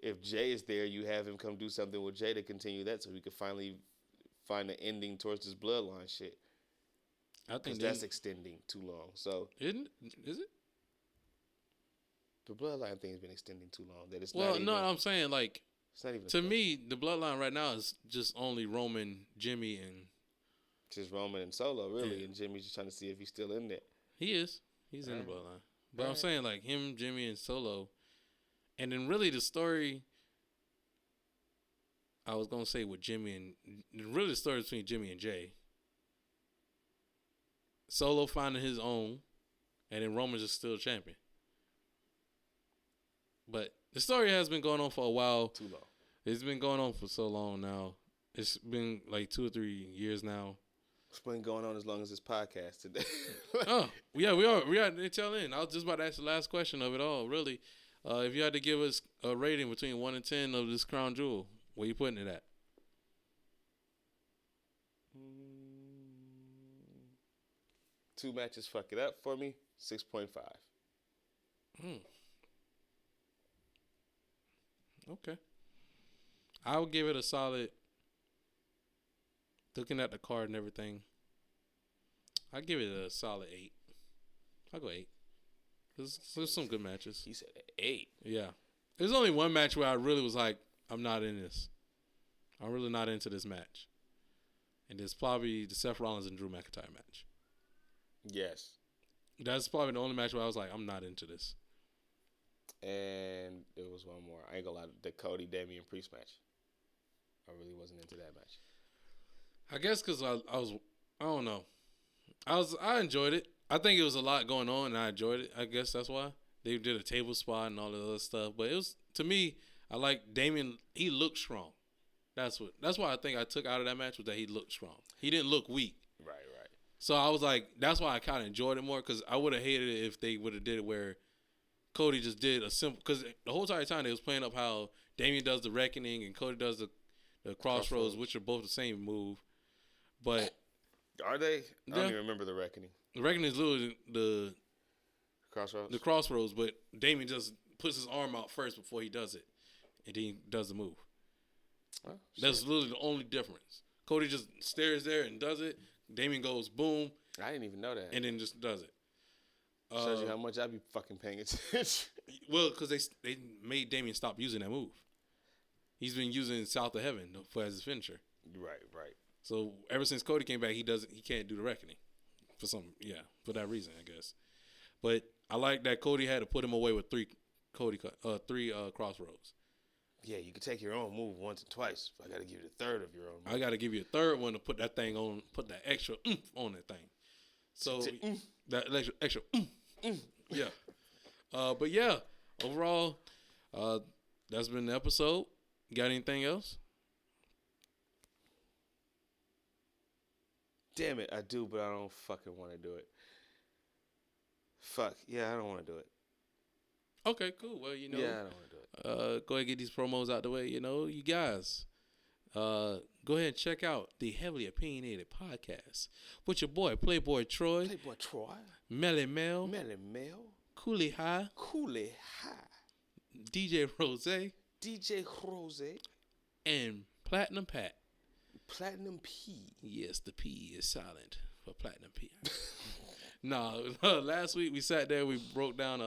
if Jay is there, you have him come do something with Jay to continue that so we could finally find an ending towards this bloodline shit. I think that's extending too long. So is it? The bloodline thing has been extending too long. That it's well, not even, no, I'm saying like it's not even to me, the bloodline right now is just only Roman, Jimmy, and just Roman and Solo, really. Yeah. And Jimmy's just trying to see if he's still in there. He is. He's in the bloodline. But I'm saying like him, Jimmy, and Solo, and then really the story. I was gonna say with Jimmy and really the story between Jimmy and Jay. Solo finding his own, and then Roman's just still champion. But the story has been going on for a while. Too long. It's been going on for so long now. It's been like 2 or 3 years now. It's been going on as long as this podcast today. Oh, yeah, we are at the tail end. I was just about to ask the last question of it all, really. If you had to give us a rating between 1 and 10 of this crown jewel, where you putting it at? 2 matches fuck it up for me. 6.5. Okay. I would give it a solid. Looking at the card and everything, I give it a solid 8. I'll go 8. There's some good matches. He said 8. Yeah. There's only one match where I really was like, I'm not in this. I'm really not into this match. And it's probably the Seth Rollins and Drew McIntyre match. Yes. That's probably the only match where I was like, I'm not into this. And there was one more. I ain't gonna lie, the Cody Damian Priest match. I really wasn't into that match. I guess because I don't know. I enjoyed it. I think it was a lot going on, and I enjoyed it. I guess that's why they did a table spot and all the other stuff. But it was, to me, I like Damian. He looked strong. That's why I think I took out of that match was that he looked strong. He didn't look weak. Right. So I was like, that's why I kind of enjoyed it more, because I would have hated it if they would have did it where Cody just did a simple, because the whole entire time they was playing up how Damian does the Reckoning and Cody does the Crossroads, which are both the same move. But are they? I don't even remember the Reckoning. The Reckoning is literally the Crossroads. The Crossroads, but Damian just puts his arm out first before he does it, and then he does the move. Oh, that's literally the only difference. Cody just stares there and does it. Damian goes boom. I didn't even know that. And then just does it. Shows you how much I be fucking paying attention. Well, because they made Damian stop using that move. He's been using South of Heaven as his finisher. Right. So ever since Cody came back, he can't do the Reckoning for that reason, I guess. But I like that Cody had to put him away with three Crossroads. Yeah, you can take your own move once or twice. I got to give you the third of your own move. I got to give you a third one to put that thing on, put that extra on that thing. So that extra yeah. But yeah, overall, that's been the episode. You got anything else? Damn it, I do, but I don't fucking want to do it. Fuck, yeah, I don't want to do it. Okay, cool. Well, yeah, I don't want to do it. Go ahead and get these promos out the way. You guys, go ahead and check out the Heavily Opinionated Podcast with your boy Playboy Troy, Melly Mel, Coolie High, DJ Rose, and Platinum Pat. Platinum P. Yes, the P is silent for Platinum P. Last week we sat there, we broke down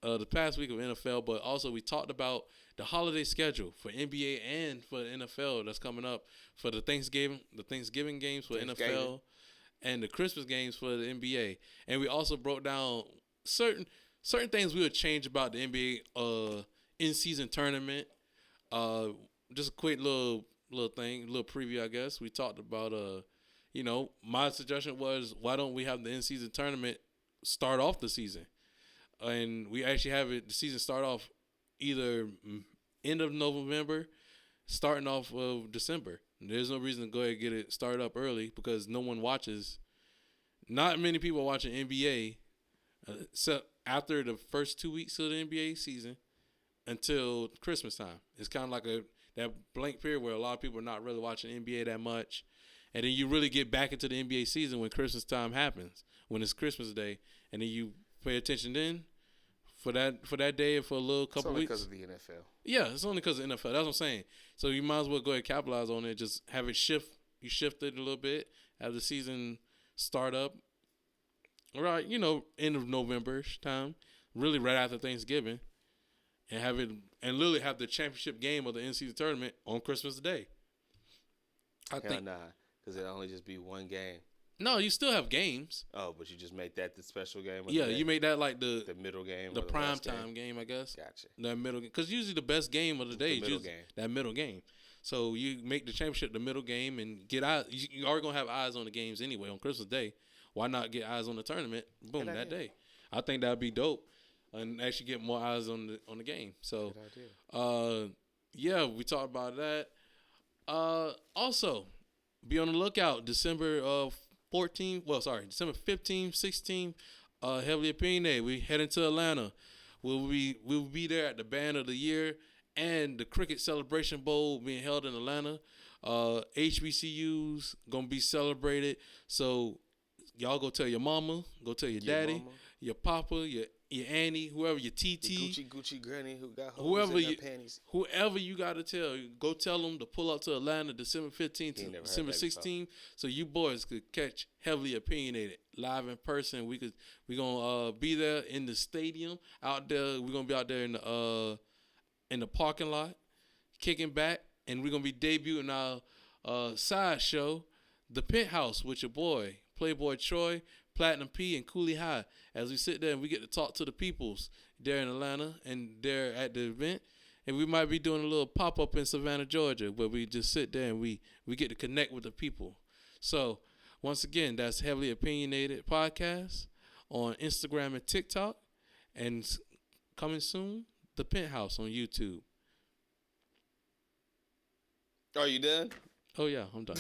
the past week of NFL, but also we talked about the holiday schedule for NBA and for the NFL that's coming up for the Thanksgiving games for NFL and the Christmas games for the NBA. And we also broke down certain things we would change about the NBA in-season tournament. Just a quick little thing, little preview, I guess. We talked about my suggestion was, why don't we have the in-season tournament start off the season? And we actually have the season start off either end of November, starting off of December. There's no reason to go ahead and get it started up early because no one watches. Not many people are watching NBA so after the first 2 weeks of the NBA season until Christmas time. It's kind of like that blank period where a lot of people are not really watching NBA that much. And then you really get back into the NBA season when Christmas time happens, when it's Christmas Day. And then you pay attention then for that day and for a little couple weeks. It's only because of the NFL. Yeah, it's only because of the NFL. That's what I'm saying. So you might as well go ahead and capitalize on it. Just have it shift. You shift it a little bit. Have the season start up. All right, end of November time. Really right after Thanksgiving. And have it, and literally have the championship game of the in-season tournament on Christmas Day. Hell nah, because it'll only just be one game. No, you still have games. Oh, but you just make that the special game? Yeah, you make that like the middle game. The prime time game, I guess. Gotcha. That middle game. Because usually the best game of the day is that middle game. So you make the championship the middle game and get out. You are going to have eyes on the games anyway on Christmas Day. Why not get eyes on the tournament? Boom, that day. I think that would be dope. And actually get more eyes on the game. So, yeah, we talked about that. Also, be on the lookout. December 15th, 16th, Heavily Opinionated. We heading to Atlanta. We'll be there at the Band of the Year and the Cricket Celebration Bowl being held in Atlanta. HBCUs gonna be celebrated. So y'all go tell your mama, go tell your daddy, your papa, your auntie, whoever, your TT, the Gucci granny who got holes in her panties. Whoever you got to tell, go tell them to pull up to Atlanta December 15th to December 16th, so you boys could catch Heavily Opinionated live in person. We gonna be there in the stadium out there. We're gonna be out there in the parking lot, kicking back, and we're gonna be debuting our side show, The Penthouse, with your boy Playboy Troy, Platinum P, and Cooley High, as we sit there and we get to talk to the peoples there in Atlanta and there at the event. And we might be doing a little pop-up in Savannah, Georgia, where we just sit there and we get to connect with the people. So, once again, that's Heavily Opinionated Podcast on Instagram and TikTok. And coming soon, The Penthouse on YouTube. Are you done? Oh, yeah, I'm done.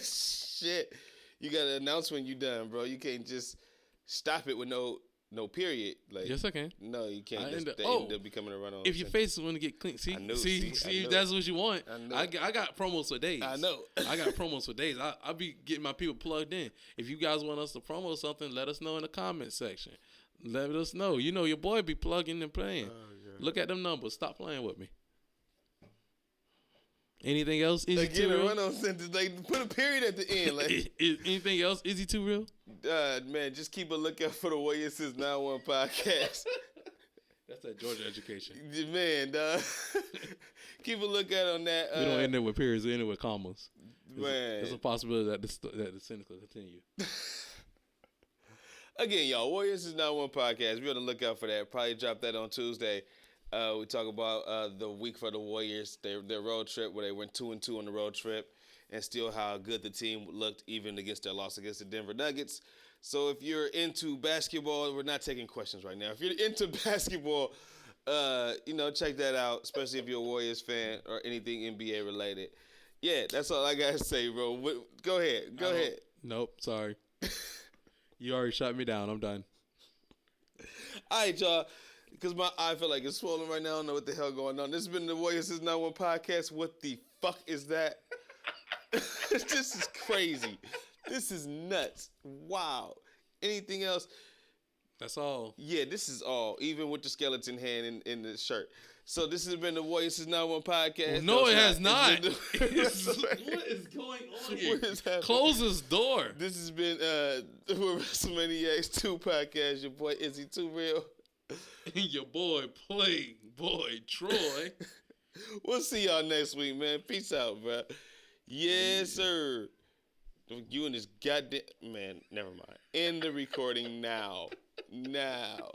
Shit. You got to announce when you done, bro. You can't just stop it with no period. Like, yes, I can. No, you can't. End up becoming a run-on. If your face is going to get clean. See, that's what you want. I got promos for days. I know. I got promos for days. I be getting my people plugged in. If you guys want us to promo something, let us know in the comment section. Let us know. Your boy be plugging and playing. Look at them numbers. Stop playing with me. Anything else? Is it too real? Run-on sentence. Like, put a period at the end. Like, anything else? Is he too real? Man, just keep a lookout for the Warriors Since 9-1 podcast. That's that Georgia education. Man, keep a lookout on that. We don't end it with periods. We end it with commas. Man, there's a possibility that the sentence will continue. Again, y'all, Warriors Since 9-1 podcast. Be on the lookout for that. Probably drop that on Tuesday. We talk about the week for the Warriors, their road trip, where they went 2-2 on the road trip, and still how good the team looked even against their loss against the Denver Nuggets. So if you're into basketball, we're not taking questions right now. If you're into basketball, check that out, especially if you're a Warriors fan or anything NBA related. Yeah, that's all I got to say, bro. Go ahead. Nope, sorry. You already shut me down. I'm done. All right, y'all. Because my eye feel like it's swollen right now. I don't know what the hell going on. This has been the Warriors Since 9-1 podcast. What the fuck is that? This is crazy. This is nuts. Wow. Anything else? That's all. Yeah, this is all. Even with the skeleton hand in the shirt. So this has been the Warriors Since 9-1 podcast. No, it has not. What is going on here? Close this door. This has been the Wrestlemaniacs 2 podcast. Your boy Izzy Too Real. Your boy Playboy Troy. We'll see y'all next week, man. Peace out, bro. Yes, sir. You and this goddamn man. Never mind. End the recording now. Now.